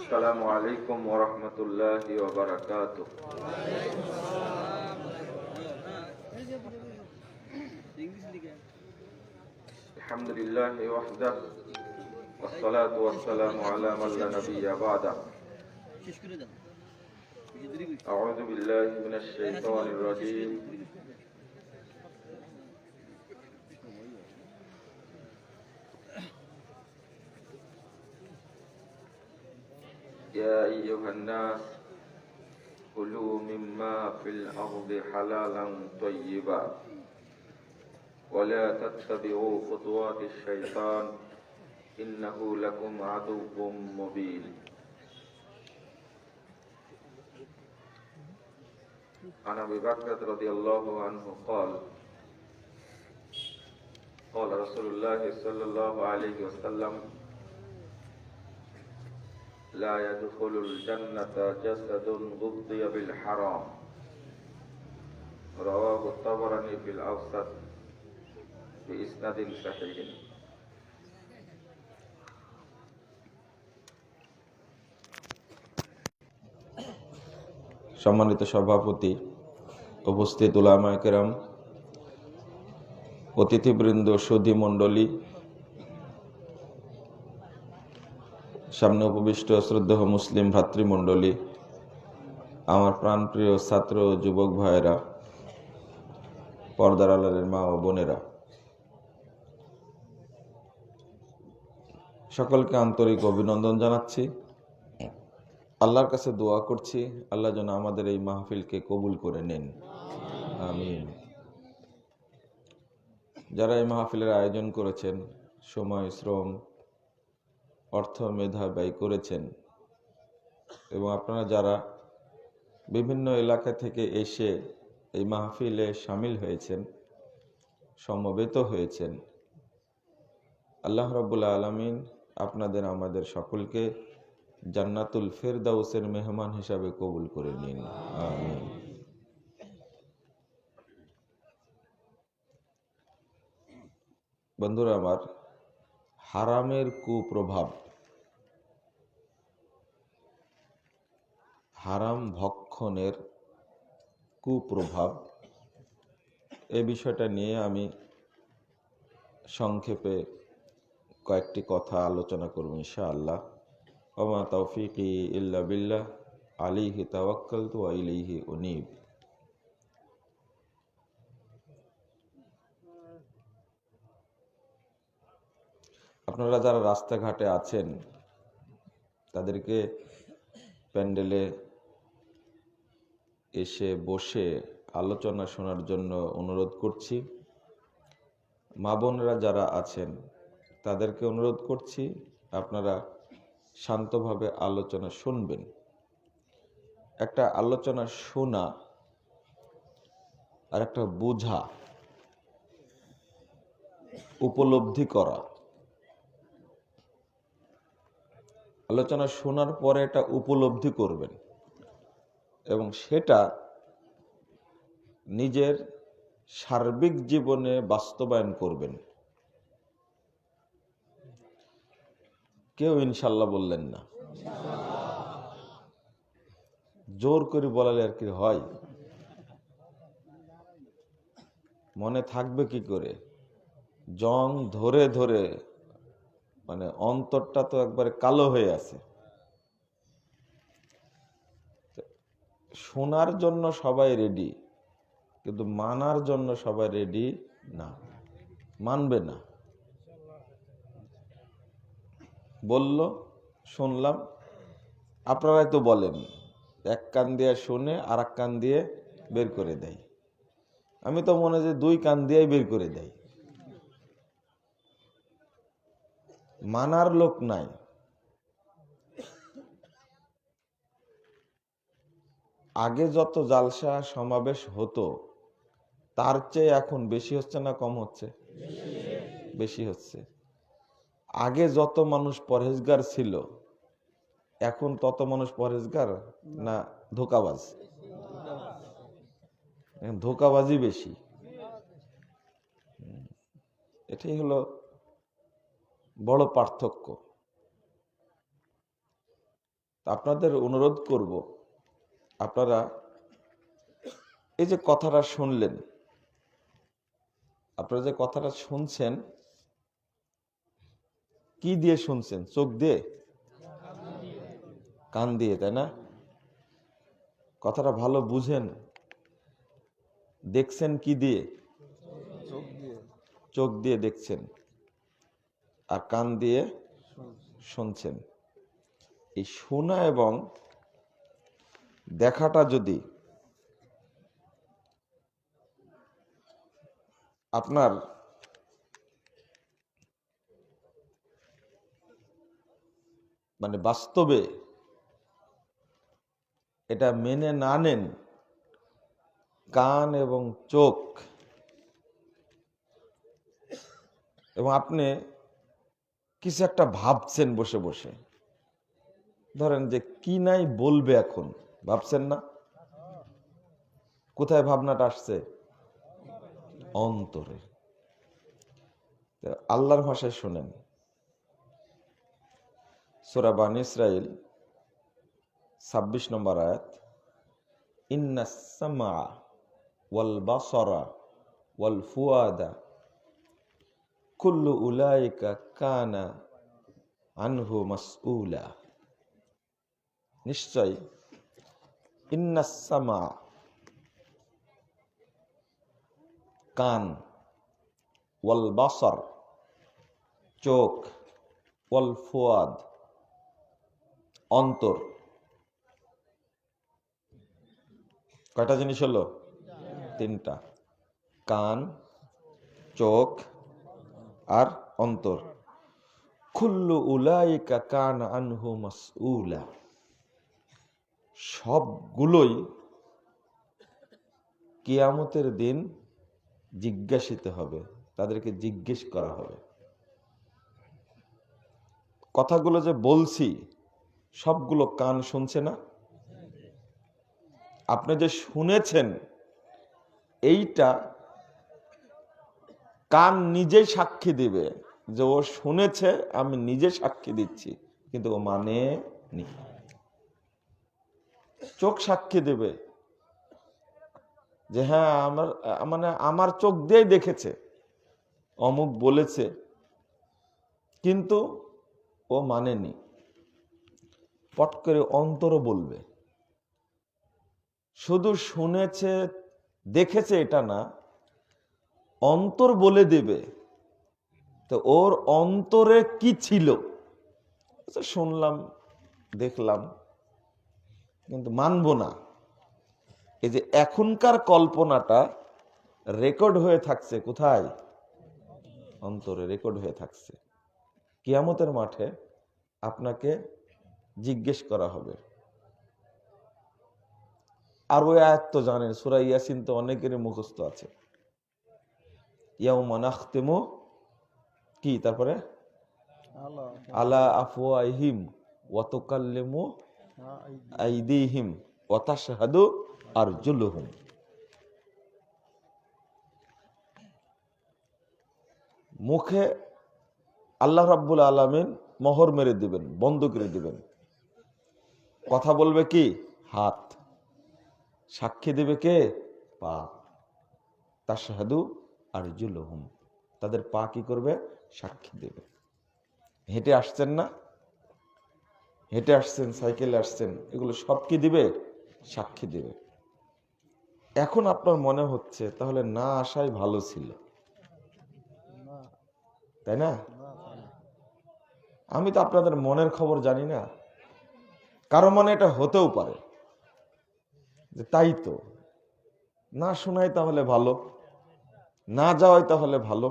السلام عليكم ورحمة الله وبركاته. الحمد لله وحده والصلاة والسلام على من لا نبي بعده. أعوذ بالله من الشيطان الرجيم. يا أيها الناس كلوا مما في الأرض حلالا طيبا ولا تتبعوا خطوات الشيطان إنه لكم عدو مبين. عن أبي بكر رضي الله عنه قال قال رسول الله صلى الله عليه وسلم لا يدخل الجنة جسد غطي بالحرام. رواه الطبراني في الأوسط بإسناد صحيح. সম্মানিত সভাপতি, উপস্থিত উলামায়ে কেরাম, অতিথিবৃন্দ, সুধী মণ্ডলী, সামনে উপবিষ্ট শ্রদ্ধেয় মুসলিম ভ্রাতৃমণ্ডলী, আমার প্রাণপ্রিয় ছাত্র ও যুবক ভাইয়েরা, পর্দার আড়ালের মা ও বোনেরা, সকলকে আন্তরিক অভিনন্দন জানাচ্ছি। আল্লাহর কাছে দোয়া করছি আল্লাহ যেন আমাদের এই মাহফিলকে কবুল করে নেন, আমিন। যারা এই মাহফিলের আয়োজন করেছেন, সময়, শ্রম, অর্থ, মেধা ব্যয় করেছেন, এবং আপনারা যারা বিভিন্ন এলাকা থেকে এসে এই মাহফিলে শামিল হয়েছেন, সমবেত হয়েছেন, আল্লাহ রাব্বুল আলামিন আপনাদের আমাদের সকলকে জান্নাতুল ফেরদাউসের মেহমান হিসাবে কবুল করে নিন, আমিন। বন্ধুরা আমার, হারামের কুপ্রভাব, হারাম ভক্ষণের কুপ্রভাব, এই বিষয়টা নিয়ে আমি সংক্ষেপে কয়েকটি কথা আলোচনা করব ইনশাআল্লাহ। ওমা তৌফিকি ইল্লা বিল্লাহ, আলাইহি তাওয়াক্কালতু ওয়া ইলাইহি উনীব। আপনারা যারা রাস্তাঘাটে আছেন তাদেরকে প্যান্ডেলে এসে বসে আলোচনা শোনার জন্য অনুরোধ করছি। মা বোনেরা যারা আছেন তাদেরকে অনুরোধ করছি আপনারা শান্তভাবে আলোচনা শুনবেন। একটা আলোচনা শোনা আর একটা বোঝা, উপলব্ধি করা। আলোচনা শোনার পরে এটা উপলব্ধি করবেন এবং সেটা নিজের সার্বিক জীবনে বাস্তবায়ন করবেন। কেউ ইনশাল্লাহ বললেন না, জোর করে বলালে আর কি হয়? মনে থাকবে কি করে? জং ধরে ধরে মানে অন্তরটা তো একবারে কালো হয়ে আছে। শোনার জন্য সবাই রেডি, কিন্তু মানার জন্য সবাই রেডি না, মানবে না। বলল, শুনলাম, আপনারাই তো বলেন এক কান দিয়ে শুনে আর এক কান দিয়ে বের করে দেয়। আমি তো মনে হয় যে দুই কান দিয়ে বের করে দেয়। মানার লোক নাই। আগে যত জালসা সমাবেশ হতো তার চেয়ে এখন বেশি হচ্ছে না কম হচ্ছে? বেশি হচ্ছে। আগে যত মানুষ পরহেজগার ছিল এখন তত মানুষ পরহেজগার না ধোঁকাবাজ? ধোঁকাবাজি বেশি। এটাই হলো বড় পার্থক্য। আপনাদের অনুরোধ করব, আপনারা এই যে কথাটা শুনলেন, আপনারা যে কথাটা শুনছেন, কি দিয়ে শুনছেন? চোখ দিয়ে, কান দিয়ে, তাই না? কথাটা ভালো বুঝেন। দেখছেন কি দিয়ে? চোখ দিয়ে দেখছেন, আর কান দিয়ে শুনছেন। এই শোনা এবং দেখাটা যদি আপনার মানে বাস্তবে এটা মেনে না নেন, কান এবং চোখ, এবং আপনি কিছু একটা ভাবছেন বসে বসে, ধরেন যে কি নাই বলবে এখন, ভাবছেন না? কোথায় ভাবনাটা আসছে? অন্তরে। তো আল্লাহর ভাষায় শুনেন, সূরা বানী ইসরাইল 26 নম্বর আয়াত, ইন্নাস সামআ ওয়াল বাসারা ওয়াল ফুয়াদা কুল্লু উলাইকা কানা আনহু মাসউলা। নিশ্চয় ইন্নাস সামআ, কান, ওয়াল বাসার, চোখ, ওয়াল ফুয়াদ, অন্তর, কয়টা জিনিস হলো? তিনটা। কান, চোখ আর অন্তর। কুল্লু উলাইকা কানা আনহু মাসউলা, সবগুলোই কিয়ামতের দিন জিজ্ঞাসিত হবে, তাদেরকে জিজ্ঞেস করা হবে। কথাগুলো যে বলছি সবগুলো কান শুনছে না? আপনি যে শুনেছেন এইটা কান নিজেই সাক্ষী দিবে যে ও শুনেছে, আমি নিজে সাক্ষী দিচ্ছি, কিন্তু ও মানে নি। চোখ সাক্ষী দেবে যে হ্যাঁ আমার চোখ দিয়েই দেখেছে, অমুক বলেছে, কিন্তু ও মানেনি। পট করে অন্তরও বলবে, শুধু শুনেছে দেখেছে এটা না, অন্তর বলে দেবে তো ওর অন্তরে কি ছিল। আচ্ছা, শুনলাম দেখলাম কিন্তু মানবো না। এই যে এখনকার কল্পনাটা রেকর্ড হয়ে থাকছে কোথায়? অন্তরে রেকর্ড হয়ে থাকছে। কিয়ামতের মাঠে আপনাকে জিজ্ঞেস করা হবে। আর ওই আয়াত তো জানেন, সূরা ইয়াসিন তো অনেকেরই মুখস্থ আছে। ইয়াউমা নাখতিমু, কি তারপরে? আলা আফওয়াহিম ওয়া তুকাল্লিমু আইদিহিম ওয়া তাশহাদু আরজুলুহুম। মুখে আল্লাহ রাব্বুল আলামিন মোহর মেরে দিবেন, বন্ধ করে দিবেন। কথা বলবে কি? হাত। সাক্ষী দেবে কে? পা। তাশহাদু আরজুলুহুম, তাদের পা কি করবে? সাক্ষী দেবে। হেঁটে আসছেন না? হেঁটে আসছেন, সাইকেলে আসছেন, এগুলো সব কি দিবে? সাক্ষী দিবে। এখন আপনার মনে হচ্ছে তাহলে না আসাই ভালো ছিল, তাই না? আমি তো আপনাদের মনের খবর জানি না, কারো মনে এটা হতেও পারে যে তাই তো, না শোনাই তাহলে ভালো, না যাওয়াই তাহলে ভালো।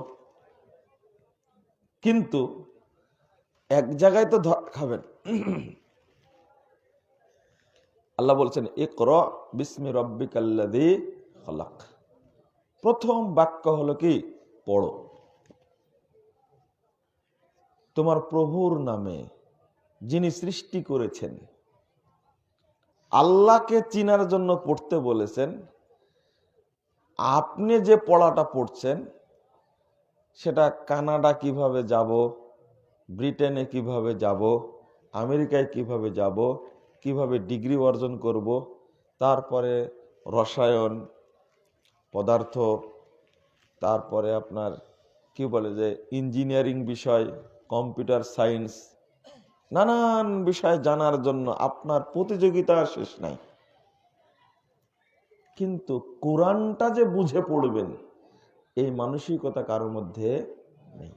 কিন্তু এক জায়গায় তো খাবেন। আল্লাহ বলছেন ইকরা বিসমি রাব্বিকাল্লাযী খালাক। প্রথম বাক্য হলো কি? পড়ো। তোমার প্রভুর নামে যিনি সৃষ্টি করেছেন। আল্লাহকে চিনার জন্য পড়তে বলেছেন। আপনি যে পড়াটা পড়ছেন সেটা কানাডা কিভাবে যাব, ব্রিটেনে কিভাবে যাব, আমেরিকায় কিভাবে যাব, কিভাবে ডিগ্রি অর্জন করব, তারপরে রসায়ন, পদার্থ, তারপরে আপনার কি বলে যে ইঞ্জিনিয়ারিং বিষয়, কম্পিউটার সায়েন্স, নানান বিষয় জানার জন্য আপনার প্রতিযোগিতার শেষ নাই। কিন্তু কোরআনটা যে বুঝে পড়বেন এই মানসিকতা কারোর মধ্যে নেই।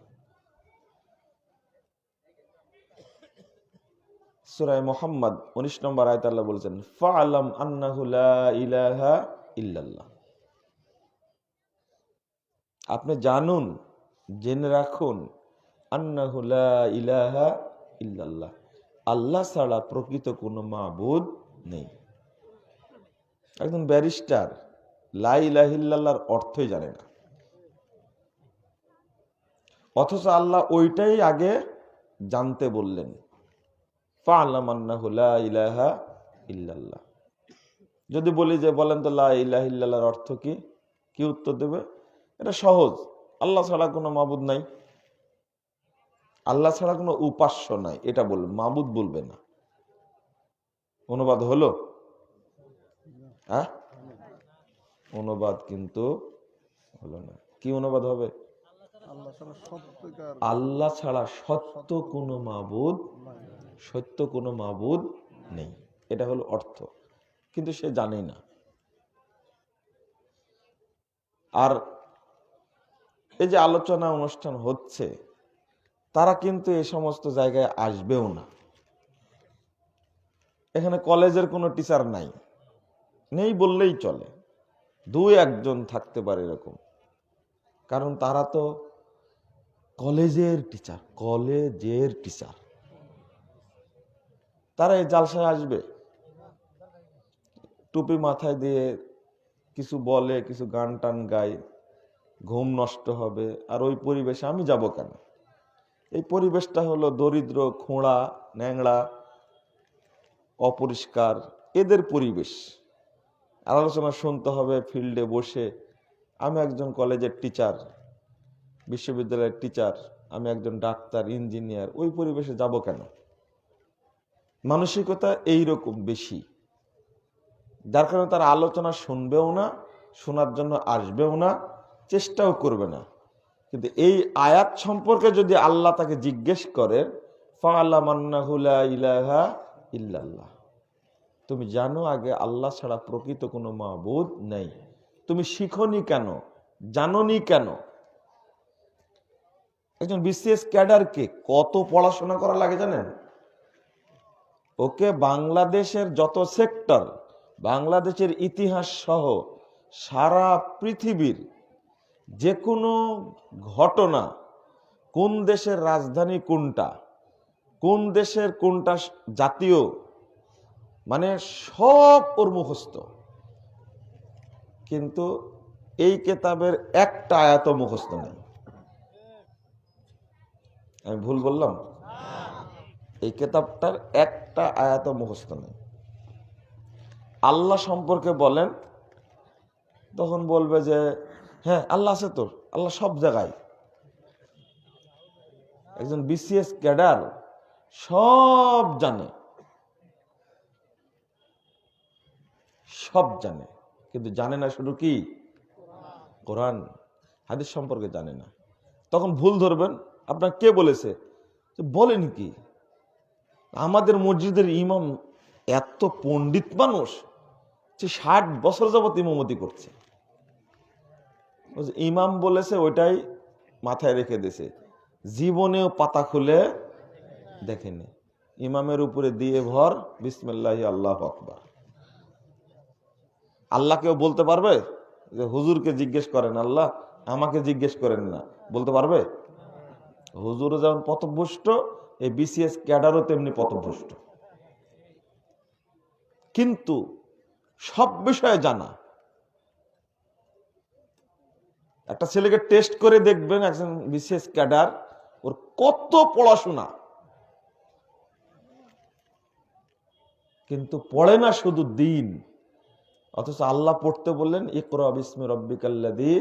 সূরা মুহাম্মদ 19 নম্বর আয়াতে আল্লাহ বলেছেন, ফাআলাম আন্নাহু লা ইলাহা ইল্লাল্লাহ। আপনি জানুন, জেনে রাখুন, আন্নাহু লা ইলাহা ইল্লাল্লাহ, আল্লাহ ছাড়া প্রকৃত কোনো মাবুদ নেই। একজন ব্যারিস্টার লা ইলাহা ইল্লাল্লাহর অর্থই জানে না, অথচ আল্লাহ ওইটাই আগে জানতে বললেন, ফাআলাম আন্নাহু লা ইলাহা ইল্লাল্লাহ। যদি বলি যে বলেন তো লা ইলাহা ইল্লাল্লাহর অর্থ কি, কি উত্তর দেবে? এটা সহজ, আল্লাহ ছাড়া কোনো মাবুদ নাই, আল্লাহ ছাড়া কোনো উপাস্য নাই, এটা বলবে, মাবুদ বলবে না। অনুবাদ হলো? হ্যাঁ, অনুবাদ কিন্তু হলো না। কি অনুবাদ হবে? আল্লাহ ছাড়া সত্য কোনো মাবুদ, সত্য কোনো মাবুদ নেই, এটা হলো অর্থ। কিন্তু সে জানে না। আর এই যে আলোচনা অনুষ্ঠান হচ্ছে, তারা কিন্তু এই সমস্ত জায়গায় আসবেও না। এখানে কলেজের কোনো টিচার নাই, নেই বললেই চলে, দুই একজন থাকতে পারে এরকম, কারণ তারা তো কলেজের টিচার, কলেজের টিচার। তারা এই জালসায় আসবে, টুপি মাথায় দিয়ে কিছু বলে, কিছু গান টান গায়, ঘুম নষ্ট হবে। আর ওই পরিবেশে আমি যাব কেন? এই পরিবেশটা হলো দরিদ্র, খোঁড়া, ন্যাংড়া, অপরিষ্কার, এদের পরিবেশ। আলোচনা শুনতে হবে ফিল্ডে বসে। আমি একজন কলেজের টিচার, বিশ্ববিদ্যালয়ের টিচার, আমি একজন ডাক্তার, ইঞ্জিনিয়ার, ওই পরিবেশে যাব কেন? মানসিকতা এইরকম বেশি, যার কারণে তারা আলোচনা শুনবেও না, শোনার জন্য আসবেও না, চেষ্টাও করবে না। কিন্তু এই আয়াত সম্পর্কে যদি আল্লাহ তাকে জিজ্ঞেস করে, ফাআলাম আন্নাহু লা ইলাহা ইল্লাল্লাহ, তুমি জানো আগে আল্লাহ ছাড়া প্রকৃত কোনো মাবুদ নেই, তুমি শিখনি কেন, জানোনি কেন? একজন বিসিএস ক্যাডারকে কত পড়াশোনা করা লাগে জানেন? ওকে বাংলাদেশের যত সেক্টর, বাংলাদেশের ইতিহাস সহ সারা পৃথিবীর যে কোনো ঘটনা, কোন দেশের রাজধানী কোনটা, কোন দেশের কোনটা জাতীয়, মানে সব ওর মুখস্থ। কিন্তু এই কেতাবের একটা আয়াত মুখস্থ নেই। আমি ভুল বললাম? এই কেতাবটার একটা আয়াত মুখস্থ নেই। আল্লাহ সম্পর্কে বলেন, তখন বলবে যে হ্যাঁ আল্লাহ আছে, তোর আল্লাহ সব জায়গায়। একজন বিসিএস ক্যাডার সব জানে, সব জানে, কিন্তু জানে না শুধু কি কোরআন হাদিস সম্পর্কে জানে না। তখন ভুল ধরবেন, আপনার কে বলেছে? বলেন কি, আমাদের মসজিদের ইমাম এত পণ্ডিত মানুষ যে 60 বছর যাবত ইমামতি করছে, ইমাম বলেছে ওইটাই মাথায় রেখে দিয়েছে, জীবনেও পাতা খুলে দেখেনি। ইমামের উপরে দিয়ে ভর বিসমিল্লাহি আল্লাহু আকবার। আল্লাহ কেউ বলতে পারবে যে হুজুরকে জিজ্ঞেস করেন, আল্লাহ আমাকে জিজ্ঞেস করেন না, বলতে পারবে? হুজুরও যেমন পথভ্রষ্ট, এই বিসিএস ক্যাডারও তেমনি পথভ্রষ্ট। কিন্তু সব বিষয়ে জানা। একটা ছেলেকে টেস্ট করে দেখবেন, একজন বিসিএস ক্যাডার, ওর কত পড়াশোনা, কিন্তু পড়ে না শুধু দিন। অথচ আল্লাহ পড়তে বললেন ইকরা বিসমি রাব্বিকাল্লাযী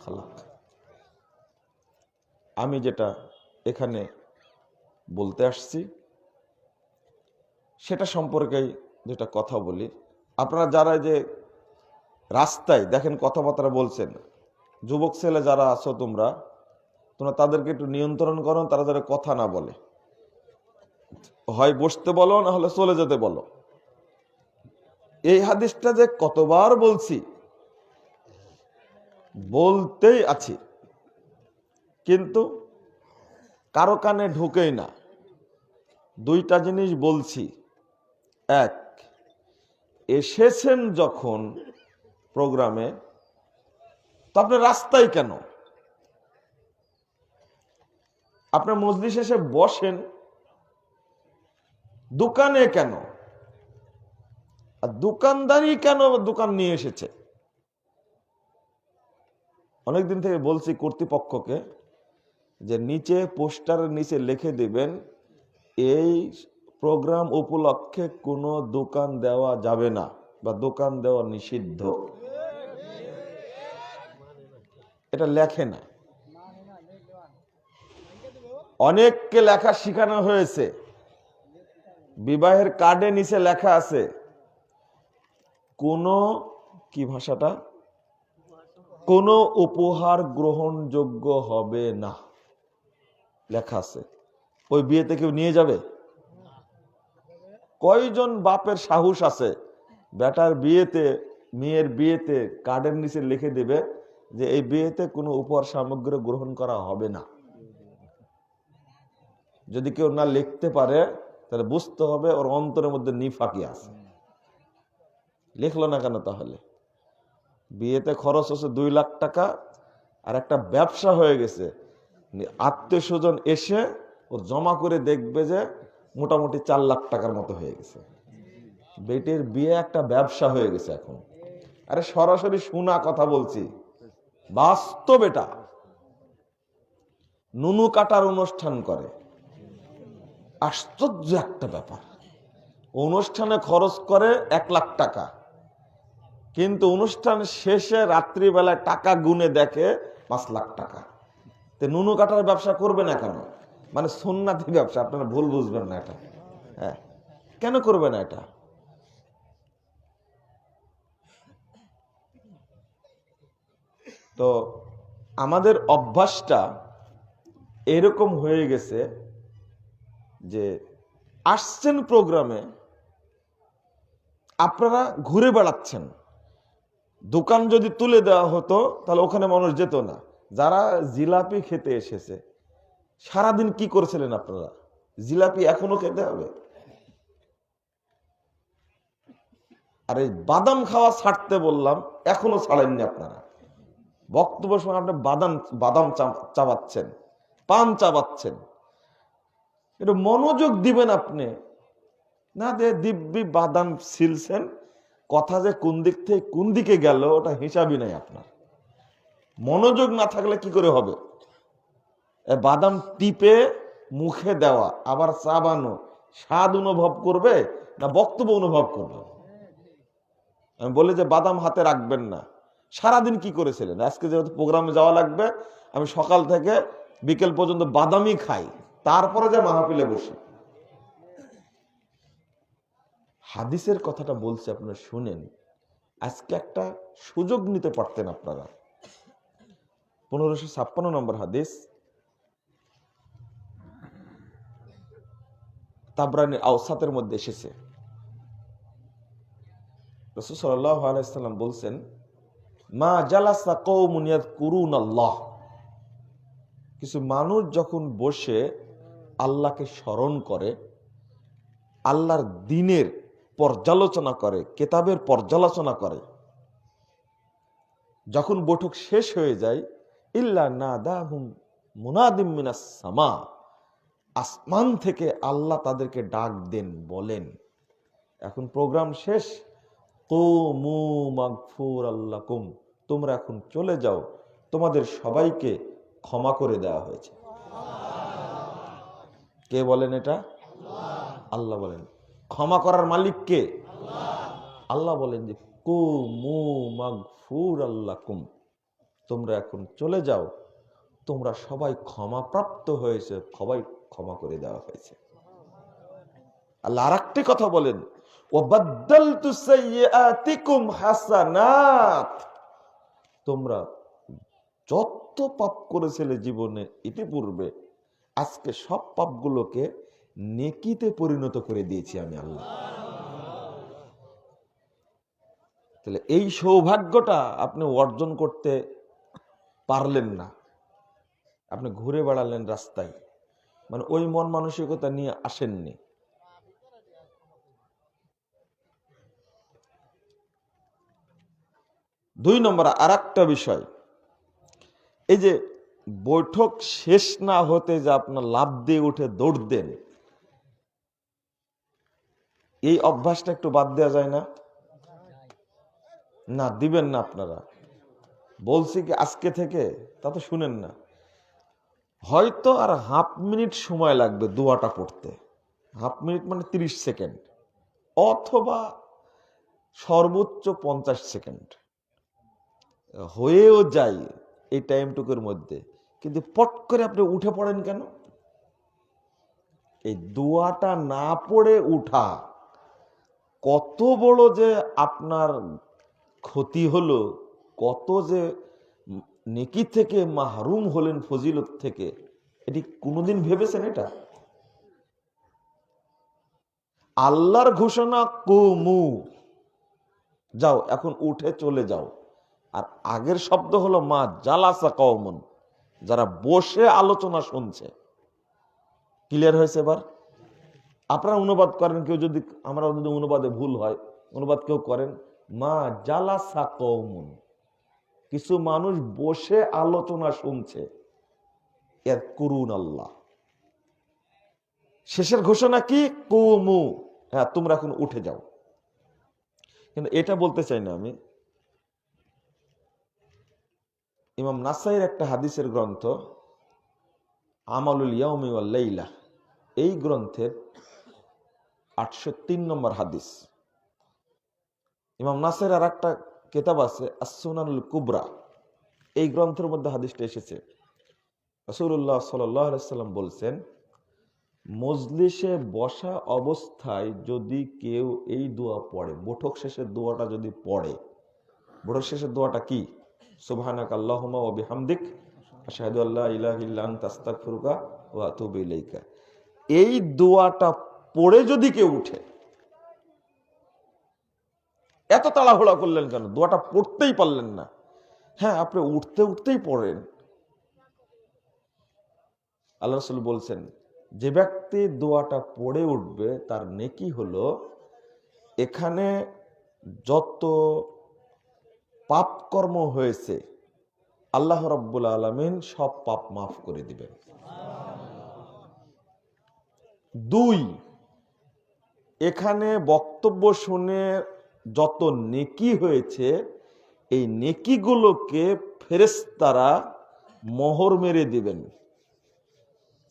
খালাক। আমি যেটা এখানে বলতে আসছি সেটা সম্পর্কেই যেটা কথা বলি, আপনারা যারা যে রাস্তায় দেখেন কথাবার্তা বলছেন, যুবক ছেলে যারা আছো তোমরা তাদেরকে একটু নিয়ন্ত্রণ করো, তারা যারা কথা না বলে, হয় বসতে বলো না হলে চলে যেতে বলো। এই হাদিসটা যে কতবার বলছি, বলতেই আছি, কিন্তু কারো কানে ঢুকেই না। দুইটা জিনিস বলছি। এক, এসেছেন যখন প্রোগ্রামে, তো আপনি রাস্তায় কেন? আপনার মজলিস এসে বসেন, দোকানে কেন? আর দোকানদারি কেন দোকান নিয়ে এসেছে? অনেকদিন থেকে বলছি কর্তৃপক্ষকে যে নিচে পোস্টারের নিচে লিখে দিবেন এই প্রোগ্রাম উপলক্ষে কোনো দোকান দেওয়া যাবে না বা দোকান দেওয়া নিষিদ্ধ। এটা লেখে না। অনেককে লেখা শেখানো হয়েছে, বিবাহের কার্ডে নিচে লেখা আছে কোনো, কি ভাষাটা, কোনো উপহার গ্রহণযোগ্য হবে না লেখা আছে। ওই বিয়েতে কেউ নিয়ে যাবে? কয়জন বাপের সাহস আছে বেটার বিয়েতে, মেয়ের বিয়েতে কার্ডের নিচে লিখে দিবে যে এই বিয়েতে কোনো উপহার সামগ্রী গ্রহণ করা হবে না? যদি কেউ না লিখতে পারে তাহলে বুঝতে হবে ওর অন্তরের মধ্যে নিফাকি আছে। লিখলো না কেন তাহলে? বিয়েতে খরচ হচ্ছে 2 লাখ টাকা, আর একটা ব্যবসা হয়ে গেছে। আত্মীয় স্বজন এসে ও জমা করে দেখবে যে মোটামুটি 4 লাখ টাকার মতো হয়ে গেছে। বেটির বিয়ে একটা ব্যবসা হয়ে গেছে এখন। আরে সরাসরি শোনা কথা বলছি, বাস্তব এটা। নুনু কাটার অনুষ্ঠান করে, আশ্চর্য একটা ব্যাপার। অনুষ্ঠানে খরচ করে 1 লাখ টাকা, কিন্তু অনুষ্ঠান শেষে রাত্রিবেলায় টাকা গুনে দেখে 5 লাখ টাকা। তো নুনু কাটার ব্যবসা করবে না কেন? মানে সুন্নাতি ব্যবসা, আপনারা ভুল বুঝবেন না এটা। হ্যাঁ, কেন করবে না এটা? তো আমাদের অভ্যাসটা এরকম হয়ে গেছে যে আসছেন প্রোগ্রামে, আপনারা ঘুরে বেড়াচ্ছেন। দোকান যদি তুলে দেওয়া হতো তাহলে ওখানে মানুষ যেত না। যারা জিলাপি খেতে এসেছে, সারাদিন কি করেছিলেন আপনারা? জিলাপি এখনো খেতে হবে? আর এই বাদাম খাওয়া ছাড়তে বললাম, এখনো ছাড়েননি আপনারা। বক্তব্যের সময় আপনি বাদাম চাবাচ্ছেন, পান চাবাচ্ছেন। একটু মনোযোগ দিবেন আপনি, না দিয়ে দিব্যি বাদাম ছিলছেন। কথা যে কোন দিক থেকে কোন দিকে গেল ওটা হিসাবই নাই আপনার। মনোযোগ না থাকলে কি করে হবে? বাদাম টিপে মুখে দেওয়া আবার চাবানো, স্বাদ অনুভব করবে না বক্তব্য অনুভব করবে? আমি বলি যে বাদাম হাতে রাখবেন না। সারাদিন কি করেছিলেন? আজকে যেহেতু প্রোগ্রামে যাওয়া লাগবে, আমি সকাল থেকে বিকেল পর্যন্ত বাদামই খাই, তারপরে যে মাহফিলে বসি। হাদিসের কথাটা বলছি, আপনারা শুনেন। আজকে একটা সুযোগ নিতে পারতেন আপনারা। 1556 নম্বর হাদিস, তাবরানী আওসাতের মধ্যে এসেছে। রাসূল সাল্লাল্লাহু আলাইহি ওয়াসাল্লাম বলছেন, মা জালাসা কওমুন ইয়াযকুরুনাল্লাহ, কিছু মানুষ যখন বসে আল্লাহকে স্মরণ করে, আল্লাহর দ্বীনের পর্যালোচনা করে, কিতাবের পর্যালোচনা করে, যখন বৈঠক শেষ হয়ে যায়, ইল্লা নাদাহুম মুনাদিম মিনাস সামা, আসমান থেকে আল্লাহ তাদেরকে ডাক দেন, বলেন এখন প্রোগ্রাম শেষ, কুমু মাগফুরাল লাকুম, তোমরা এখন চলে যাও, তোমাদের সবাইকে ক্ষমা করে দেওয়া হয়েছে। কে বলেন এটা? আল্লাহ বলেন। ক্ষমা করার মালিক কে? আল্লাহ বলেন যে কুমু মাগফুরাল লাকুম, তোমরা এখন চলে যাও, তোমরা সবাই ক্ষমাপ্রাপ্ত হয়েছে, সবাই ক্ষমা করে দেওয়া হয়েছে। আল্লাহ আরেকটি কথা বলেন, ওয়াবাদদালতু সাইয়্যাতিকুম হাসানাত, তোমরা যত পাপ করেছিলে জীবনে ইতিপূর্বে, আজকে সব পাপগুলোকে নেকিতে পরিণত করে দিয়েছি আমি আল্লাহ। তাহলে এই সৌভাগ্যটা আপনি অর্জন করতে পারলেন না, আপনি ঘুরে বেড়ালেন রাস্তায়, মানে ওই মন মানসিকতা নিয়ে আসেননি। দুই নম্বর আর একটা বিষয়, এই যে বৈঠক শেষ না হতে যে আপনার লাফ দিয়ে উঠে দৌড় দেন, এই অভ্যাসটা একটু বাদ দেওয়া যায় না? না, দিবেন না আপনারা। বলছি কি আজকে থেকে, তা তো শুনেন না। হয়তো আর হাফ মিনিট সময় লাগবে দোয়াটা পড়তে, হাফ মিনিট মানে 30 সেকেন্ড, অথবা সর্বোচ্চ 50 সেকেন্ড হয়েও যায় এই টাইমটুকুর মধ্যে, কিন্তু পট করে আপনি উঠে পড়েন কেন? এই দোয়াটা না পড়ে উঠা কত বড় যে আপনার ক্ষতি হলো, কত যে নেকি থেকে মাহরুম হলেন, ফজিলত থেকে, এটি কোনোদিন ভেবেছেন? এটা আল্লাহর ঘোষণা, কুমু, যাও এখন উঠে চলে যাও। আর আগের শব্দ হলো মা জালাসা কওমুন, যারা বসে আলোচনা শুনছে। ক্লিয়ার হয়েছে? এবার আপনারা অনুবাদ করেন, কেউ যদি, আমরা যদি অনুবাদে ভুল হয়, অনুবাদ কেউ করেন মা জালাসা কওমুন, কিছু মানুষ বসে আলোচনা শুনছে, এর করুন আল্লাহ। শেষের ঘোষণা কি? কুমু, হ্যাঁ তোমরা এখন উঠে যাও। কিন্তু এটা বলতে চাই না আমি। ইমাম নাসাইর একটা হাদিসের গ্রন্থ আমালুল ইয়াউমি ওয়াল লাইলা, এই গ্রন্থের 803 নম্বর হাদিস। ইমাম নাসাইর আর একটা কিতাব আছে আস-সুনানুল কুবরা, এই গ্রন্থের মধ্যে হাদিসটা এসেছে। রাসূলুল্লাহ সাল্লাল্লাহু আলাইহি সাল্লাম বলছেন, মজলিসে বসা অবস্থায় যদি কেউ এই দোয়া পড়ে, বৈঠক শেষের দোয়াটা যদি পড়ে, বৈঠক শেষের দোয়াটা কি? সুবহানাকা আল্লাহুম্মা ওয়া বিহামদিক আশহাদু আল্লা ইলাহা ইল্লা আনতা আস্তাগফিরুকা ওয়া আতুবু ইলাইকা, এই দোয়াটা পড়ে যদি কেউ উঠে, এত তাড়াহুড়া করলেন কেন? দোয়াটা পড়তেই পারলেন না? হ্যাঁ, আপনি উঠতে উঠতেই পড়েন। আল্লাহ রাসূল বলছেন, যে ব্যক্তি দোয়াটা পড়ে উঠবে তার নেকি হলো, এখানে যত পাপ কর্ম হয়েছে আল্লাহ রাব্বুল আলামিন সব পাপ মাফ করে দিবেন। 2, এখানে বক্তব্য শুনে যত নেকি হয়েছে, এই নেকিগুলোকে ফেরেশতারা মোহর মেরে দিবেন,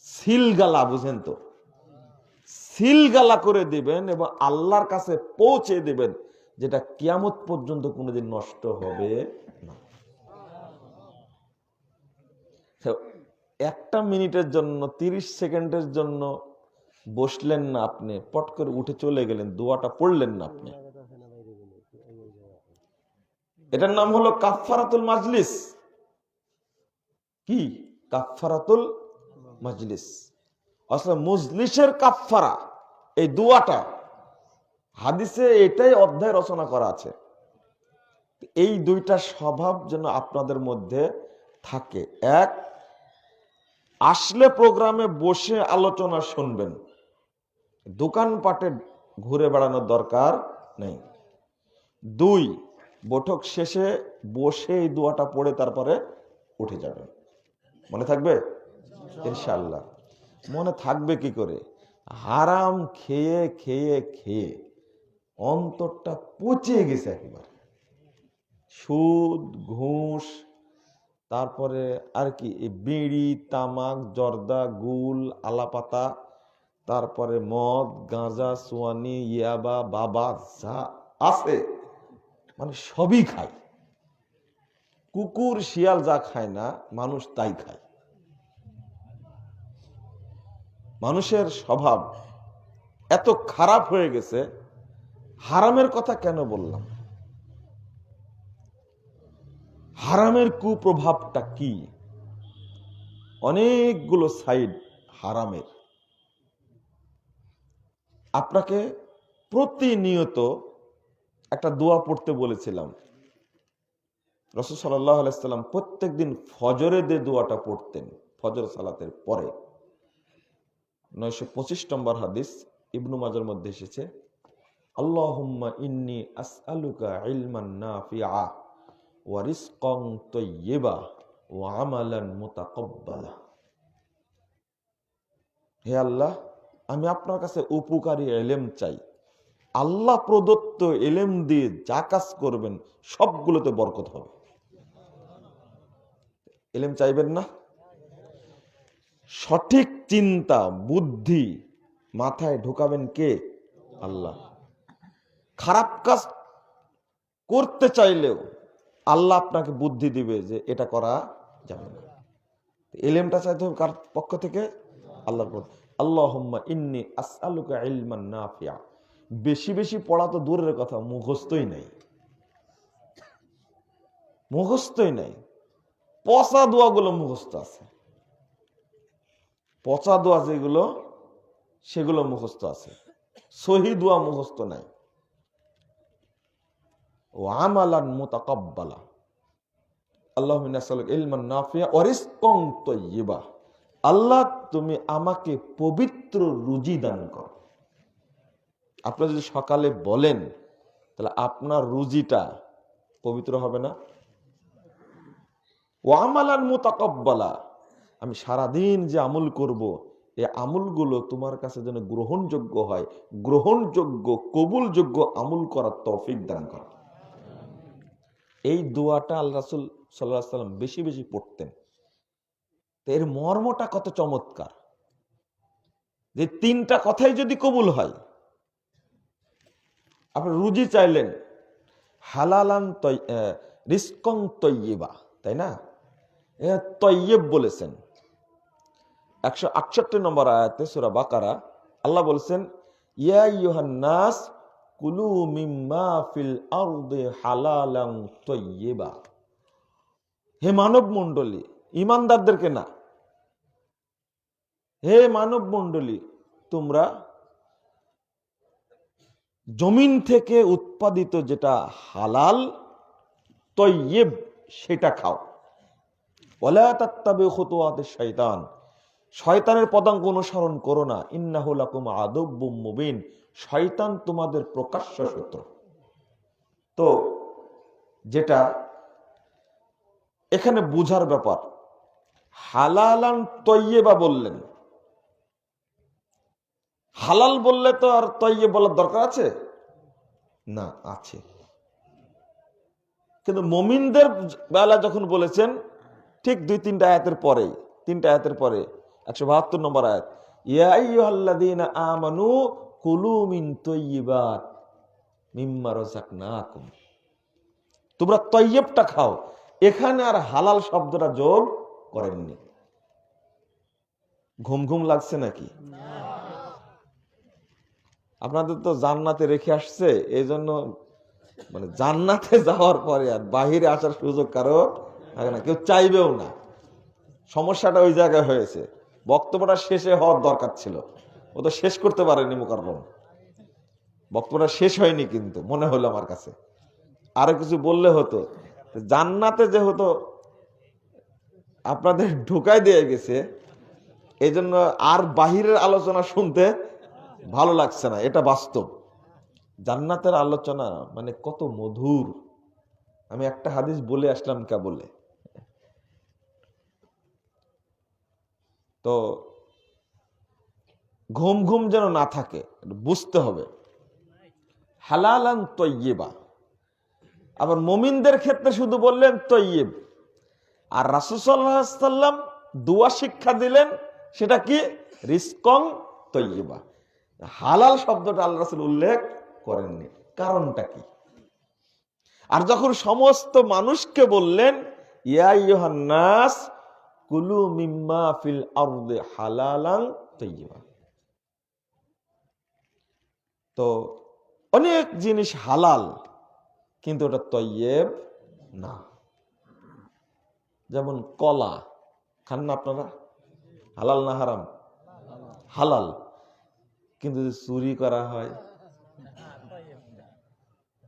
সিলগালা, বুঝেন তো, সিলগালা করে দিবেন এবং আল্লাহর কাছে পৌঁছে দিবেন, যেটা কিয়ামত পর্যন্ত কোনোদিন নষ্ট হবে না। একটা মিনিটের জন্য, 30 সেকেন্ডের জন্য বসলেন না আপনি, পট করে উঠে চলে গেলেন, দোয়াটা পড়লেন না আপনি, এটার নাম হলো কাফফারাতুল মাজলিস। কি? কাফফারাতুল মাজলিস। আসলে মজলিসের কাফফারা এই দোয়াটা, হাদিসে এটাই অধ্যায় রচনা করা আছে। এই দুইটা স্বভাব যেন আপনাদের মধ্যে থাকে। এক, আসলে প্রোগ্রামে বসে আলোচনা শুনবেন, দোকানপাটে ঘুরে বেড়ানোর দরকার নেই। 2, বৈঠক শেষে বসে এই দোয়াটা পড়ে তারপরে উঠে যাবেন। মনে থাকবে ইনশাআল্লাহ? মনে থাকবে কি করে? হারাম খেয়ে খেয়ে খেয়ে অন্তরটা পচে গেছে একেবারে। সুদ, ঘুষ, তারপরে আর কি, বিড়ি, তামাক, জর্দা, গুল, আলাপাতা, তারপরে মদ, গাঁজা, সোয়ানি, ইয়াবা, বাবা, যা আছে মানে সবই খায়। কুকুর শিয়াল যা খায় না, মানুষ তাই খায়। মানুষের স্বভাব এত খারাপ হয়ে গেছে, হারামের কথা কেন বললাম? হারামের কুপ্রভাবটা কি? অনেকগুলো সাইড হারামের। আপনাকে প্রতিনিয়ত একটা দোয়া পড়তে বলেছিলাম। রাসূল সাল্লাল্লাহু আলাইহি সাল্লাম প্রত্যেকদিন ফজরে যে দোয়াটা পড়তেন, ফজর সালাতের পরে। 925 নম্বর হাদিস ইবনু মাজার মধ্যে এসেছে, আল্লাহুম্মা ইন্নী আসআলুকা ইলমান নাফিআ ওয়া রিজকান তাইয়্যিবা ওয়া আমালান মুতাকাব্বালা। হে আল্লাহ, আমি আপনার কাছে উপকারী ইলম চাই। আল্লাহ প্রদত্ত ইলম দিয়ে যা কাজ করবেন সবগুলোতে বরকত হবে। ইলম চাইবেন না? সঠিক চিন্তা বুদ্ধি মাথায় ঢোকাবেন কে? আল্লাহ। খারাপ কাজ করতে চাইলেও আল্লাহ আপনাকে বুদ্ধি দিবে যে এটা করা যাবে না। ইলমটা চাইতে হবে কার পক্ষ থেকে? আল্লাহর পক্ষ। আল্লাহুম্মা ইন্নী আসআলুকা ইলমান নাফিআ। বেশি বেশি পড়া তো দূরের কথা, মুখস্থই নাই। মুখস্থই নাই। পচা দোয়াগুলো মুখস্থ আছে। পচা দোয়া যেগুলো সেগুলো মুখস্থ আছে, সহি দোয়া মুখস্থ নাই। ওয়া আমালান মুতাকাব্বালা। আল্লাহুম্মা ইন্নী আসআলুকা ইলমান নাফিআ ওয়া রিজকান তাইয়্যিবা। আল্লাহ, তুমি আমাকে পবিত্র রুজি দান করো। আপনারা যদি সকালে বলেন তাহলে আপনার রুজিটা পবিত্র হবে না? ওয়া আমালান মুতাকাব্বালা। আমি সারাদিন যে আমল করব, এই আমলগুলো তোমার কাছে যেন গ্রহণযোগ্য হয়। গ্রহণযোগ্য কবুলযোগ্য আমল করার তৌফিক দান করো। এই দোয়াটা আল্লাহ রাসূল সাল্লাল্লাহু আলাইহি সাল্লাম বেশি বেশি পড়তেন। এর মর্মটা কত চমৎকার, যে তিনটা কথাই যদি কবুল হয়। আপনি রুজি চাইলেন, হালালান রিজকান তাইয়্যিবা, তাই না? তয়্যিব বলেছেন 168 নম্বর আয়াতে সূরা বাকারা। আল্লাহ বলেছেন, ইয়া আইয়ুহান নাস কুলু মিম্মা ফিল আরদি হালালান তাইয়্যিবা। হে মানব মণ্ডলী, ঈমানদারদেরকে না, হে মানব মণ্ডলী, তোমরা জমিন থেকে উৎপাদিত যেটা হালাল তয়্যিব সেটা খাও। ওয়ালা তাত্তাবিউ খুতুওয়াতিশ শাইতান। শয়তানের পদাঙ্ক অনুসরণ করো না। ইন্নাহু লাকুম আদুব্বুম মুবিন। শয়তান তোমাদের প্রকাশ্য শত্রু। তো যেটা এখানে বুঝার ব্যাপার, হালালান তয়্যিবা বললেন। হালাল বললে তো আর তয়্যিব বলার দরকার আছে না? আছে। কিন্তু মুমিনদের বেলা যখন বলেছেন ঠিক 2-3টা আয়াতের পরে, 3টা আয়াতের পরে 172 নম্বর আয়াত, ইয়া আইয়ুহাল্লাযীনা আমানু কুলু মিন তাইয়্যিবাত মিম্মা রাযাকনাকুম। তোমরা তয়্যিবটা খাও। এখানে আর হালাল শব্দটা যোগ করেননি। ঘুম ঘুম লাগছে নাকি? আপনাদের তো জান্নাতে রেখে আসছে, এই জন্য মানে জান্নাতে যাওয়ার পরে আর বাহিরে আসার সুযোগ কারো থাকে না, কেউ চাইবেও না। সমস্যাটা ওই জায়গায় হয়েছে। বক্তব্যটা শেষে হওয়ার দরকার ছিল, ও তো শেষ করতে পারেনি মুকাররম। বক্তব্যটা শেষ হয়নি কিন্তু মনে হলো আমার কাছে, আরো কিছু বললে হতো। জান্নাতে যেহেতু আপনাদের ঢুকাই দিয়ে গেছে, এই জন্য আর বাহিরের আলোচনা শুনতে ভালো লাগছে না, এটা বাস্তব। জান্নাতের আলোচনা মানে কত মধুর। আমি একটা হাদিস বলে আসলাম কেবলে। তো ঘুম ঘুম যেন না থাকে, বুঝতে হবে। হালালান তয়্যিবা। আবার মুমিনদের ক্ষেত্রে শুধু বললেন তয়্যিব। আর রাসূল সাল্লাল্লাহু আলাইহি সাল্লাম দোয়া শিক্ষা দিলেন, সেটা কি? রিজকান তয়্যিবা। হালাল শব্দটা আল্লাহ রাসূল উল্লেখ করেননি। কারণটা কি? আর যখন সমস্ত মানুষকে বললেন, ইয়া আইয়ুহান নাস কুলু মিম্মা ফিল আরদি হালালান তাইয়্যিবা। তো অনেক জিনিস হালাল, কিন্তু ওটা তয়্যেব না। যেমন কলা খান না আপনারা? হালাল না হারাম? হালাল, কিন্তু যদি চুরি করা হয়,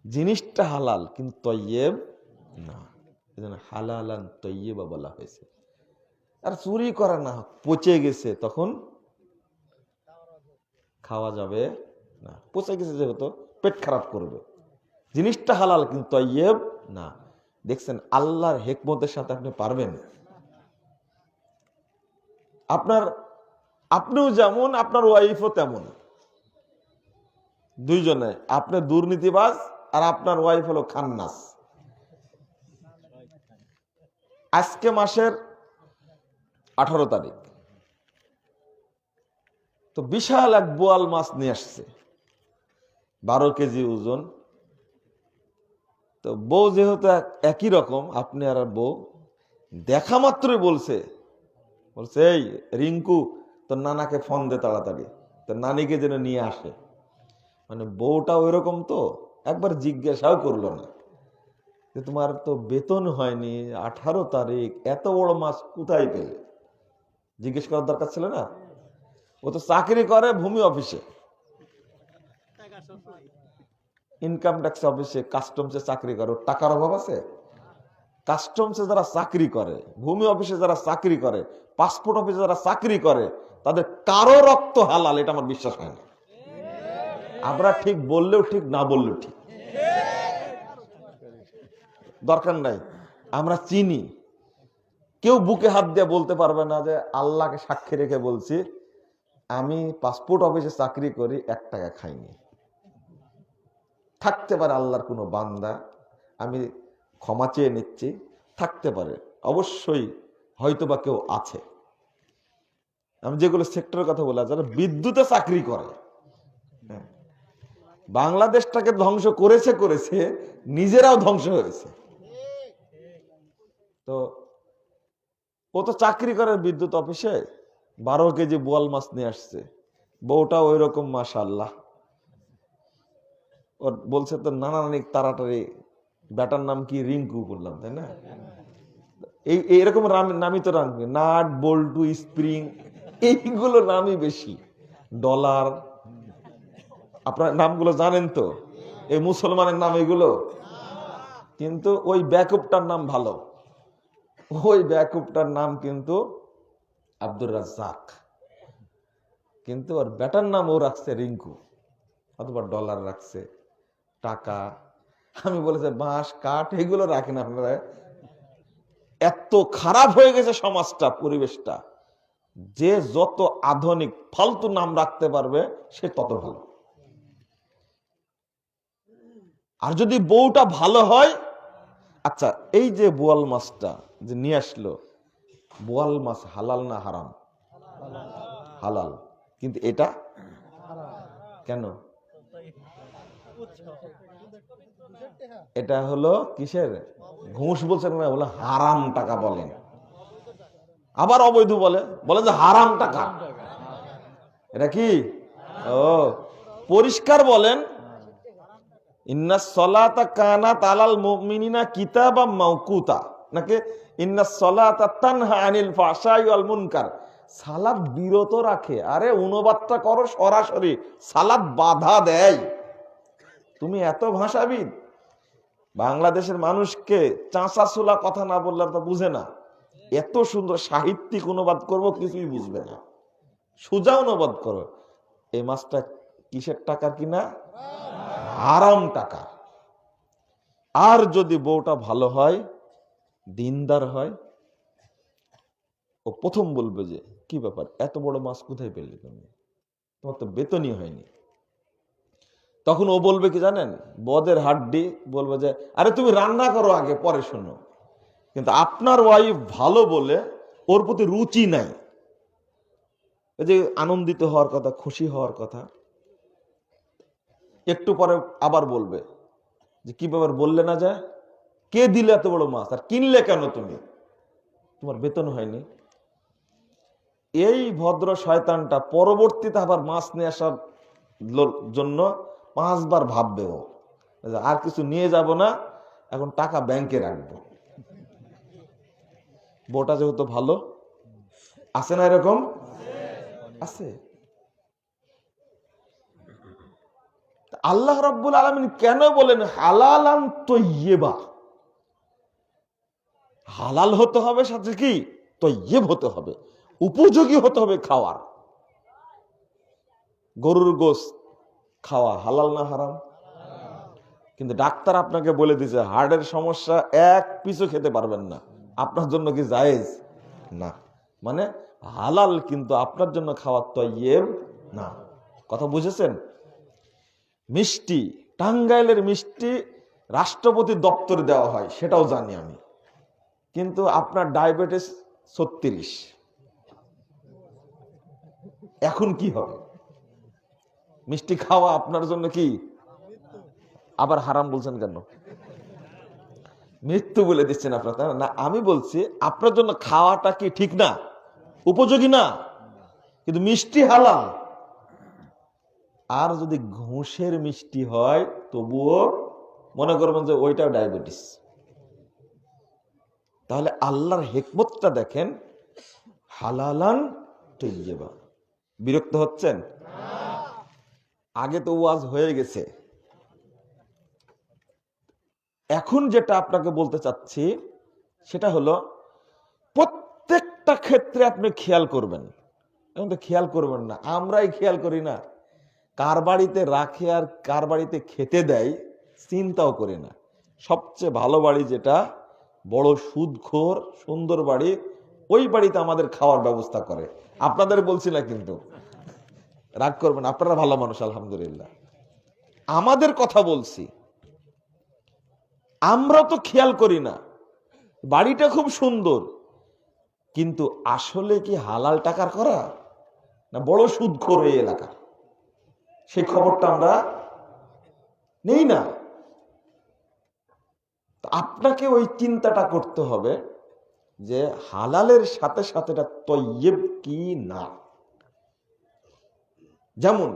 জিনিসটা হালাল কিন্তু তয়্যেব না, এজন্য হালালান তয়্যিবা বলা হয়েছে। আর চুরি করা না, পচে গেছে, তখন খাওয়া যাবে না। পচে গেছে যেহেতু পেট খারাপ করবে। জিনিসটা হালাল কিন্তু তয়্যেব না। দেখছেন আল্লাহর হিকমতের সাথে আপনি পারবেন। আপনিও যেমন, আপনার ওয়াইফও তেমন, দুইজনে। আপনি দুর্নীতিবাজ আর আপনার ওয়াইফ হলো খান্নাস। আজকে মাসের 18 তারিখ, তো বিশাল এক বোয়াল মাছ নিয়ে আসছে, 12 কেজি ওজন। তো বউ যেহেতু একই রকম, আপনি আর বউ, দেখা মাত্রই বলছে এই রিঙ্কু তোর নানাকে ফোন দে তাড়াতাড়ি, তোর নানিকে যেন নিয়ে আসে। মানে বউটা ওই রকম, তো একবার জিজ্ঞাসাও করলো না যে তোমার তো বেতন হয়নি, 18 তারিখ, এত বড় মাছ কোথায় পেলে? জিজ্ঞেস করার দরকার ছিল না? ও তো চাকরি করে ভূমি অফিসে, ইনকাম ট্যাক্স অফিসে, কাস্টমসে চাকরি করে। ওর টাকার অভাব আছে? কাস্টমসে যারা চাকরি করে, ভূমি অফিসে যারা চাকরি করে, পাসপোর্ট অফিসে যারা চাকরি করে, তাদের কারো রক্ত হালাল, এটা আমার বিশ্বাস হয় না। আমরা ঠিক বললেও ঠিক, না বললেও ঠিক, দরকার নাই। আমরা চিনি, কেউ বুকে হাত দিয়ে বলতে পারবে না যে আল্লাহকে সাক্ষী রেখে বলছি আমি পাসপোর্ট অফিসে চাকরি করি, 1 টাকা খাইনি। থাকতে পারে আল্লাহর কোনো বান্দা, আমি ক্ষমা চেয়ে নিচ্ছি, থাকতে পারে, অবশ্যই হয়তোবা কেউ আছে। আমি যেগুলো সেক্টরের কথা বললাম, যারা বিদ্যুতে চাকরি করে, বাংলাদেশটাকে ধ্বংস করেছে, নিজেরাও ধ্বংস হয়েছে। তো ও তো চাকরি করে বিদ্যুৎ অফিসে, 12 কেজি বোয়াল মাছ নিয়ে আসছে। বউটা ওই রকম, মাশাআল্লাহ। ওর বলছে তো নানা নানি তাড়াতাড়ি, বেটার নাম কি? রিঙ্কু বললাম, তাই না? এইরকম নামই তো রাখবে, নাট বল্টু স্প্রিং, এইগুলো নামই বেশি। ডলার, আপনার নামগুলো জানেন তো, এই মুসলমানের নাম এগুলো। কিন্তু ওই ব্যাকআপটার নাম ভালো, ওই ব্যাকআপটার নাম কিন্তু আব্দুর রাজ্জাক, কিন্তু ওর বেটার নাম ও রাখছে রিঙ্কু, অথবা ডলার রাখছে, টাকা। আমি বলেছি বাঁশ কাঠ এগুলো রাখেন আপনারা। এত খারাপ হয়ে গেছে সমাজটা, পরিবেশটা, যে যত আধুনিক ফালতু নাম রাখতে পারবে সে তত ভালো। আর যদি বউটা ভালো হয়, আচ্ছা এই যে বোয়াল মাছটা যে নিয়ে আসলো, বোয়াল মাছ হালাল না হারাম? হালাল, কিন্তু এটা কেন? এটা হলো কিসের ঘুষ বলছেন না, বলে হারাম টাকা বলেন, আবার অবৈধ বলে যে হারাম টাকা। এটা কি? ও পরিষ্কার বলেন, ইন্নাস সালাতা কানাত আলাল মুমিনিনা কিতাবাম মাওকুতা, নাকি ইন্নাস সালাতা তানহা আনিল ফাহশাই ওয়াল মুনকার। সালাত বিরত রাখে। আরে অনুবাদটা করো সরাসরি, সালাত বাধা দেয়। তুমি এত ভাষাবিদ, বাংলাদেশের মানুষকে চাঁচাছোলা কথা না বললে তো বুঝে না। এত সুন্দর সাহিত্যিক অনুবাদ করব, কিছুই বুঝবে না। সোজা অনুবাদ করো, এই মাছটা কিসের টাকার কিনা? হারাম টাকা। আর যদি বউটা ভালো হয়, দিনদার হয়, ও প্রথম বলবে যে কি ব্যাপার, এত বড় মাছ কোথায় পেলে তুমি? তোমার তো বেতনই হয়নি। তখন ও বলবে কি জানেন? বদের হাড্ডি বলবে যে আরে তুমি রান্না করো আগে, পরে শোনো। কিন্তু আপনার ওয়াইফ ভালো বলে ওর প্রতি রুচি নাই, এই যে আনন্দিত হওয়ার কথা, খুশি হওয়ার কথা, একটু পরে আবার বলবে যে কি ব্যাপার, বললে না যায়, কে দিলে এত বড় মাছ, আর কিনলে কেন তুমি? তোমার বেতন হয়নি। এই ভদ্র শয়তানটা পরবর্তীতে আবার মাছ নিয়ে আসার জন্য 5 বার ভাববে ও, আর কিছু নিয়ে যাব না, এখন টাকা ব্যাংকে রাখবো। বউটা যেহেতু ভালো, আছে না এরকম? আছে। আল্লাহ রাব্বুল আলামিন কেন বলেন হালালান তয়্যিবা? হালাল হতে হবে, সাথে কি তয়্যিব হতে হবে, উপযোগী হতে হবে খাওয়ার। গরুর গোশত খাওয়া হালাল না হারাম? কিন্তু ডাক্তার আপনাকে বলে দিয়েছে হার্টের সমস্যা, 1 পিসও খেতে পারবেন না, আপনার জন্য কি জায়েজ না? মানে হালাল, কিন্তু আপনার জন্য খাওয়া তয়্যিব না। কথা বুঝেছেন? মিষ্টি, টাঙ্গাইলের মিষ্টি রাষ্ট্রপতি দপ্তরে দেওয়া হয়, সেটাও জানি আমি, কিন্তু আপনার ডায়াবেটিস 36, এখন কি হবে? মিষ্টি খাওয়া আপনার জন্য কি আবার হারাম বলছেন কেন? মৃত্যু বলে দিচ্ছেন আপনার, তাই না? আমি বলছি আপনার জন্য খাওয়াটা কি ঠিক না, উপযোগী না, কিন্তু মিষ্টি হালাল। আর যদি ঘুষের মিষ্টি হয় তবুও মনে করবেন যে ওইটাও ডায়াবেটিস। তাহলে আল্লাহর হিকমতটা দেখেন, হালালান তয়্যিবা। বিরক্ত হচ্ছেন? আগে তো ওয়াজ হয়ে গেছে, এখন যেটা আপনাকে বলতে চাচ্ছি সেটা হলো প্রত্যেকটা ক্ষেত্রে আপনি খেয়াল করবেন। এখন তো খেয়াল করবেন না, আমরাই খেয়াল করি না, কার বাড়িতে রাখে আর কার বাড়িতে খেতে দেয় চিন্তাও করি না। সবচেয়ে ভালো বাড়ি যেটা, বড় সুদখোর সুন্দর বাড়ি, ওই বাড়িতে আমাদের খাওয়ার ব্যবস্থা করে। আপনাদের বলছি না কিন্তু, রাগ করবেন, আপনারা ভালো মানুষ আলহামদুলিল্লাহ। আমাদের কথা বলছি, আমরা তো খেয়াল করি না, বাড়িটা খুব সুন্দর, কিন্তু আসলে কি হালাল টাকার করা না বড় সুদখোর এই এলাকা, সেই খবরটা আমরা নেই না। আপনাকে ওই চিন্তাটা করতে হবে যে হালালের সাথে সাথে এটা তয়্যিব কি না। যেমন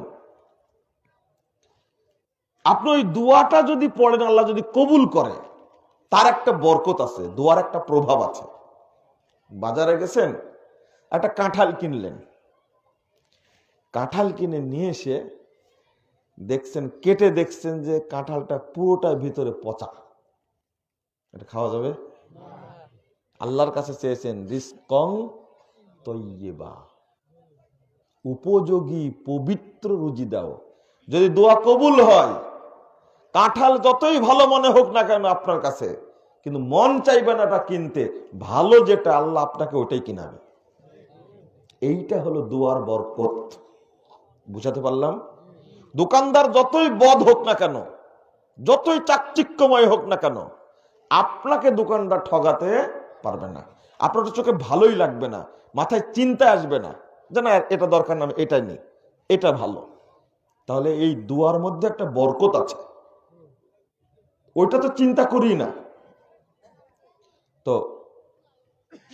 আপনি ওই দোয়াটা যদি পড়েন, আল্লাহ যদি কবুল করে, তার একটা বরকত আছে, দোয়ার একটা প্রভাব আছে। বাজারে গেছেন, একটা কাঁঠাল কিনলেন, কাঁঠাল কিনে নিয়ে এসে দেখছেন, কেটে দেখছেন যে কাঁঠালটা পুরোটা ভিতরে পচা, এটা খাওয়া যাবে? আল্লাহর কাছে চেয়েছেন রিজকং তয়্যিবা, উপযোগী পবিত্র রুজি দাও। যদি দোয়া কবুল হয়, কাঁঠাল যতই ভালো মনে হোক না কেন আপনার কাছে, কিন্তু মন চাইবে না এটা কিনতে, ভালো যেটা আল্লাহ আপনাকে ওটাই কিনাবে। এইটা হলো দোয়ার বরকত। বুঝাতে পারলাম? দোকানদার যতই বদ হোক না কেন, যতই চাকচিক্যময় হোক না কেন, আপনাকে দোকানদার ঠগাতে পারবে না। আপনার চোখে ভালোই লাগবে না, মাথায় চিন্তা আসবে না যে না এটা দরকার না, এটাই নেই, এটা ভালো। তাহলে এই দুয়ার মধ্যে একটা বরকত আছে, ওইটা তো চিন্তা করি না। তো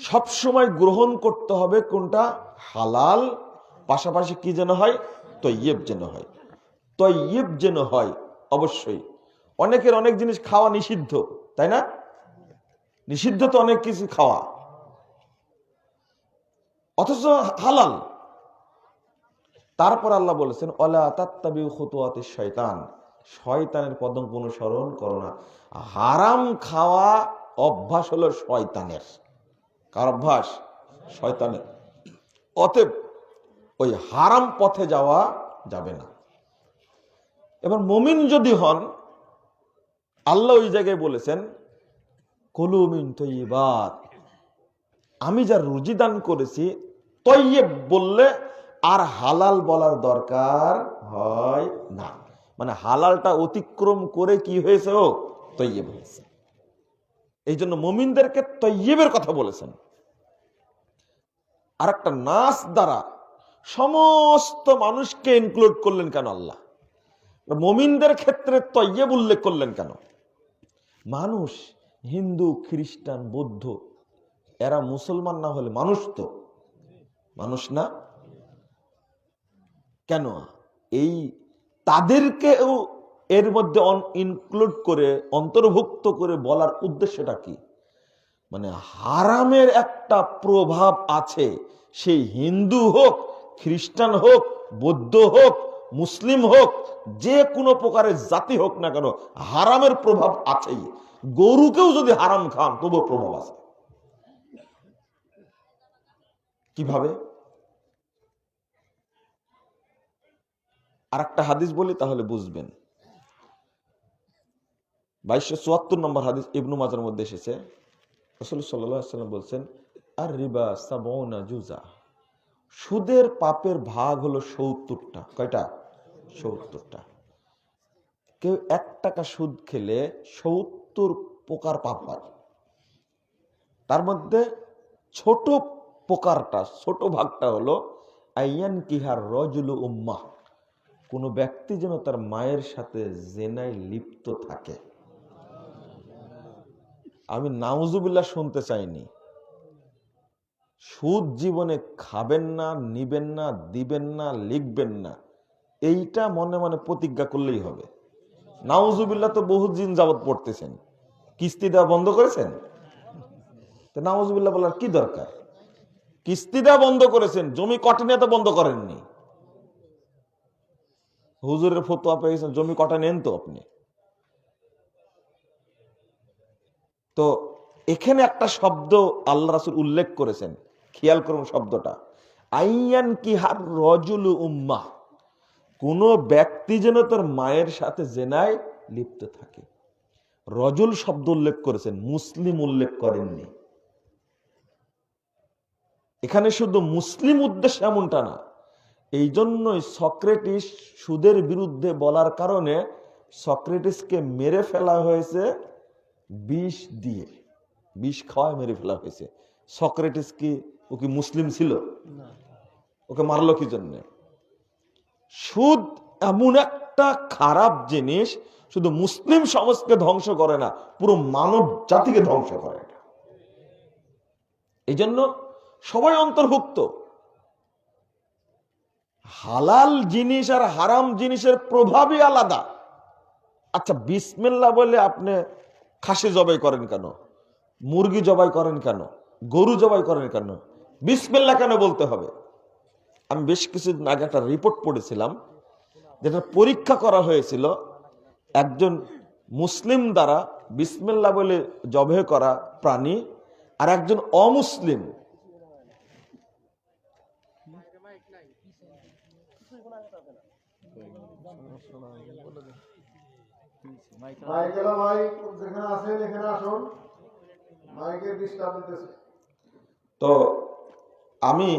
সব সময় গ্রহণ করতে হবে কোনটা? হালাল, পাশাপাশি কি যেন হয়? তয়্যিব যেন হয়। তয়্যিব যেন হয় অবশ্যই। অনেকের অনেক জিনিস খাওয়া নিষিদ্ধ, তাই না? নিষিদ্ধ তো অনেক কিছু খাওয়া, অথচ হালাল। তারপর আল্লাহ বলেছেন ওয়ালা তাত্তাবিউ খুতুওয়াতিশ শয়তান, শয়তানের পদঙ্ক অনুসরণ করো না। হারাম খাওয়া অভ্যাস হলো শয়তানের। কার অভ্যাস? শয়তানের। অতএব ওই হারাম পথে যাওয়া যাবে না। এবার মুমিন যদি হন, আল্লাহ ওই জায়গায় বলেছেন কুলু মিন তয়্যিবাত, আমি যা রুজি দান করেছি, তয়্যিব বললে আর হালাল বলার দরকার হয় না। মানে হালালটা অতিক্রম করে কি হয়েছে? ও তয়্যিব হয়েছে। এই জন্য মুমিনদেরকে তয়্যিবের কথা বলেছেন। আর একটা নাস দ্বারা সমস্ত মানুষকে ইনক্লুড করলেন কেন আল্লাহ? মুমিনদের ক্ষেত্রে তয়্যিব উল্লেখ করলেন কেন? মানুষ হিন্দু, খ্রিস্টান, বৌদ্ধ, এরা মুসলমান না হলে মানুষ তো মানুষ না কেন? এই তাদেরকেও এর মধ্যে ইনক্লুড করে, অন্তর্ভুক্ত করে বলার উদ্দেশ্যটা কি? মানে হারামের একটা প্রভাব আছে, সেই হিন্দু হোক, খ্রিস্টান হোক, বৌদ্ধ হোক, মুসলিম হোক, যে কোনো প্রকারের জাতি হোক না কেন, হারামের প্রভাব আছেই। গরুকেও যদি হারাম খান তবুও প্রভাব আছে। কিভাবে? আর একটা হাদিস বলি তাহলে বুঝবেন। 2274 নম্বর হাদিস ইবনু মাজার মধ্যে এসেছে, রাসূল সাল্লাল্লাহু আলাইহি ওয়াসাল্লাম বলছেন, আর রিবা সাবউনা জুজা, সুদের পাপের ভাগ হলো 70টা। কয়টা? 70টা। কেউ 1 টাকা সুদ খেলে 70 প্রকার পাপ হয়। তার মধ্যে ছোট প্রকারটা, ছোট ভাগটা হলো আইয়ান কিহার রজুলু উম্মাহ, কোন ব্যক্তি যেন তার মায়ের সাথে জেনায় লিপ্ত থাকে। আমি নাউজুবিল্লাহ শুনতে চাইনি। সুদ জীবনে খাবেন না, নিবেন না, দিবেন না, লিখবেন না, এইটা মনে মনে প্রতিজ্ঞা করলেই হবে। নাউজুবিল্লাহ তো বহুদিন যাবত পড়তেছেন, কিস্তি দেওয়া বন্ধ করেছেন, তো নাউজুবিল্লাহ বলার কি দরকার? কিস্তি দেওয়া বন্ধ করেছেন, জমি কটনে তো বন্ধ করেননি। হুজুরের ফতোয়া পেয়েছেন, জমি কটা নেন তো আপনি। তো এখানে একটা শব্দ আল্লাহ রাসূল উল্লেখ করেছেন, খেয়াল করুন শব্দটা, আইয়ান কিহার রজুলু উম্মাহ, কোন ব্যক্তি যেন তার মায়ের সাথে জেনায় লিপ্ত থাকে। রজুল শব্দ উল্লেখ করেছেন, মুসলিম উল্লেখ করেননি। এখানে শুধু মুসলিম উদ্দেশ্য এমনটা না। এই জন্যই সক্রেটিস সুদের বিরুদ্ধে বলার কারণে সক্রেটিসকে মেরে ফেলা হয়েছে বিষ দিয়ে, বিষ খাওয়ায় মেরে ফেলা হয়েছে। সক্রেটিস কি ও কি মুসলিম ছিল? ওকে মারলো কি জন্য? সুদ এমন একটা খারাপ জিনিস, শুধু মুসলিম সমাজকে ধ্বংস করে না, পুরো মানব জাতিকে ধ্বংস করে। এই জন্য সবাই অন্তর্ভুক্ত। হালাল জিনিস আর হারাম জিনিসের প্রভাবই আলাদা। আচ্ছা, বিসমিল্লাহ বলে আপনি খাসি জবাই করেন কেন? মুরগি জবাই করেন কেন? গরু জবাই করেন কেন? বিসমিল্লাহ কেন বলতে হবে? আমি বেশ কিছুদিন আগে একটা রিপোর্ট পড়েছিলাম, যেটা পরীক্ষা করা হয়েছিল একজন মুসলিম দ্বারা বিসমিল্লাহ বলে জবাই করা প্রাণী আর একজন অমুসলিম। তো আমি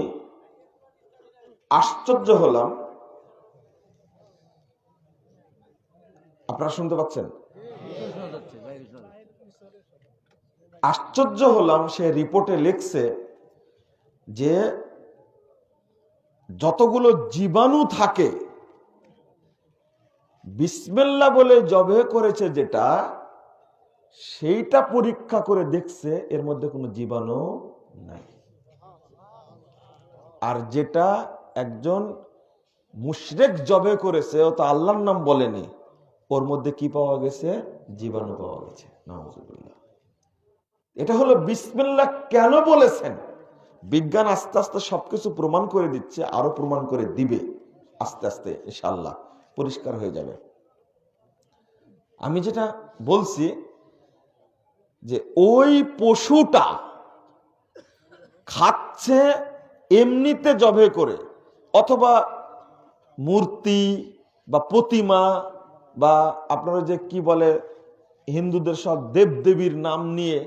আশ্চর্য হলাম, আপনারা শুনতে পাচ্ছেন? আশ্চর্য হলাম, সে রিপোর্টে লিখছে যে যতগুলো জীবাণু থাকে, বিসমিল্লাহ বলে জবাই করেছে যেটা, সেইটা পরীক্ষা করে দেখছে এর মধ্যে কোনো জীবাণু নাই। আর যেটা একজন মুশরিক জবাই করেছে, ও তো আল্লাহর নাম বলেনি, ওর মধ্যে কি পাওয়া গেছে? জীবাণু পাওয়া গেছে। নাউজুবিল্লাহ। এটা হলো বিসমিল্লাহ কেন বলেছেন। বিজ্ঞান আস্তে আস্তে সবকিছু প্রমাণ করে দিচ্ছে, আরো প্রমাণ করে দিবে আস্তে আস্তে, ইনশাআল্লাহ পরিষ্কার হয়ে যাবে। আমি যেটা বলছি যে ওই পশুটা খাচ্ছে এমনিতে জবাই করে, অথবা মূর্তি বা প্রতিমা বা আপনারা যে কি বলে হিন্দুদের সব দেবদেবীর নাম নিয়ে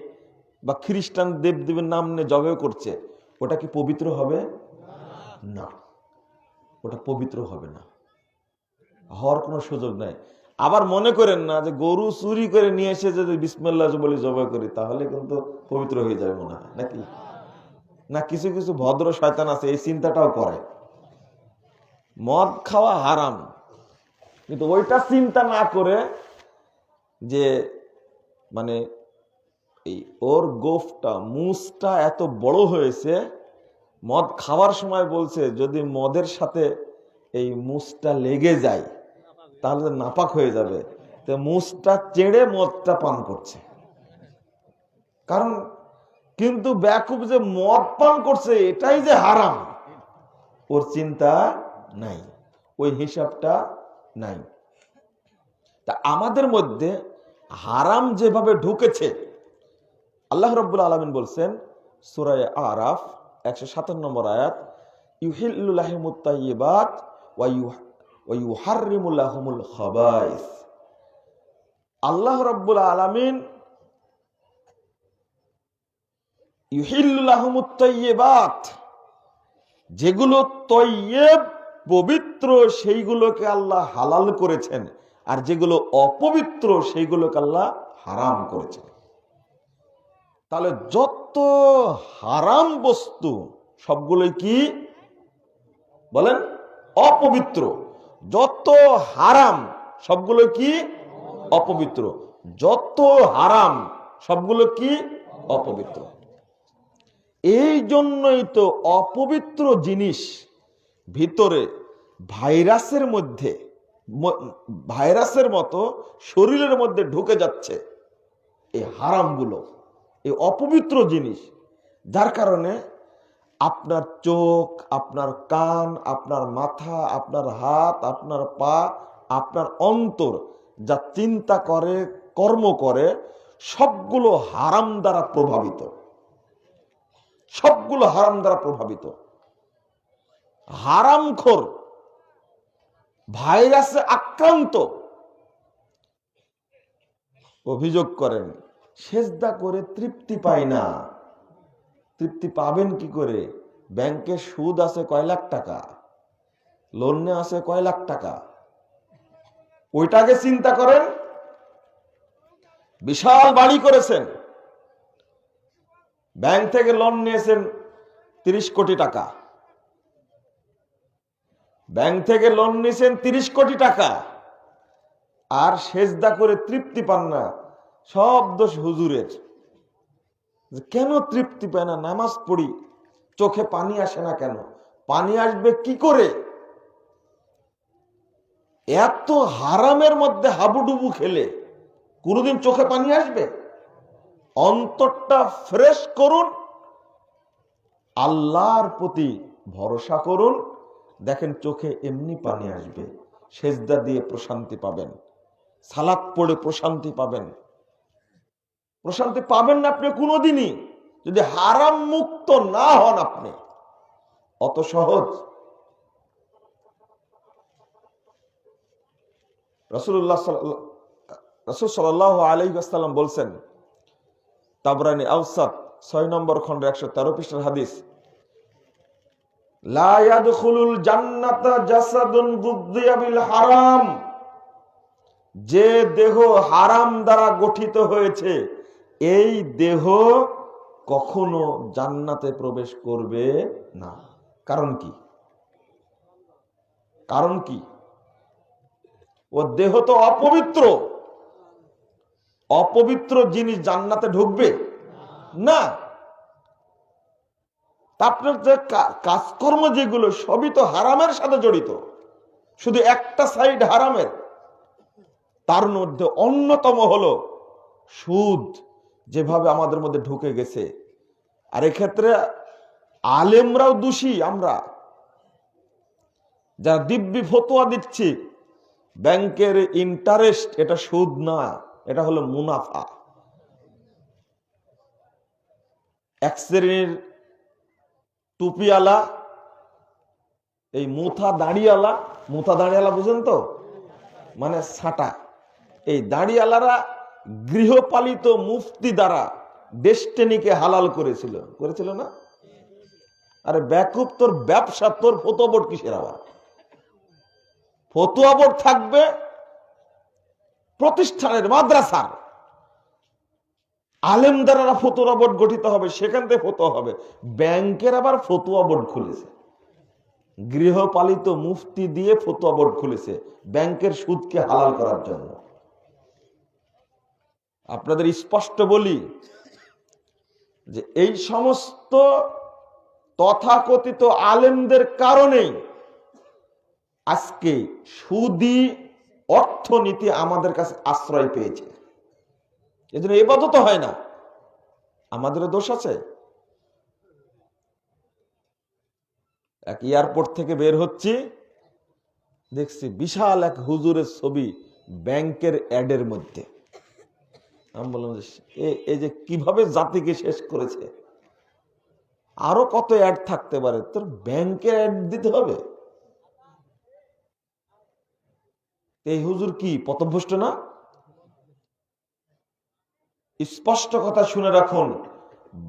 বা খ্রিস্টান দেবদেবীর নাম নিয়ে জবাই করছে, ওটা কি পবিত্র হবে? না, ওটা পবিত্র হবে না, হওয়ার কোনো সুযোগ নাই। আবার মনে করেন না যে গরু চুরি করে নিয়ে এসে যদি বিসমিল্লাহ বলে জবাই করি তাহলে কিন্তু পবিত্র হয়ে যাবে মনে হয় নাকি? না, কিছু কিছু ভদ্র শয়তান আছে এই চিন্তাটাও করে, মদ খাওয়া হারাম, কিন্তু ওইটা চিন্তা না করে যে মানে এই ওর গোফটা মুসটা এত বড় হয়েছে, মদ খাওয়ার সময় বলছে যদি মদের সাথে এই মুসটা লেগে যায় তাহলে নাপাক হয়ে যাবে। তো মুছটা চেড়ে মদটা পান করছে। কারণ কিন্তু বেকুব যে মদ পান করছে এটাই যে হারাম, ওর চিন্তা নাই, ওই হিসাবটা নাই। তা আমাদের মধ্যে হারাম যেভাবে ঢুকেছে, আল্লাহ রাব্বুল আলামিন বলছেন সূরা আরাফ 157 নম্বর আয়াত, ইউহিল্লু লাহুমুত তাইয়্যিবাত ওয়া ইউহাররিমু লাহুমুল খাবাইস। আল্লাহ রাব্বুল আলামিন ইউহিল্লু লাহুমুত তাইয়্যিবাত, যেগুলো তয়্যিব পবিত্র সেইগুলোকে আল্লাহ হালাল করেছেন, আর যেগুলো অপবিত্র সেইগুলোকে আল্লাহ হারাম করেছেন। তাহলে যত হারাম বস্তু সবগুলোই কি বলেন? অপবিত্র। যত হারাম সবগুলো কি অপবিত্র। যত হারাম সবগুলো কি অপবিত্র। এই জন্যই তো অপবিত্র জিনিস ভিতরে ভাইরাসের মতো শরীরের মধ্যে ঢুকে যাচ্ছে, এই হারামগুলো, এই অপবিত্র জিনিস। যার কারণে আপনার চোখ, আপনার কান, আপনার মাথা, আপনার হাত, আপনার পা, আপনার অন্তর যা চিন্তা করে, কর্ম করে, সবগুলো হারাম দ্বারা প্রভাবিত। সবগুলো হারাম দ্বারা প্রভাবিত। হারামখোর, ভাইরাসে আক্রান্ত, অভিযোগ করেন সেজদা করে তৃপ্তি পায় না। তৃপ্তি পাবেন কি করে? ব্যাংকে সুদ আছে কয় লাখ টাকা, লোন আছে কয় লাখ টাকা, ওইটাকে চিন্তা করেন। বিশাল বাড়ি করেছেন, ব্যাংক থেকে লোন নিয়েছেন 30 কোটি টাকা, ব্যাংক থেকে লোন নিয়েছেন 30 কোটি টাকা, আর সেজদা করে তৃপ্তি পান না। সব দোষ হুজুরের। কেন তৃপ্তি পায় না? নামাজ পড়ি, চোখে পানি আসে না কেন? পানি আসবে কি করে? এত হারামের মধ্যে হাবুডুবু খেলে কোনদিন চোখে পানি আসবে? অন্তরটা ফ্রেশ করুন, আল্লাহর প্রতি ভরসা করুন, দেখেন চোখে এমনি পানি আসবে। সেজদা দিয়ে প্রশান্তি পাবেন, সালাত পড়ে প্রশান্তি পাবেন। প্রশান্তি পাবেন না আপনি কোনোদিনই যদি হারাম মুক্ত না হন। আপনি অত সহজ। রাসূল সাল্লাল্লাহু আলাইহি ওয়াসাল্লাম বলছেন, তাবরানী আওসাত 6 নম্বর খন্ড 113 পৃষ্ঠার হাদিস, লা ইয়াদখুলুল জান্নাতা জাসাদুন গুযিয়া বিল হারাম। যে দেহ হারাম দ্বারা গঠিত হয়েছে এই দেহ কখনো জান্নাতে প্রবেশ করবে না। কারণ কি? কারণ কি? ও দেহ তো অপবিত্র। অপবিত্র জিনিস জান্নাতে ঢুকবে না। আপনার যে কাজকর্ম যেগুলো সবই তো হারামের সাথে জড়িত, শুধু একটা সাইড হারামের। তার মধ্যে অন্যতম হলো সুদ, যেভাবে আমাদের মধ্যে ঢুকে গেছে। আর এক্ষেত্রে আলেমরাও দোষী। আমরা যারা দিব্যি ফতোয়া দিচ্ছি, ব্যাংকের ইন্টারেস্ট এটা সুদ না, এটা হলো মুনাফা। এক শ্রেণীর টুপিওয়ালা, এই মুথা দাঁড়িয়ালা বুঝেন তো, মানে ছাটা। এই দাঁড়িয়ালারা গৃহপালিত মুফতি দ্বারা ডেস্টিনিকে হালাল করেছিল না? আরে বেকুব, তোর ব্যবসা, তোর ফতোয়া বোর্ড কিসের? আবার ফতোয়া বোর্ড থাকবে প্রতিষ্ঠানের, মাদ্রাসার। আলেম দ্বারা ফতোয়া বোর্ড গঠিত হবে, সেখান থেকে ফতোয়া হবে। ব্যাংকের আবার ফতোয়া বোর্ড খুলেছে, গৃহপালিত মুফতি দিয়ে ফতোয়া বোর্ড খুলেছে ব্যাংকের সুদকে হালাল করার জন্য। আপনাদের স্পষ্ট বলি যে এই সমস্ত তথাকথিত আলেমদের কারণেই আজকে সুদী অর্থনীতি আমাদের কাছে আশ্রয় পেয়েছে, এজন্য ইবাদত হয় না। আমাদেরও দোষ আছে। এক এয়ারপোর্ট থেকে বের হচ্ছি, দেখছি বিশাল এক হুজুরের ছবি ব্যাংকের অ্যাডের মধ্যে। আমি বললাম এই যে কিভাবে জাতিকে শেষ করেছে, আরো কত অ্যাড থাকতে পারে, তোর ব্যাংকের অ্যাড দিতে হবে? এই হুজুর কি পথভ্রষ্ট না? স্পষ্ট কথা শুনে রাখুন,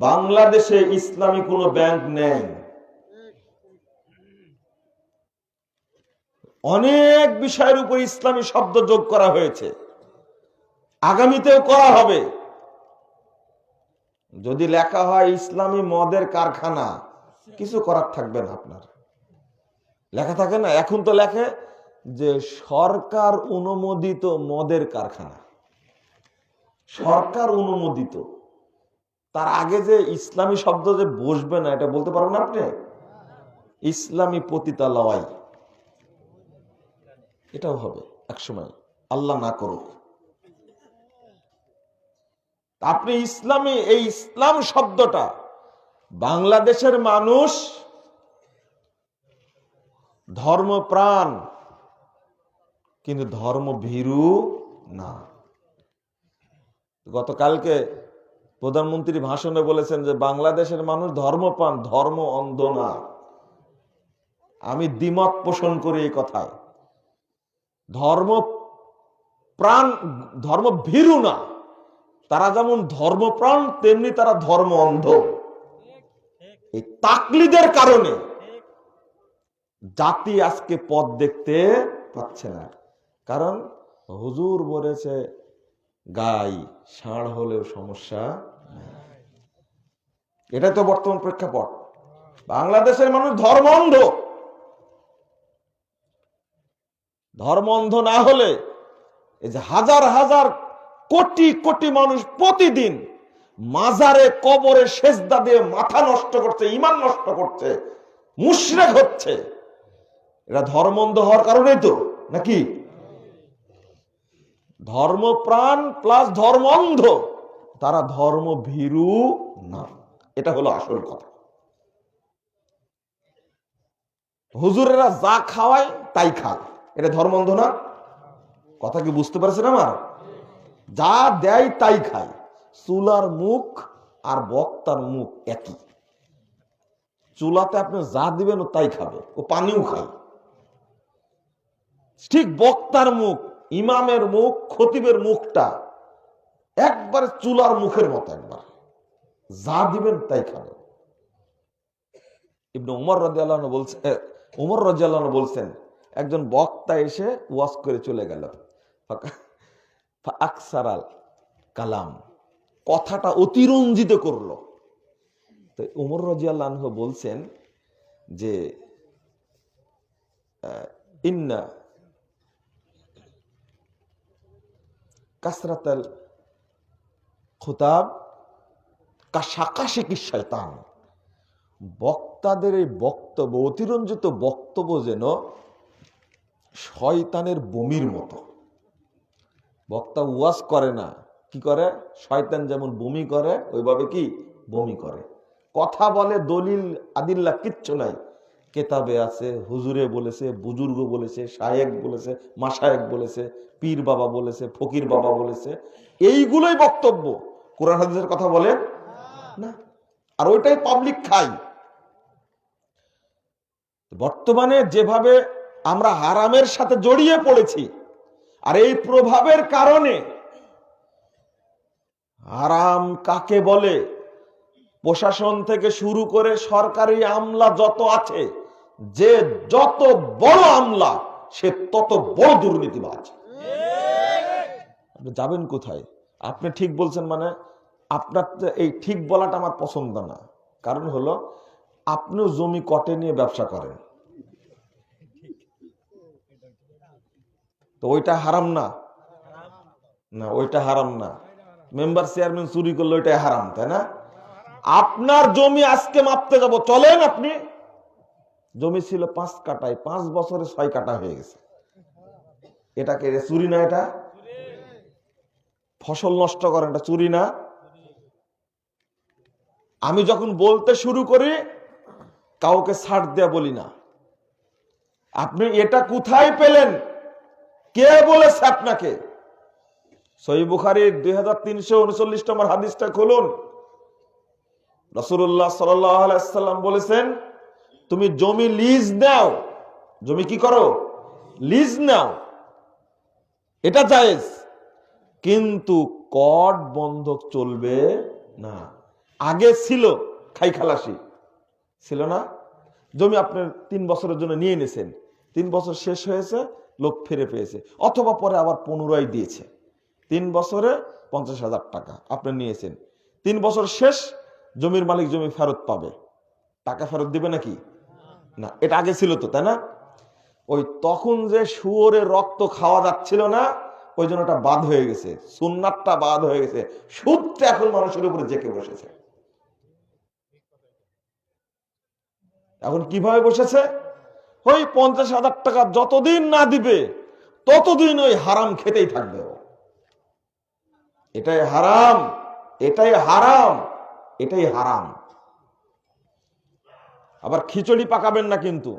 বাংলাদেশে ইসলামী কোন ব্যাংক নেই। অনেক বিষয়ের উপর ইসলামী শব্দ যোগ করা হয়েছে, আগামীতেও করা হবে। যদি লেখা হয় ইসলামী মদের কারখানা, কিছু করার থাকবে না আপনার। লেখা থাকে না, এখন তো লেখে যে সরকার অনুমোদিত মদের কারখানা, সরকার অনুমোদিত। তার আগে যে ইসলামী শব্দ যে বসবে না, এটা বলতে পারবেন আপনি? ইসলামী পতিতালয়, এটাও হবে একসময়, আল্লাহ না করুক। আপনি ইসলামী, এই ইসলাম শব্দটা বাংলাদেশের মানুষ ধর্মপ্রাণ, কিন্তু ধর্মভীরু না। গতকালকে প্রধানমন্ত্রী ভাষণে বলেছেন যে বাংলাদেশের মানুষ ধর্মপ্রাণ, ধর্ম অন্ধ না। আমি দ্বিমত পোষণ করি এই কথায়। ধর্মপ্রাণ, ধর্মভীরু না। তারা যেমন ধর্মপ্রাণ, তেমনি তারা ধর্ম অন্ধ। এই তাকলিদের কারণে জাতি আজকে পথ দেখতে পাচ্ছে না। কারণ হুজুর বলেছে গাই, ষাঁড় হলেও সমস্যা নাই। এটা তো বর্তমান প্রেক্ষাপট। বাংলাদেশের মানুষ ধর্ম অন্ধ। ধর্ম অন্ধ না হলে এই যে হাজার হাজার কোটি কোটি মানুষ প্রতিদিন মাজারে কবরে সেজদা দিয়ে মাথা নষ্ট করছে, ঈমান নষ্ট করছে, মুশরিক হচ্ছে, এরা ধর্ম অন্ধ হওয়ার কারণেই তো, নাকি? ধর্মপ্রাণ প্লাস ধর্ম অন্ধ, তারা ধর্ম ভীরু না। এটা হলো আসল কথা। হুজুরেরা যা খাওয়ায় তাই খায়, এটা ধর্ম অন্ধ না? কথা কি বুঝতে পারছেন আমার? যা দেয় তাই খায়। চুলার মুখ আর বক্তার মুখ একই। চুলাতে আপনি যা দিবেন ও তাই খাবে, ও পানিও খায়। ঠিক বক্তার মুখ, ইমামের মুখ, খতিবের মুখটা একবার চুলার মুখের মতো, একবার যা দিবেন তাই খাবে। ইবনে উমর রাদিয়াল্লাহু আনহু বলছেন, উমর রাদিয়াল্লাহু আনহু বলছেন, একজন বক্তা এসে ওয়াজ করে চলে গেল, আকসারাল কালাম, কথাটা অতিরঞ্জিত করলো। তো উমর রাদিয়াল্লাহু আনহু বলছেন যে ইন্না কাসরাতাল খুতাব কাশাকাশিকি শয়তান। বক্তাদের এই বক্তব্য, অতিরঞ্জিত বক্তব্য যেন শয়তানের বমির মতো। বক্তা ওয়াজ করে না, কি করে? শয়তান যেমন বমি করে ওইভাবে কি বমি করে। কথা বলে, দলিল আদিল্লা কিচ্ছু নাই। কেতাবে আছে, হুজুরে বলেছে, বুজুর্গ বলেছে, শায়েক বলেছে, মাশায়েক বলেছে, পীর বাবা বলেছে, ফকির বাবা বলেছে, এইগুলোই বক্তব্য। কোরআন হাদিসের কথা বলে না, আর ওইটাই পাবলিক খাই। বর্তমানে যেভাবে আমরা হারামের সাথে জড়িয়ে পড়েছি, আর এই প্রভাবের কারণে হারাম কাকে বলে, প্রশাসন থেকে শুরু করে সরকারি আমলা যত আছে, যে যত বড় আমলা সে তত বড় দুর্নীতিবাজ। আপনি যাবেন কোথায়? আপনি ঠিক বলছেন মানে আপনার এই ঠিক বলাটা আমার পছন্দ না। কারণ হলো আপনিও জমি কটে নিয়ে ব্যবসা করেন, তো ওইটা হারাম না? না, ওইটা হারাম না। মেম্বার চেয়ারম্যান চুরি করলে ওইটাই হারাম, তাই না? আপনার জমি আজকে মাপতে যাব, চলেন। আপনি জমি ছিল 5 কাঠায়, 5 বছরে 6 কাঠা হয়ে গেছে। এটাকে চুরি না? এটা ফসল নষ্ট করেন, এটা চুরি না? আমি যখন বলতে শুরু করি কাউকে ছাড় দেয়া বলি না। আপনি এটা কোথায় পেলেন? কে বলেছে আপনাকে? সহিহ বুখারীর 2339 নম্বর হাদিসটা খুলুন। রাসূলুল্লাহ সাল্লাল্লাহু আলাইহি ওয়াসাল্লাম বলেছেন, তুমি জমি লিজ নাও। জমি কি করো? লিজ নাও, এটা জায়েজ, কিন্তু কর বন্ধক চলবে না। আগে ছিল খাই খালাসি, ছিল না? জমি আপনার 3 বছরের জন্য নিয়ে নিয়েছেন, 3 বছর শেষ হয়েছে, লোক ফিরে পেয়েছে, অথবা পরে আবার পুনরায় দিয়েছে। 3 বছরে 50,000 টাকা আপনি নিয়েছেন, 3 বছর শেষ, জমির মালিক জমি ফেরত পাবে, টাকা ফেরত দিবে নাকি? না। এটা আগে ছিল তো, তাই না? ওই তখন যে শুয়োরের রক্ত খাওয়া যাচ্ছিল না, ওই জন্য এটা বাদ হয়ে গেছে, সুন্নাতটা বাদ হয়ে গেছে, সুদটা এখন মানুষের উপরে জেঁকে বসেছে। এখন কিভাবে বসেছে? ওই 50,000 টাকা যতদিন না দিবে ততদিন ওই হারাম খেতেই থাকবে। এটাই হারাম, এটাই হারাম, এটাই হারাম। আবার খিচুড়ি পাকাবেন না কিন্তু।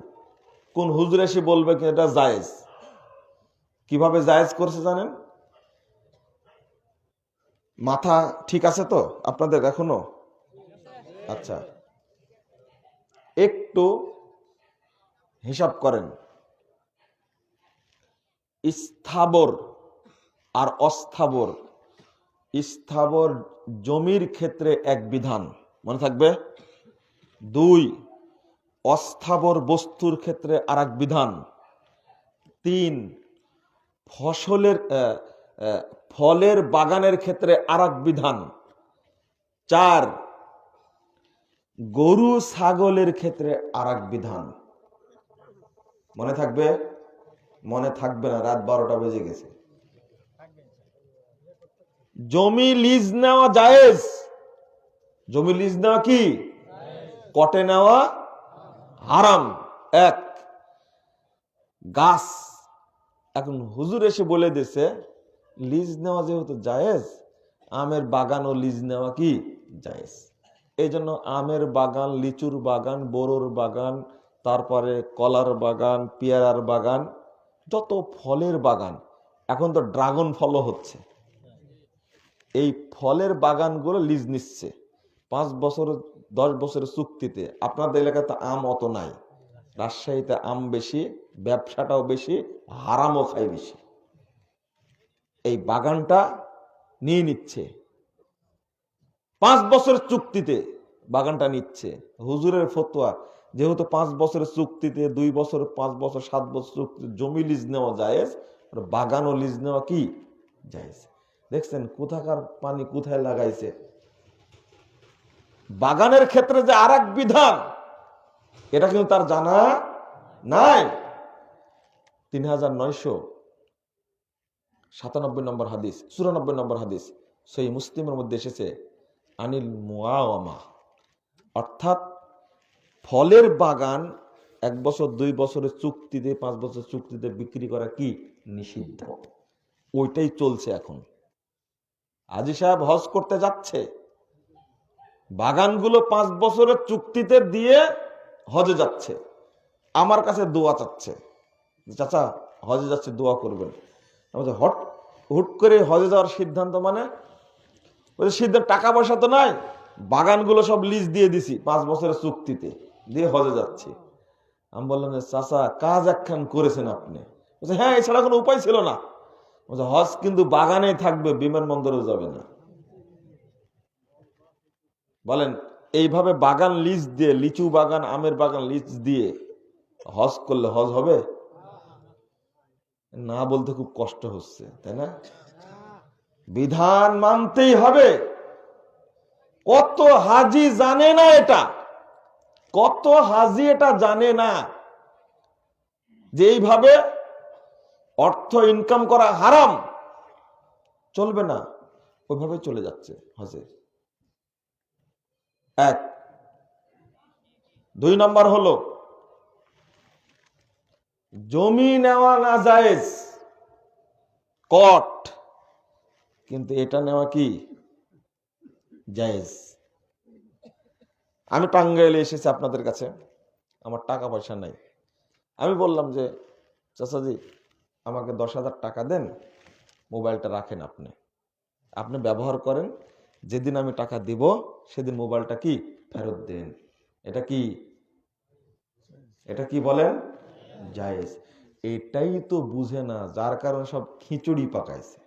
কোন হুজুর এসে বলবে কি এটা জায়েজ? কিভাবে জায়েজ করছে জানেন? মাথা ঠিক আছে তো আপনাদের এখনো? আচ্ছা, একটু হিসাব করেন। স্থাবর আর অস্থাবর, স্থাবর জমির ক্ষেত্রে এক বিধান, মনে থাকবে। 2, অস্থাবর বস্তুর ক্ষেত্রে আর এক বিধান। 3, ফলের বাগানের ক্ষেত্রে আর এক বিধান। 4, গরু ছাগলের ক্ষেত্রে আর এক বিধান। মনে থাকবে? মনে থাকবে না, রাত 12টা বেজে গেছে। জমি লিজ নেওয়া জায়েজ। জমি লিজ নেওয়া কি? কটে নেওয়া হারাম। 1, গাছ, এখন হুজুর এসে বলে দিয়েছে লিজ নেওয়া যেহেতু জায়েজ, আমের বাগানও লিজ নেওয়া কি জায়েজ। এই জন্য আমের বাগান, লিচুর বাগান, বোরোর বাগান, তারপরে কলার বাগান, পেয়ারার বাগান, যত ফলের বাগান, এখন তো ড্রাগন ফলও হচ্ছে, এই ফলের বাগানগুলো লিজ নিচ্ছে 5 বছর 10 বছরের চুক্তিতে। আপনাদের এলাকাতে আম অত নাই, রাজশাহীতে আম বেশি, ব্যবসাটাও বেশি, হারামও খায় বেশি। এই বাগানটা নিয়ে নিচ্ছে 5 বছরের চুক্তিতে, বাগানটা নিচ্ছে। হুজুরের ফতোয়া, যেহেতু 5 বছরের চুক্তিতে, 2 বছর, 5 বছর, 7 বছর চুক্তিতে জমি লিজ নেওয়া জায়েজ, বাগানও লিজ নেওয়া কি জায়েজ। দেখছেন কোথাকার পানি কোথায় লাগাইছে। বাগানের ক্ষেত্রে যে আর এক বিধান, এটা কিন্তু তার জানা নাই। 3997 নম্বর হাদিস, 94 নম্বর হাদিস সহিহ মুসলিমের মধ্যে এসেছে, আনিল মুআওয়ামা, অর্থাৎ ফলের বাগান 1 বছর 2 বছরের চুক্তিতে, 5 বছর চুক্তিতে বিক্রি করা কি নিষিদ্ধ। ওইটাই চলছে এখন। হাজী সাহেব হজ করতে যাচ্ছে, বাগানগুলো 5 বছরের চুক্তিতে দিয়ে হজে যাচ্ছে, আমার কাছে দোয়া চাচ্ছে, চাচা হজে যাচ্ছে দোয়া করবেন। হুট করে হজে যাওয়ার সিদ্ধান্ত, মানে ওই সিদ্ধান্ত, টাকা পয়সা তো নাই, বাগানগুলো সব লিজ দিয়ে দিছি 5 বছরের চুক্তিতে, দিয়ে হজে যাচ্ছি। আমি বললাম যে চাচা কাজ একখান করেছেন আপনি। বলছে হ্যাঁ, এছাড়া কোনো উপায় ছিল না। বলছে হজ কিন্তু বাগানেই থাকবে, বিমানবন্দরেও যাবে না। বলেন এইভাবে বাগান লিজ দিয়ে, লিচু বাগান, আমের বাগান লিজ দিয়ে হজ করলে হজ হবে? না বলতে খুব কষ্ট হচ্ছে, তাই না? বিধান মানতেই হবে। কত হাজি জানে না এটা, কত হাজি এটা জানে না যে এইভাবে অর্থ ইনকাম করা হারাম, চলবে না, ওইভাবে চলে যাচ্ছে হজে। 1, 2 নম্বর হলো, জমি নেওয়া না জায়েজ, কট, কিন্তু এটা নেওয়া কি জায়েজ? আমি টাঙ্গাইলে এসেছি আপনাদের কাছে, আমার টাকা পয়সা নাই। আমি বললাম যে চাচাজি আমাকে 10,000 টাকা দেন, মোবাইলটা রাখেন, আপনি আপনি ব্যবহার করেন, যেদিন আমি টাকা দিব সেদিন মোবাইলটা কি ফেরত দেন। এটা কি, এটা কি বলেন? জায়েজ। এটাই তো বুঝে না, যার কারণে সব খিচুড়ি পাকাইছে।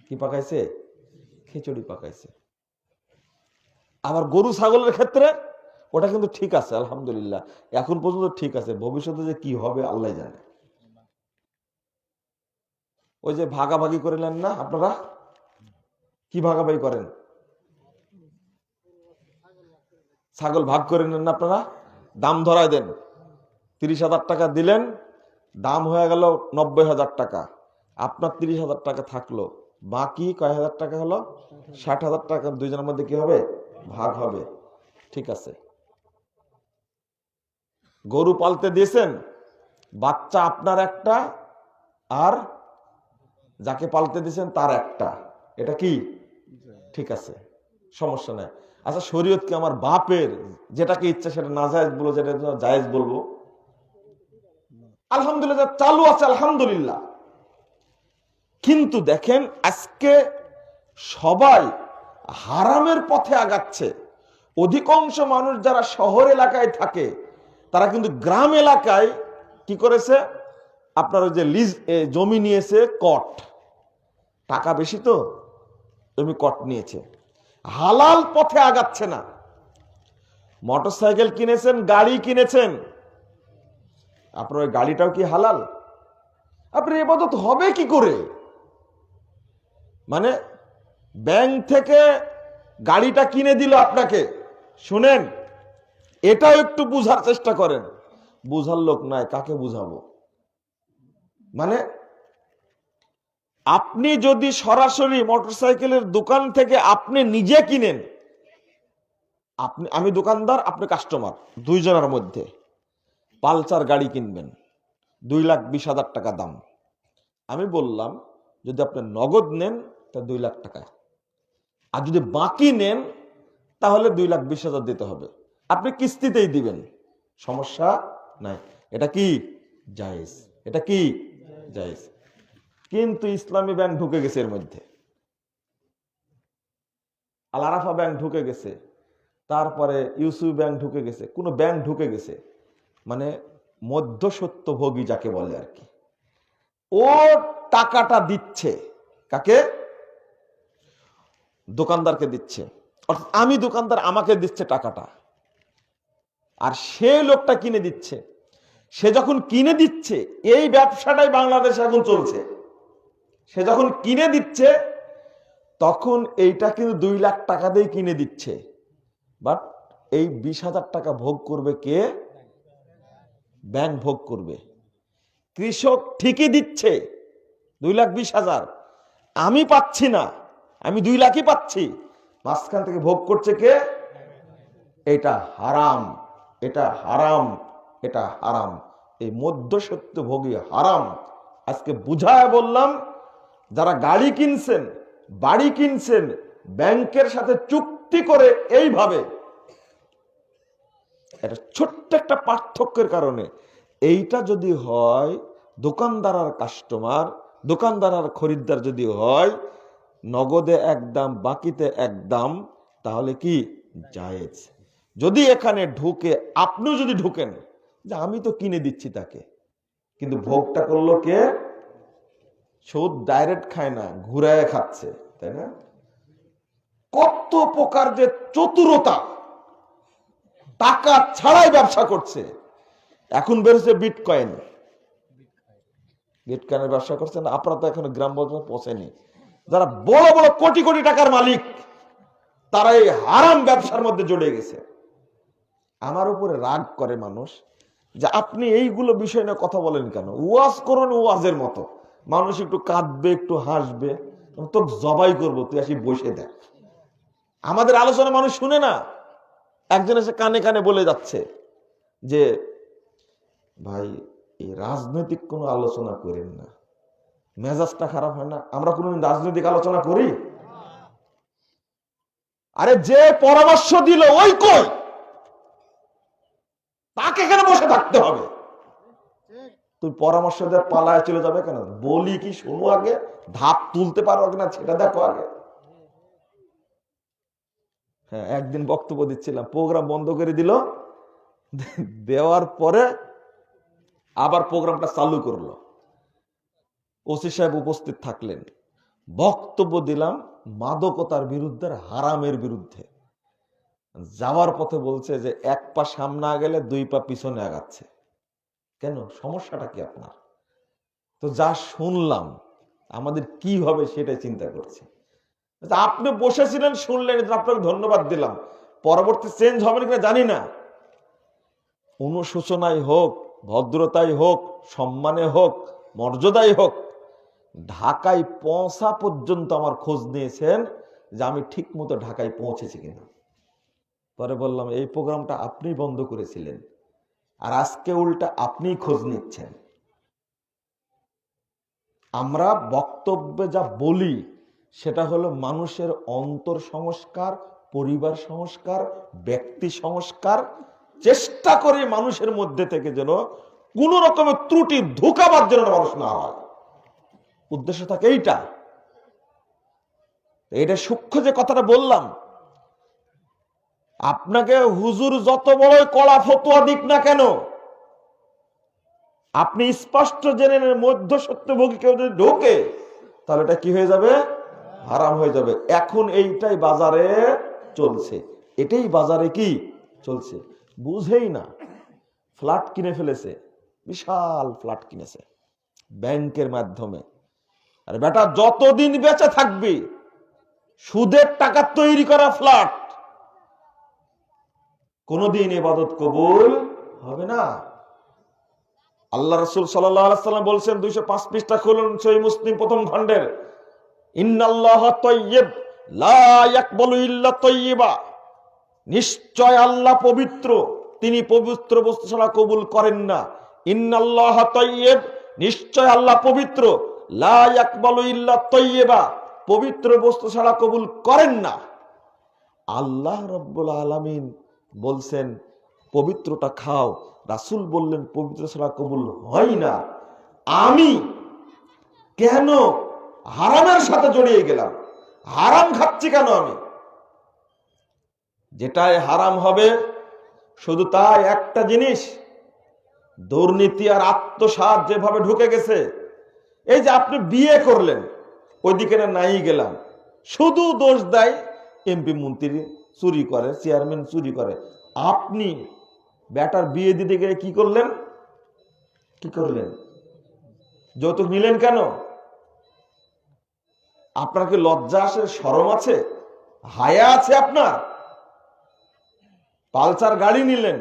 কি পাকাইছে? খিচুড়ি পাকাইছে। আবার গরু ছাগলের ক্ষেত্রে ওটা কিন্তু ঠিক আছে, আলহামদুলিল্লাহ, এখন পর্যন্ত ঠিক আছে। ভবিষ্যতে যে কি হবে আল্লাহ জানে। ওই যে ভাগাভাগি করে নেন না আপনারা, কি ভাগাভাগি করেন? ছাগল ভাগ করে নেন না আপনারা, দাম ধরায় দেন। 30,000 টাকা দিলেন, দাম হয়ে গেল 90,000 টাকা, আপনার 30,000 টাকা থাকলো, বাকি কয় হাজার টাকা হলো? 60,000 টাকা দুইজনের মধ্যে কি হবে? ভাগ হবে। ঠিক আছে। গরু পালতে দিয়েছেন, বাচ্চা আপনার একটা, আর যাকে পালতে দিয়েছেন তার একটা, এটা কি ঠিক আছে? সমস্যা নাই। আচ্ছা, শরীয়ত কি আমার বাপের যেটাকে ইচ্ছা সেটা নাজায়েজ বলবো, যেটা জায়েজ বলবো? আলহামদুলিল্লাহ চালু আছে, আলহামদুলিল্লাহ। কিন্তু দেখেন আজকে সবাই হারামের পথে আগাচ্ছে। অধিকাংশ মানুষ যারা শহর এলাকায় থাকে তারা কিন্তু গ্রাম এলাকায় কি করেছে, আপনার ওই যে লিজ জমি নিয়েছে, কট, টাকা বেশি তো জমি কট নিয়েছে, হালাল পথে আগাচ্ছে না। মোটরসাইকেল কিনেছেন, গাড়ি কিনেছেন, আপনার ওই গাড়িটাও কি হালাল? আপনার ইবাদত হবে কি করে? মানে ব্যাংক থেকে গাড়িটা কিনে দিল আপনাকে, শুনেন এটাও একটু বুঝার চেষ্টা করেন। বুঝার লোক নাই, কাকে বুঝাবো? মানে আপনি যদি সরাসরি মোটরসাইকেলের দোকান থেকে আপনি নিজে কিনেন, আমি দোকানদার, আপনি কাস্টমার, দুইজনের মধ্যে পালসার গাড়ি কিনবেন, 2,20,000 টাকা দাম। আমি বললাম যদি আপনি নগদ নেন তা 2 লাখ টাকা, আর যদি বাকি নেন তাহলে 2,20,000 দিতে হবে, আপনি কিস্তিতেই দিবেন, সমস্যা নাই। এটা কি জায়েজ? এটা কি জায়েজ? কিন্তু ইসলামী ব্যাংক ঢুকে গেছে এর মধ্যে, আল আরাফা ব্যাংক ঢুকে গেছে, তারপরে ইউসুফ ব্যাংক ঢুকে গেছে, কোন ব্যাংক ঢুকে গেছে, মানে মধ্যস্বত্বভোগী যাকে বলে আর কি। ও টাকাটা দিচ্ছে কাকে? দোকানদারকে দিচ্ছে, অর্থাৎ আমি দোকানদার, আমাকে দিচ্ছে টাকাটা, আর সে লোকটা কিনে দিচ্ছে। সে যখন কিনে দিচ্ছে, এই ব্যবসাটাই বাংলাদেশে এখন চলছে। সে যখন কিনে দিচ্ছে তখন এইটা কিন্তু 2 লাখ টাকা দিয়ে কিনে দিচ্ছে, বাট এই 20,000 টাকা ভোগ করবে কে? ব্যাংক ভোগ করবে। কৃষক ঠিকই দিচ্ছে 2,20,000, আমি পাচ্ছি না, আমি 2 লাখই পাচ্ছি, মাঝখান থেকে ভোগ করছে কে? এটা হারাম, এটা হারাম, এটা হারাম। এই মধ্যস্বত্বভোগী হারাম। আজকে বুঝায় বললাম, যারা গাড়ি কিনছেন, বাড়ি কিনছেন, ব্যাংকের সাথে চুক্তি করে এইভাবে, এটা ছোট্ট একটা পার্থক্যের কারণে, এইটা যদি হয় দোকানদার আর কাস্টমার, দোকানদার আর খরিদ্দার যদি হয় নগদে এক দাম বাকিতে এক দাম, তাহলে কি জায়েজ? যদি এখানে ঢুকে আপনিও যদি ঢুকেন যে আমি তো কিনে দিচ্ছি তাকে, কিন্তু ভোগটা করলো কে? সুদ ডাইরেক্ট খায় না, ঘুরায় খাচ্ছে, তাই না? কত প্রকার যে চতুরতা, টাকা ছাড়াই ব্যবসা করছে। এখন বেরোচ্ছে বিটকয়েন, বিটকয়েনের ব্যবসা করছেন আপনারা, তো এখন গ্রাম বাজারে পৌঁছেনি। যারা বড় বড় কোটি কোটি টাকার মালিক তারা এই হারাম ব্যবসার মধ্যে জড়িয়ে গেছে। আমার উপরে রাগ করে মানুষ যে আপনি এইগুলো বিষয় নিয়ে কথা বলেন কেন? ওয়াজ করুন ওয়াজের মতো, মানুষ একটু কাঁদবে, একটু হাসবে, তো জবাই করবো, তুই আসি বসে দেখ। আমাদের আলোচনা মানুষ শুনে না। একজন এসে কানে কানে বলে যাচ্ছে যে ভাই এই রাজনৈতিক কোনো আলোচনা করেন না, মেজাজটা খারাপ হয় না? আমরা কোনদিন রাজনৈতিক আলোচনা করি? আরে যে পরামর্শ দিল ওই কই, তাকে কেন বসে থাকতে হবে? তুই পরামর্শ দিয়ে পালায় চলে যাবে কেন? বলি কি শোনো আগে, ধাপ তুলতে পারো কিনা সেটা দেখো আগে। হ্যাঁ, একদিন বক্তব্য দিচ্ছিলাম, প্রোগ্রাম বন্ধ করে দিল, দেওয়ার পরে আবার প্রোগ্রামটা চালু করলো। ওসি সাহেব উপস্থিত থাকলেন, বক্তব্য দিলাম মাদকতার বিরুদ্ধে, হারামের বিরুদ্ধে। যাওয়ার পথে বলছে যে এক পা সামনে গেলে দুই পা পিছনে আগাচ্ছে। কেন? সমস্যাটা কি আপনার? তো যা শুনলাম, আমাদের কি হবে সেটাই চিন্তা করছি। আপনি বসেছিলেন, শুনলেন, আপনাকে ধন্যবাদ দিলাম। পরবর্তী চেঞ্জ হবে কিনা জানি না। অনুশোচনাই হোক, ভদ্রতাই হোক, সম্মানে হোক, মর্যাদাই হোক, ঢাকায় পৌঁছা পর্যন্ত আমার খোঁজ নিয়েছেন যে আমি ঠিক মতো ঢাকায় পৌঁছেছি কিনা। পরে বললাম, এই প্রোগ্রামটা আপনি বন্ধ করেছিলেন, আর আজকে উল্টা আপনি খোঁজ নিচ্ছেন। আমরা বক্তব্যে যা বলি সেটা হলো মানুষের অন্তর সংস্কার, পরিবার সংস্কার, ব্যক্তি সংস্কার। চেষ্টা করে মানুষের মধ্যে থেকে যেন কোন রকমের ত্রুটি ঢুকাবার জন্য মানুষ না হয়, উদ্দেশ্য থাকে এইটা। এটা সূক্ষ্ম যে কথাটা বললাম, আপনাকে হুজুর যত বড় কড়া ফতোয়া দিক না কেন, আপনি স্পষ্ট জেনে মধ্য সত্যভোগী কেউ যদি ঢোকে, তাহলে এটা কি হয়ে যাবে? হারাম হয়ে যাবে। এখন এইটাই বাজারে চলছে, এটাই বাজারে কি চলছে বুঝেই না। ফ্ল্যাট কিনে ফেলেছে, বিশাল ফ্ল্যাট কিনেছে ব্যাংকের মাধ্যমে। আর বেটা যতদিন বেঁচে থাকবি সুদের টাকা তৈরি করা ফ্ল্যাট, কোনদিন ইবাদত কবুল হবে না। আল্লাহ রাসূল সাল্লাল্লাহু আলাইহি ওয়াসাল্লাম বলছেন, 205 পৃষ্ঠা খুলুন সহিহ মুসলিম প্রথম খণ্ডের, ইন্নাল্লাহা তাইয়্যিব লা ইয়াকবালু ইল্লা তাইয়্যিবা, নিশ্চয় আল্লাহ পবিত্র, তিনি পবিত্র বস্তু ছাড়া কবুল করেন না। ইন্নাল্লাহা তাইয়্যিব, নিশ্চয় আল্লাহ পবিত্র, লা ইয়াকবালু ইল্লা তাইয়্যিবা, পবিত্র বস্তু ছাড়া কবুল করেন না। আল্লাহ রাব্বুল আলামিন বলছেন পবিত্রটা খাও, রাসূল বললেন পবিত্র ছাড়া কবুল হয় না। আমি কেন হারামের সাথে জড়িয়ে গেলাম? হারাম খাচ্ছি কেন আমি? যেটাই হারাম হবে শুধু তাই একটা জিনিস, দুর্নীতি আর আত্মসাৎ যেভাবে ঢুকে গেছে। এই যে আপনি বিয়ে করলেন, ওইদিকে না নাই গেলাম, শুধু দোষ দেয় এমপি মন্ত্রী চুরি করে, চেয়ারম্যান চুরি করে। আপনি বেটার বিয়ে দিতে গিয়ে কি করলেন? কি করলেন? যৌতুক নিলেন কেন? আপনার কি লজ্জা আছে, শরম আছে, হায়া আছে আপনার? পালসার গাড়ি নিলেন,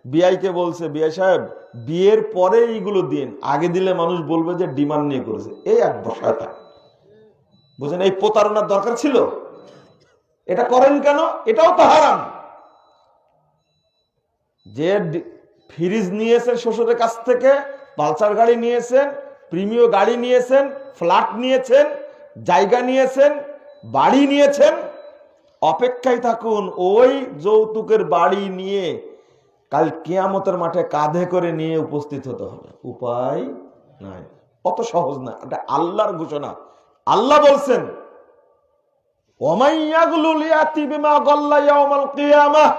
বিআইকে বলছে, বিআই সাহেব বিয়ের পরে এইগুলো দিন, আগে দিলে মানুষ বলবে যে ডিমান্ড নিয়ে করেছে। এই এক বসাটা বুঝেন, এই প্রতারণার দরকার ছিল? এটা করেন কেন? এটাও তো হারাম। যে ফ্রিজ নিয়েছেন শ্বশুরের কাছ থেকে, পালসার গাড়ি নিয়েছেন, প্রিমিয় গাড়ি নিয়েছেন, ফ্ল্যাট নিয়েছেন, জায়গা নিয়েছেন, বাড়ি নিয়েছেন, অপেক্ষায় থাকুন ওই যৌতুকের বাড়ি নিয়ে কাল কিয়ামতের মাঠে কাঁধে করে নিয়ে উপস্থিত হতে হবে। উপায় নাই, অত সহজ না। এটা আল্লাহর ঘোষণা। আল্লাহ বলছেন, ওয়ামাইয়াগুলুল ইয়াতি বিমা গাল্লা ইয়াউমাল কিয়ামাহ,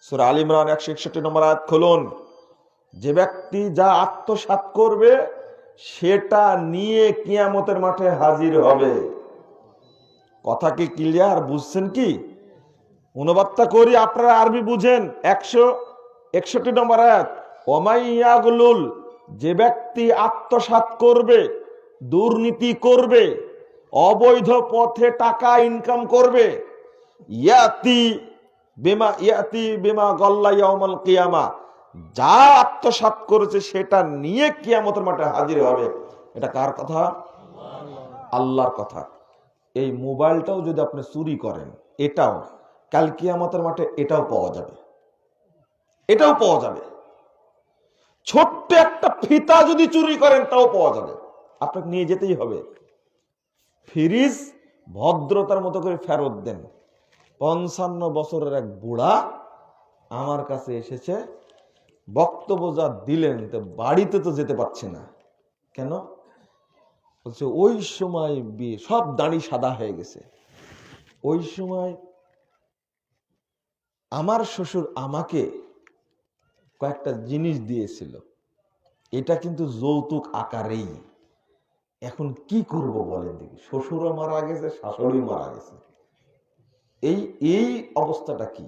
সূরা আল ইমরান 161 নম্বর আয়াত খুলুন। যে ব্যক্তি যা আত্মসাৎ করবে সেটা নিয়ে কিয়ামতের মাঠে হাজির হবে। কথা কি ক্লিয়ার? বুঝছেন কি? অনুবাদটা করি, আপনারা আরবি বুঝেন। 161 নম্বর আয়াত, ওমাইয়াগুলুল, যে ব্যক্তি আত্মসাৎ করবে, দুর্নীতি করবে, অবৈধ পথে টাকা ইনকাম করবে, ইয়াতি বিমা গাল্লা ইয়াউমাল কিয়ামা, যা আত্মসাৎ করেছে সেটা নিয়ে কিয়ামতের মাঠে হাজির হবে। এটা কার কথা? আল্লাহর কথা। এই মোবাইলটাও যদি আপনি চুরি করেন, এটাও কাল কিয়ামতের মাঠে এটাও পাওয়া যাবে, এটাও পাওয়া যাবে। ছোট্ট একটা ফিতা যদি চুরি করেন তাও পাওয়া যাবে। আপনাকে নিয়ে যেতেই হবে। ফ্রিজ ভদ্রতার মতো করে ফেরত দেন। 55 বছরের এক বুড়া আমার কাছে এসেছে, বক্তব্য যা দিলেন তো বাড়িতে তো যেতে পারছে না। কেন? বলছে ওই সময় বিয়ে, সব দাড়ি সাদা হয়ে গেছে। ওই সময় আমার শ্বশুর আমাকে কয়েকটা জিনিস দিয়েছিল, এটা কিন্তু যৌতুক আকারেই। এখন কি করব বলেন দেখি, শ্বশুরও মারা গেছে, শাশুড়ি মারা গেছে, এই এই অবস্থাটা কি?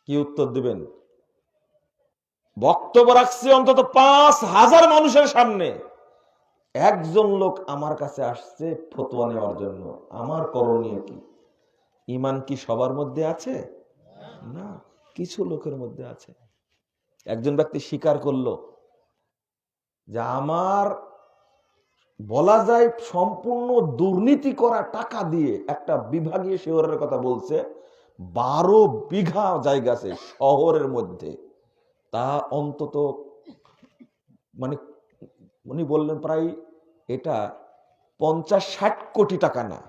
কি উত্তর দিবেন? বক্তব্য রাখছি অন্তত 5000 মানুষের সামনে। একজন লোক আমার কাছে আসছে ফতোয়া নেওয়ার জন্য। আমার করণীয় কি? ঈমান কি সবার মধ্যে আছে? না, কিছু লোকের মধ্যে আছে। একজন ব্যক্তি স্বীকার করলো যে আমার বলা যায় সম্পূর্ণ দুর্নীতি করা টাকা দিয়ে একটা বিভাগীয় শহরের কথা বলছে, 12 বিঘা জায়গা আছে শহরের মধ্যে। তা অন্তত মানে উনি বললেন প্রায় এটা 50-60 কোটি টাকা না,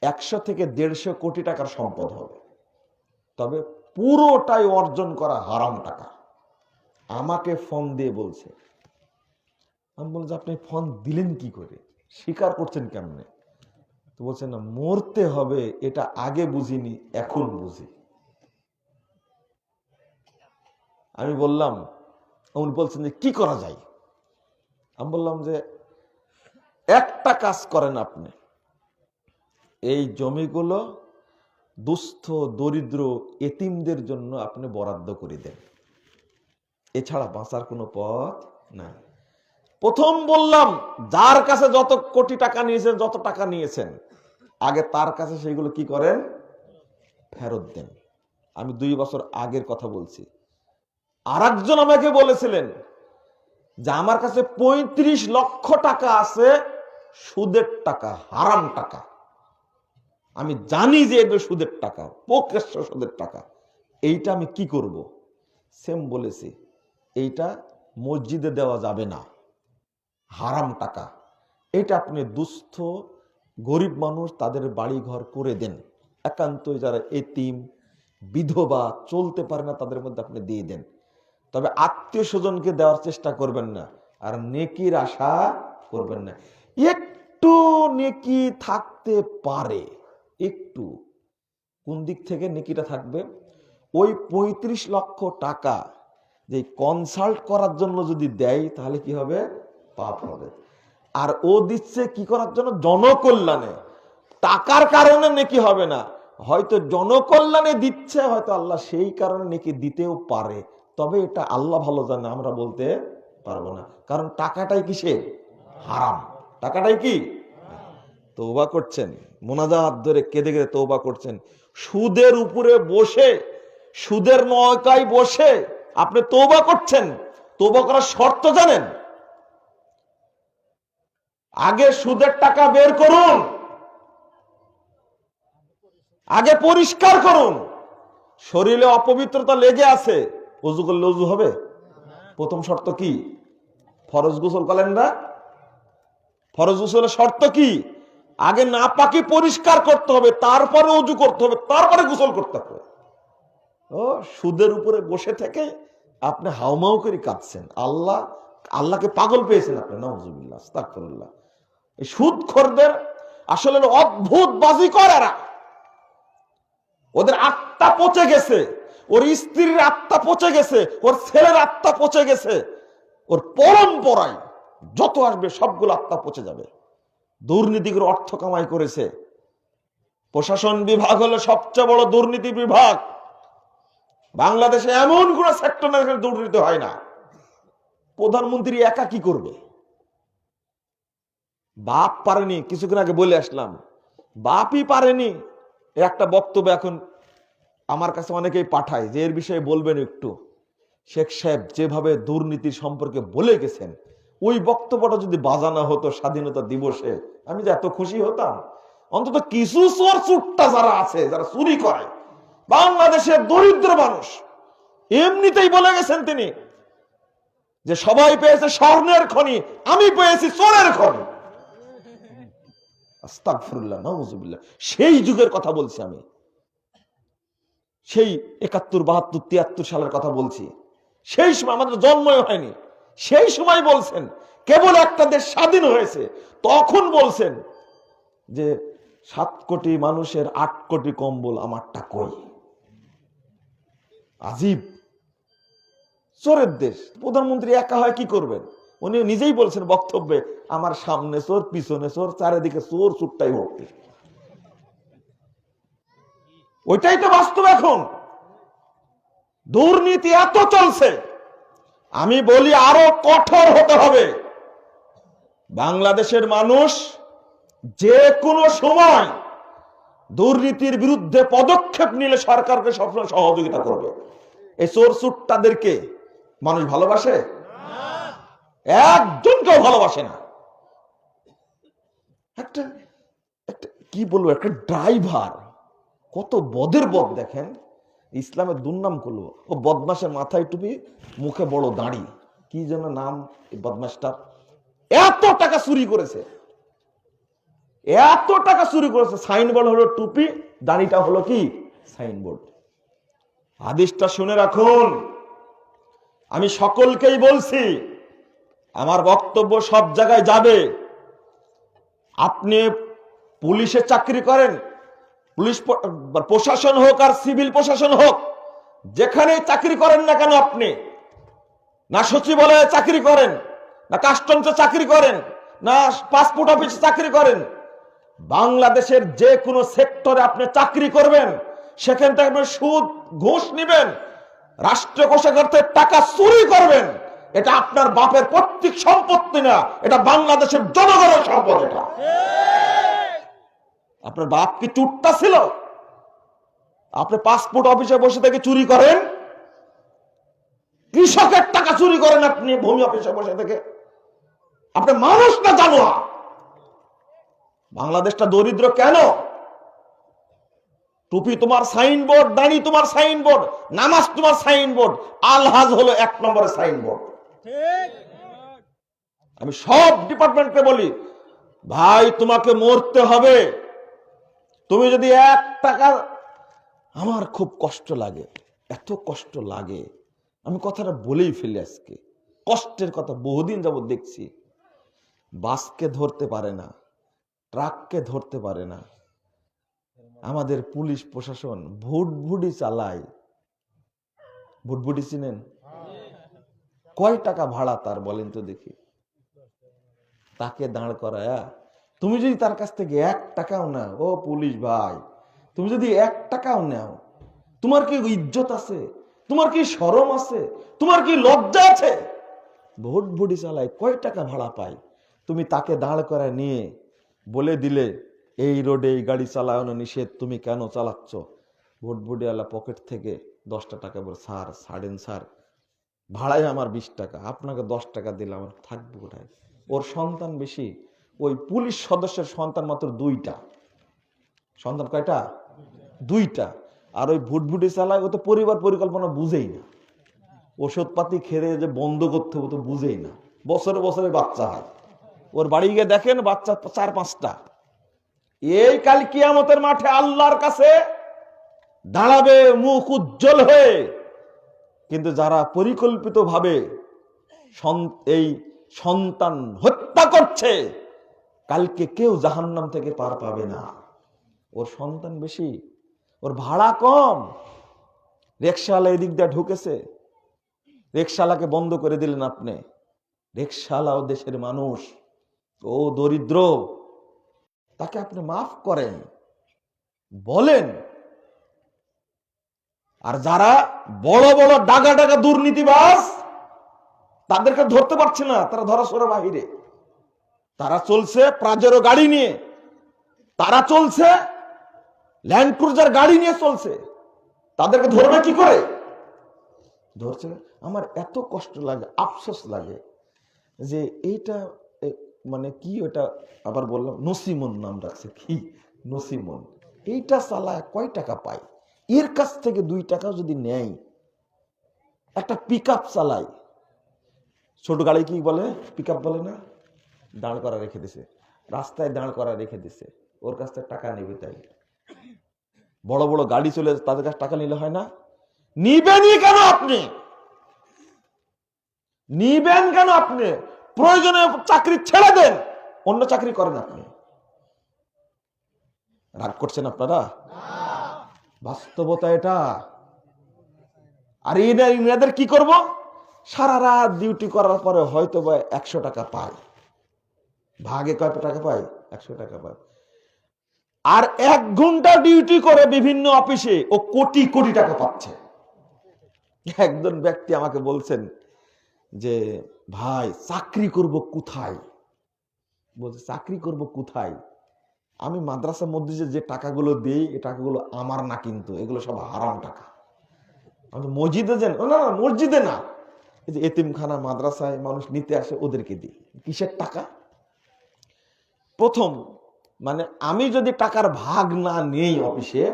100 থেকে 150 কোটি টাকার সম্পদ হবে। তবে পুরোটাই অর্জন করা হারাম টাকা। আমাকে ফোন দিয়ে বলছে। আমি বলছি আপনি ফোন দিলেন কি করে, স্বীকার করছেন কেমনে? তো বলছেন না, মরতে হবে এটা আগে বুঝিনি, এখন বুঝি। আমি বললাম, উনি বলছেন যে কি করা যায়? আমি বললাম যে একটা কাজ করেন আপনি, এই জমিগুলো দুস্থ দরিদ্র এতিমদের জন্য আপনি বরাদ্দ করে দেন, এছাড়া বাঁচার কোনো পথ নাই। প্রথম বললাম যার কাছে যত কোটি টাকা নিয়েছেন, যত টাকা নিয়েছেন, আগে তার কাছে সেগুলো কি করেন? ফেরত দেন। আমি 2 বছর আগের কথা বলছি। আর একজন আমাকে বলেছিলেন যে আমার কাছে 35 লক্ষ টাকা আছে সুদের টাকা, হারাম টাকা। আমি জানি যে এটা সুদের টাকা, প্রকাশ্য সুদের টাকা। এইটা আমি কি করব? সেম বলেছি, এইটা মসজিদে দেওয়া যাবে না, হারাম টাকা। এটা আপনি দুস্থ গরিব মানুষ তাদের বাড়ি ঘর করে দেন, একান্তই যারা এতিম বিধবা চলতে পারে না তাদের মধ্যে আপনি দিয়ে দেন। তবে আত্মীয় স্বজনকে দেওয়ার চেষ্টা করবেন না, আর নেকির আশা করবেন না। একটু নেকি থাকতে পারে, একটু। কোন দিক থেকে নেকিটা থাকবে? ওই 35 লক্ষ টাকা যে কনসাল্ট করার জন্য যদি দেয় তাহলে কি হবে? পাপ হবে। আর ও দিচ্ছে কি করার জন্য? জনকল্যাণে। টাকার কারণে নেকি হবে না, হয়তো জনকল্যাণে দিচ্ছে, হয়তো আল্লাহ সেই কারণে নেকি দিতেও পারে। তবে এটা আল্লাহ ভালো জানে, আমরা বলতে পারবো না, কারণ টাকাটাই কিসে? হারাম। টাকাটাই কি? তওবা করছেন, মোনাজাত ধরে কেঁদে কেঁদে তওবা করছেন। সুদের উপরে বসে, সুদের নৌকায় বসে আপনি তওবা করছেন। তওবা করার শর্ত জানেন? আগে সুদের টাকা বের করুন, আগে পরিষ্কার করুন। শরীরে অপবিত্রতা লেগে আছে, ওযু করলে ওযু হবে? প্রথম শর্ত কি? ফরজ গোসল করেন না? ফরজ গোসলের শর্ত কি? আগে নাপাকি পরিষ্কার করতে হবে, তারপরে ওযু করতে হবে, তারপরে গোসল করতে হবে। ও সুদের উপরে বসে থেকে আপনি হাউমাউ করে কাঁদছেন, আল্লাহকে পাগল পেয়েছেন আপনি। নাউযুবিল্লাহ, আস্তাগফিরুল্লাহ। এই সুদখোরদের আসলে অদ্ভুত বাজিকর এরা। ওদের আত্মা পচে গেছে, ওর স্ত্রীর আত্মা পচে গেছে, ওর ছেলের আত্মা পচে গেছে, ওর পরম্পরায় যত আসবে সবগুলো আত্মা পচে যাবে। দুর্নীতি করে অর্থ কামাই করেছে। প্রশাসন বিভাগ হলো সবচেয়ে বড় দুর্নীতি বিভাগ। বাংলাদেশে এমন কোন সেক্টর না যেখানে দুর্নীতি হয় না। প্রধানমন্ত্রী একা কি করবে? বাপ পারেনি, কিছুক্ষণ আগে বলে আসলাম, বাপই পারেনি। একটা বক্তব্য এখন আমার কাছে অনেকেই পাঠায় যে এর বিষয়ে বলবেন একটু। শেখ সাহেব যেভাবে দুর্নীতি সম্পর্কে বলে গেছেন, ওই বক্তব্যটা যদি বাজানো হতো স্বাধীনতা দিবসে, আমি যে এত খুশি হতাম। অন্তত কিছু চোর চুট্টা যারা আছে, যারা চুরি করে, বাংলাদেশের দরিদ্র মানুষ, এমনিতেই বলে গেছেন তিনি যে সবাই পেয়েছে স্বর্ণের খনি, আমি পেয়েছি চোরের খনি। আস্তাগফিরুল্লাহ, নাউযুবিল্লাহ। সেই যুগের কথা বলছি আমি, সেই 71, 72, 73 সালের কথা বলছি। সেই সময় আমাদের জন্মই হয়নি, সেই সময় বলছেন কেবল একটা দেশ স্বাধীন হয়েছে, তখন বলছেন যে 7 কোটি মানুষের 8 কোটি কম্বল আমারটা কই। আজীব, চোরের দেশ। প্রধানমন্ত্রী একা হয় কি করবেন? উনি নিজেই বলছেন বক্তব্যে, আমার সামনে চোর, পিছনে চোর, চারিদিকে চোর, চুরটাই ভর্তি। ওইটাই তো বাস্তব। এখন দুর্নীতি এত চলছে, আমি বলি আরো কঠোর হতে হবে। বাংলাদেশের মানুষ যে কোনো সময় দুর্নীতির বিরুদ্ধে পদক্ষেপ নিলে সরকারকে সবসময় সহযোগিতা করবে। এই চোর চুট্টাদেরকে মানুষ ভালোবাসে? একজনকেও ভালোবাসে না। একটা কি বলবো, একটা ড্রাইভার কত বদের বদ দেখেন, ইসলামের দুর্নাম করলো। ও বদমাসের মাথায় টুপি, মুখে বড় দাড়ি, কি যেন নাম এই বদমাসটার। এত টাকা চুরি করেছে, এত টাকা চুরি করেছে। সাইনবোর্ড হলো টুপি, দাড়িটা হলো কি সাইনবোর্ড। হাদিসটা শুনে রাখুন, আমি সকলকেই বলছি, আমার বক্তব্য সব জায়গায় যাবে। আপনি পুলিশে চাকরি করেন, পুলিশ প্রশাসন হোক আর সিভিল প্রশাসন হোক, যেখানেই চাকরি করেন না কেন, আপনি না সচিবালয়ে চাকরি করেন, না কাস্টমসে চাকরি করেন, না পাসপোর্ট অফিসে চাকরি করেন, বাংলাদেশের যে কোনো সেক্টরে আপনি চাকরি করবেন, সেখান থেকে আপনি সুদ ঘুষ নিবেন, রাষ্ট্র কোষাগার থেকে টাকা চুরি করবেন, এটা আপনার বাপের পৈতৃক সম্পত্তি না, এটা বাংলাদেশের জনগণের সম্পদ। এটা আপনার বাপ কি চুট্টা ছিল? আপনি পাসপোর্ট অফিসে বসে থেকে চুরি করেন, কৃষকের টাকা চুরি করেন আপনি ভূমি অফিসে বসে থেকে। আপনি মানুষ না জানোয়ার। বাংলাদেশটা দরিদ্র কেন? টুপি তোমার সাইনবোর্ড, দাড়ি তোমার সাইনবোর্ড, নামাজ তোমার সাইনবোর্ড, আলহাজ হলো 1 নম্বরের সাইনবোর্ড। আমি সব ডিপার্টমেন্টকে বলি, ভাই তোমাকে মরতে হবে। তুমি যদি 1 টাকা, আমার খুব কষ্ট লাগে, এত কষ্ট লাগে, আমি কথাটা বলেই ফেলি আজকে। কষ্টের কথা বহুদিন যাবত দেখছি। বাসকে ধরতে পারে না, ট্রাককে ধরতে পারে না, আমাদের পুলিশ প্রশাসন ভুটভুটি চালায়। ভুটভুটি চিনেন? কয় টাকা ভাড়া তার বলেন তো দেখি। তাকে দাঁড় করায়া তুমি যদি তার কাছ থেকে 1 টাকাও নাও, ও পুলিশ ভাই, তুমি যদি 1 টাকাও নাও, তোমার কি ইজ্জত আছে? তোমার কি শরম আছে? তোমার কি লজ্জা আছে? ভুটভুটি চালায়, কয় টাকা ভাড়া পায়। তুমি তাকে দাঁড় করায় নিয়ে বলে দিলে এই রোডে এই গাড়ি চালানো নিষেধ, তুমি কেন চালাচ্ছ? ভুটভুটিওয়ালা পকেট থেকে 10টা টাকা বলে, স্যার ছাড়েন স্যার, ভাড়ায় আমার 20 টাকা, আপনাকে 10 টাকা দিলে আমার থাকবে কোথায়? ওর সন্তান বেশি, ওই পুলিশ সদস্যের সন্তান মাত্র 2টা। সন্তান কয়টা? 2টা। আর ওই ভুটভুটি চালায়, ও তো পরিবার পরিকল্পনা বুঝেই না। ওষুধপাতি খেয়ে যে বন্ধ করতে হবে তো বুঝেই না। বছরে বছরে বাচ্চা হয়। ওর বাড়ি গিয়ে দেখেন বাচ্চা 4-5টা। এই কাল কিয়ামতের মাঠে আল্লাহর কাছে দাঁড়াবে মুখ উজ্জ্বল হয়ে। কিন্তু যারা পরিকল্পিতভাবে এই সন্তান হত্যা করছে, কালকে কেউ জাহান্নাম থেকে পার পাবে না। ওর সন্তান বেশি, ওর ভাড়া কম। রিকশাওয়ালা এদিক দিয়ে ঢুকেছে, রিকশাওয়ালাকে বন্ধ করে দিলেন আপনি। রিকশাওয়ালাও দেশের মানুষ, ও দরিদ্র, তাকে আপনি মাফ করেন, বলেন। আর যারা বড় বড় ডাগা ডাগা দুর্নীতিবাজ, তাদেরকে ধরতে পারছে না, তারা ধরাছোঁয়ার বাহিরে। তারা চলছে প্রাজেরো গাড়ি নিয়ে, তারা চলছে ল্যান্ড ক্রুজার গাড়ি নিয়ে চলছে, তাদেরকে ধরবে কি করে? ধরছে না। আমার এত কষ্ট লাগে, আফসোস লাগে যে এইটা মানে কি, ওটা আবার বললাম নসিমন নাম রাখছে, কি নসিমন, এইটা চালায় কয় টাকা পায়? এর কাছ থেকে 2 টাকা যদি নেয়, একটা পিকআপ চালায়, ছোট গাড়ি কি বলে, পিক আপ বলে না, দাঁড় করা রেখে দিছে, রাস্তায় দাঁড় করা রেখে দিছে, ওর কাছ থেকে টাকা নেবে। তাই বড় বড় গাড়ি চলে তাদের কাছে টাকা নিলে হয় না? নিবেনই কেন আপনি? নিবেন কেন আপনি? প্রয়োজনে চাকরি ছেড়ে দেন, অন্য চাকরি করেন আপনি। রাগ করছেন আপনারা? বাস্তবতা এটা। আর এনাদের কি করব? সারা রাত ডিউটি করার পরে হয়তো বা 100 টাকা পায়, ভাগে কয় টাকা পায়? 100 টাকা পায়। আর 1 ঘন্টা ডিউটি করে বিভিন্ন অফিসে ও কোটি কোটি টাকা পাচ্ছে। একজন ব্যক্তি আমাকে বলছেন যে ভাই চাকরি করব কোথায়? বলছে চাকরি করব কোথায়? আমি মাদ্রাসা মসজিদে যে টাকাগুলো দিই, এই টাকাগুলো আমার না, কিন্তু এগুলো সব হারাম টাকা। আমি মসজিদে যান? না না, মসজিদে না, এই যে এতিমখানা মাদ্রাসায় মানুষ নিতে আসে ওদেরকে দিই। কিসের টাকা? প্রথম মানে আমি যদি টাকার ভাগ না নেই অফিসে,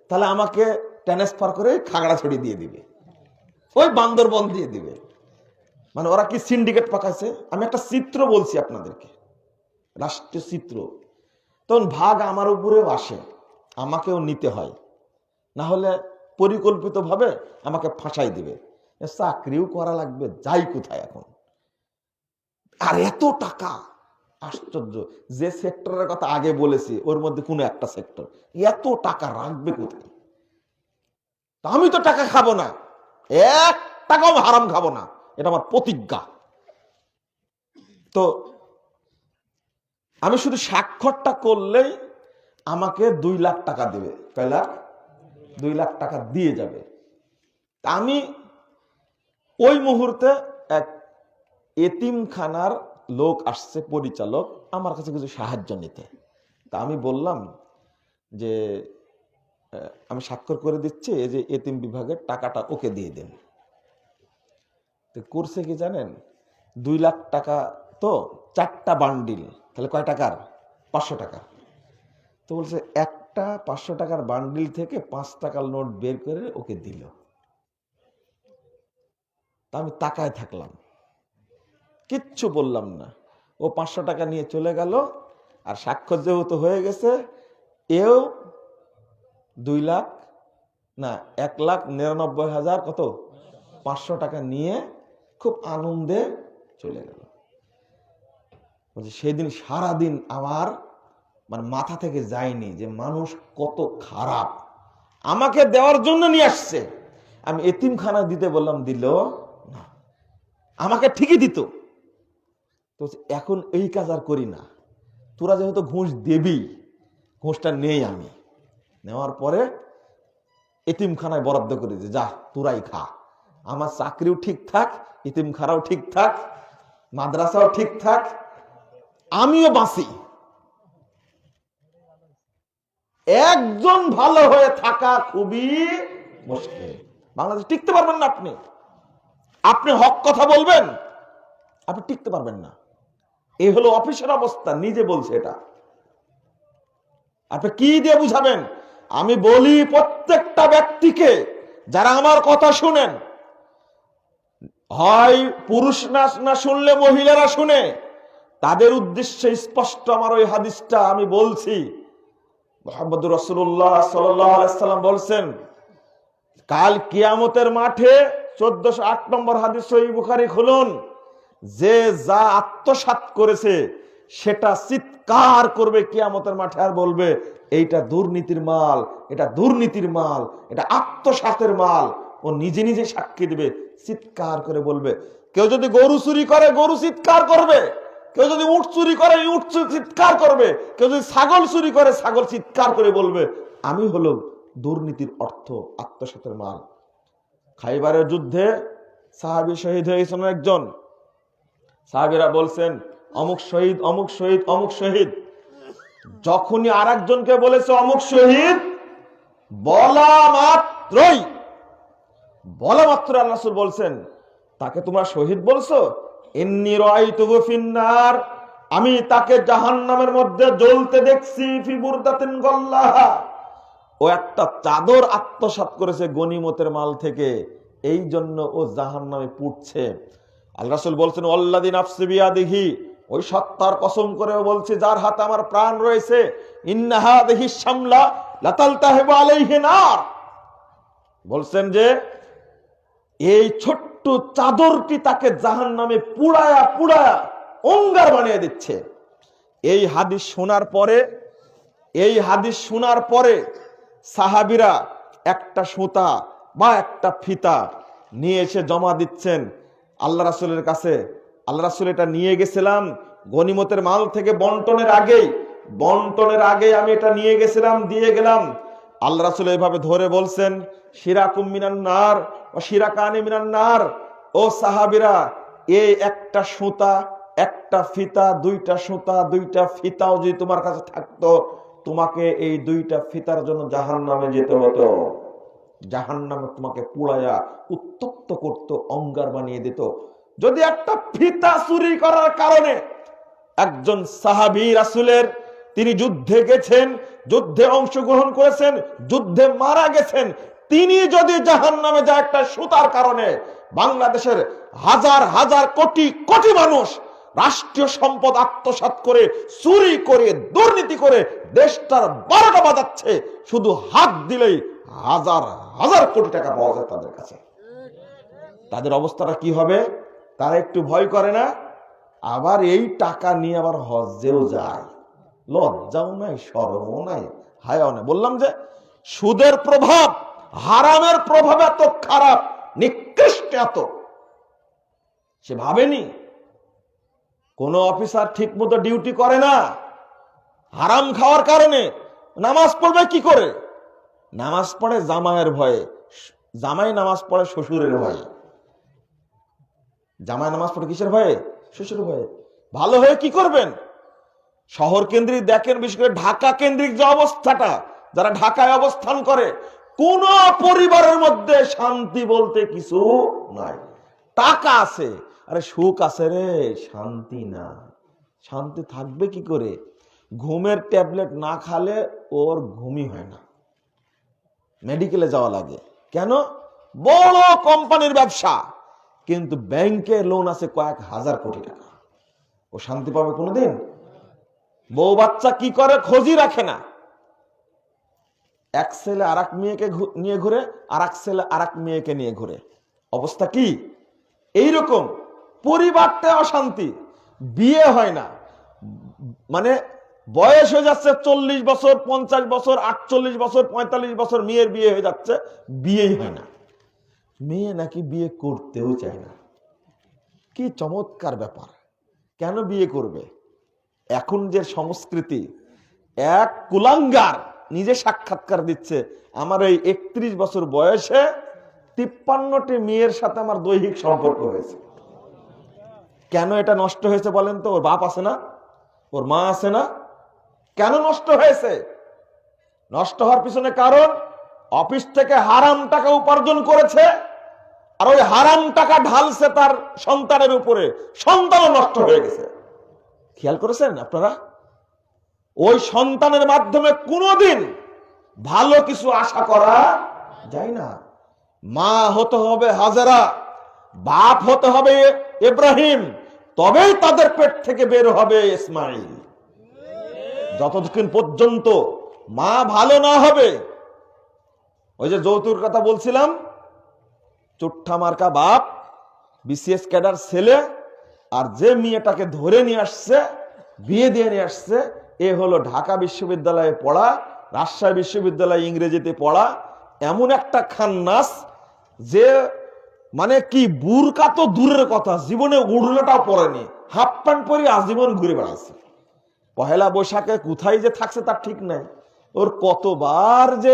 তাহলে আমাকে ট্রান্সফার করে খাগড়াছড়ি দিয়ে দিবে, ওই বান্দরবন দিয়ে দিবে। মানে ওরা কি সিন্ডিকেট পাকাইছে? আমি একটা চিত্র বলছি আপনাদেরকে, রাষ্ট্রীয় চিত্র। তখন ভাগ আমার উপরেও আসে, আমাকেও নিতে হয়, না হলে পরিকল্পিতভাবে আমাকে ফাঁসাই দিবে। চাকরিও করা লাগবে, যাই কোথায় এখন। আর এত টাকা, আশ্চর্য। যে সেক্টরের কথা আগে বলেছি ওর মধ্যে কোনো একটা সেক্টর এত টাকা রাখবে কোথায়? আমি তো টাকা খাবো না, 1 টাকাও হারাম খাবো না, এটা আমার প্রতিজ্ঞা। তো আমি শুধু স্বাক্ষরটা করলেই আমাকে 2 লাখ টাকা দেবে। কয় লাখ? 2 লাখ টাকা দিয়ে যাবে। আমি ওই মুহূর্তে এক এতিমখানার লোক আসছে, পরিচালক, আমার কাছে কিছু সাহায্য নিতে। তা আমি বললাম যে আমি স্বাক্ষর করে দিচ্ছি, এই যে এতিম বিভাগের টাকাটা ওকে দিয়ে দেন। তো করছে কি জানেন? 2 লাখ টাকা তো 4টা বান্ডিল, তাহলে কয় টাকার? 500 টাকা। তো বলছে একটা 500 টাকার বান্ডিল থেকে 5 টাকার নোট বের করে ওকে দিল। তা আমি তাকায় থাকলাম, কিচ্ছু বললাম না। ও 500 টাকা নিয়ে চলে গেল। আর স্বাক্ষর যেহেতু হয়ে গেছে, এও 2 লাখ না 1,99,000 কত 500 টাকা নিয়ে খুব আনন্দে চলে গেল। বলছে সেদিন সারাদিন আমার মানে মাথা থেকে যায়নি যে মানুষ কত খারাপ, আমাকে দেওয়ার জন্য নিয়ে আসছে। আমি এতিমখানা দিতে বললাম, দিল না, আমাকে ঠিকই দিত। তো এখন এই কাজ আর করি না, তোরা যেহেতু ঘুষ দেবি, ঘুষটা নেই। আমি নেওয়ার পরে এতিমখানায় বরাদ্দ করে দিই, যা তোরাই খা। আমার চাকরিও ঠিক থাক, এতিমখানাও ঠিক থাক, মাদ্রাসাও ঠিক থাক, আমিও বাঁচি। একজন ভালো হয়ে থাকা খুবই মুশকিল। বাংলাদেশ টিকতে পারবেন না আপনি। আপনি হক কথা বলবেন, আপনি টিকতে পারবেন না। এই হলো অফিসের অবস্থা, নিজে বলছে এটা। আপনি কি দিয়ে বুঝাবেন? আমি বলি প্রত্যেকটা ব্যক্তিকে, যারা আমার কথা শুনেন, হয় পুরুষ না শুনলে মহিলারা শুনে, তাদের উদ্দেশ্যে স্পষ্ট আমার ওই হাদিসটা আমি বলছি। মুহাম্মদুর রাসূলুল্লাহ সাল্লাল্লাহু আলাইহি সাল্লাম বলছেন, কাল কিয়ামতের মাঠে 1408 নম্বর হাদিস, সহিহ বুখারী খুলুন, যে যা আত্মসাৎ করেছে সেটা চিৎকার করবে কিয়ামতের মাঠে, আর বলবে এইটা দুর্নীতির মাল, এটা দুর্নীতির মাল, এটা আত্মসাতের মাল। ও নিজে নিজে সাক্ষী দিবে, চিৎকার করে বলবে। কেউ যদি গরু চুরি করে, গরু চিৎকার করবে। কেউ যদি উট চুরি করে, উট চিৎকার করবে। কেউ যদি ছাগল চুরি করে, ছাগল চিৎকার করে বলবে আমি হলো দুর্নীতির অর্থ, আত্মসাতের মাল। খাইবারের যুদ্ধে সাহাবী শহীদ হয়েছেন একজন। সাহাবীরা বলছেন অমুক শহীদ, অমুক শহীদ, অমুক শহীদ। যখনই আর একজনকে বলেছে অমুক শহীদ, বলা মাত্র আল্লাহ রাসূল বলছেন, তাকে তোমরা শহীদ বলছো? ইন্নী রাআইতুহু ফিন্নার, আমি তাকে জাহান্নামের মধ্যে জ্বলতে দেখছি। ফি বুরদাতিন গাল্লাহা, ও একটা চাদর আত্মসাৎ করেছে গনিমতের মাল থেকে, এই জন্য ও জাহান্নামে পুড়ছে। আল্লাহ রাসূল বলছেন ওয়াল্লাযী নাফসি বিয়াদিহি, ওই সত্তার কসম করে বলছি যার হাতে আমার প্রাণ রয়েছে, ইন্না হাযিহি শামলা লাতালতাহিবু আলাইহি নার, বলছেন যে এই ছোট্ট চাদরটি তাকে জাহান্নামে পুড়ায়া পুড়ায়া অঙ্গার বানিয়ে দিচ্ছে। এই হাদিস শোনার পরে সাহাবীরা একটা সুতা বা একটা ফিতা নিয়ে এসে জমা দিচ্ছেন আল্লাহ রাসূলের কাছে। আল্লাহ রাসূল এটা নিয়ে গেছিলাম গনিমতের মাল থেকে বন্টনের আগেই আমি এটা নিয়ে গেছিলাম, দিয়ে গেলাম। আল্লাহ রাসূল এইভাবে ধরে বলছেন শিরাকুম মিনান নার ওয়া শিরাকানি মিনান নার, ও সাহাবীরা এই একটা সুতা একটা ফিতা, দুইটা সুতা দুইটা ফিতাও যদি তোমার কাছে থাকতো, তোমাকে এই দুইটা ফিতার জন্য জাহান্নামে যেতে হতো। জাহান্নামে তোমাকে পুড়ায়া উত্তপ্ত করত, অঙ্গার বানিয়ে দিত। যদি একটা ফিতা চুরি করার কারণে একজন সাহাবী রাসূলের, তিনি যুদ্ধে গেছেন, যুদ্ধে অংশগ্রহণ করেছেন, যুদ্ধে মারা গেছেন, তিনি যদি জাহান্নামে যায় একটা সুতার কারণে, বাংলাদেশের হাজার হাজার কোটি কোটি মানুষ রাষ্ট্রীয় সম্পদ আত্মসাৎ করে, চুরি করে, দুর্নীতি করে দেশটার 12টা বাজাচ্ছে, শুধু হাত দিলেই হাজার হাজার কোটি টাকা পাওয়া যায় তাদের কাছে। তাদের অবস্থাটা কি হবে? তারা একটু ভয় করে না? আবার এই টাকা নিয়ে আবার হজ্জেও যায়, লজ্জাও নাই, শরমও নাই, হায়াও নাই। বললাম যে সুদের প্রভাব, হারামের প্রভাব এত খারাপ, নিকৃষ্ট এত, সে ভাবেনি। কোন অফিসার ঠিক মতো ডিউটি করে না হারাম খাওয়ার কারণে। নামাজ পড়বে কি করে? নামাজ পড়ে জামাইয়ের ভয়ে, জামাই নামাজ পড়ে শ্বশুরের ভয়ে। জামাই নামাজ পড়ে কিসের ভয়ে? শ্বশুরের ভয়ে। ভালো হয়ে কি করবেন? শহর কেন্দ্রিক দেখেন, বিশেষ করে ঢাকা কেন্দ্রিক যে অবস্থাটা, যারা ঢাকায় অবস্থান করে, কোন পরিবারের মধ্যে শান্তি বলতে কিছু নাই। টাকা আছে, আরে সুখ আছে রে, শান্তি না। শান্তি থাকবে কি করে? ঘুমের ট্যাবলেট না খালে ওর ঘুমই হয় না, মেডিকেলে যাওয়া লাগে। কেন? বড় কোম্পানির ব্যবসা, কিন্তু ব্যাংকে লোন আছে কয়েক হাজার কোটি টাকা। ও শান্তি পাবে কোনোদিন? বউ বাচ্চা কি করে খোঁজই রাখে না। এক ছেলে আর এক মেয়েকে নিয়ে ঘুরে, আর এক ছেলে আর এক মেয়েকে নিয়ে ঘুরে। অবস্থা কি? এইরকম পরিবারটা অশান্তি, বিয়ে হয় না, মানে বয়স হয়ে যাচ্ছে 40 বছর, 50 বছর, 48 বছর, 45 বছর, মেয়ের বিয়ে হয়ে যাচ্ছে, বিয়েই হয় না। মেয়ে নাকি বিয়ে করতেও চায় না। কি চমৎকার ব্যাপার! কেন বিয়ে করবে? এখন যে সংস্কৃতি, এক কুলাঙ্গার নিজে সাক্ষাৎকার দিচ্ছে, আমার এই 31 বছর বয়সে 53টি মেয়ের সাথে আমার দৈহিক সম্পর্ক হয়েছে। কেন এটা নষ্ট হয়েছে বলেন তো? ওর বাপ আছে না? ওর মা আছে না? কেন নষ্ট হয়েছে? নষ্ট হওয়ার পিছনে কারণ, অফিস থেকে হারাম টাকা উপার্জন করেছে, আর ওই হারাম টাকা ঢালছে তার সন্তানের উপরে, সন্তানও নষ্ট হয়ে গেছে। খেয়াল করেছেন আপনারা? ওই সন্তানের মাধ্যমে কোনোদিন ভালো কিছু আশা করা যায় না। মা হতে হবে হাজেরা, বাপ হতে হবে ইব্রাহিম, তবেই তাদের পেট থেকে বের হবে ইসমাইল। যতক্ষণ পর্যন্ত মা ভালো না হবে, ওই যে যৌতুর কথা বলছিলাম, চুট্টা মার্কা বাপ, বিসিএস ক্যাডার ছেলে, আর যে মেয়েটাকে ধরে নিয়ে আসছে, বিয়ে দিয়ে নিয়ে আসছে, এ হলো ঢাকা বিশ্ববিদ্যালয়ে পড়া, রাজশাহী বিশ্ববিদ্যালয়ে ইংরেজিতে পড়া এমন একটা খান্নাস, যে মানে কি বুরকা তো দূরের কথা, জীবনে উড়লোটাও পরেনি, হাফ প্যান্ট পরে আজীবন ঘুরে বেড়াচ্ছে। পহেলা বৈশাখে কোথায় যে থাকছে তার ঠিক নাই। ওর কতবার যে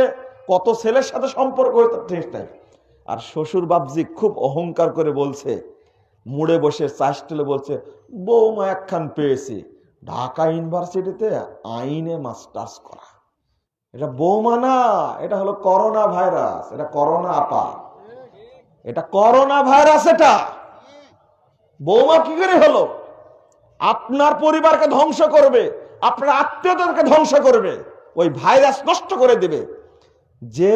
কত ছেলের সাথে সম্পর্ক হয়ে তার ঠিক নাই। আর শ্বশুর বাপজি খুব অহংকার করে বলছে, মুড়ে বসে চাষটেলে বলছে, বৌমা একখান পেয়েছি, ঢাকা ইউনিভার্সিটিতে আইনে মাস্টার্স করা। এটা বৌমা না, এটা হলো করোনা ভাইরাস, এটা করোনা আপা, এটা করোনা ভাইরাস। এটা বৌমা কি করে হলো? আপনার পরিবারকে ধ্বংস করবে, আপনার আত্মীয়দেরকে ধ্বংস করবে, ওই ভাইরাস নষ্ট করে দেবে। যে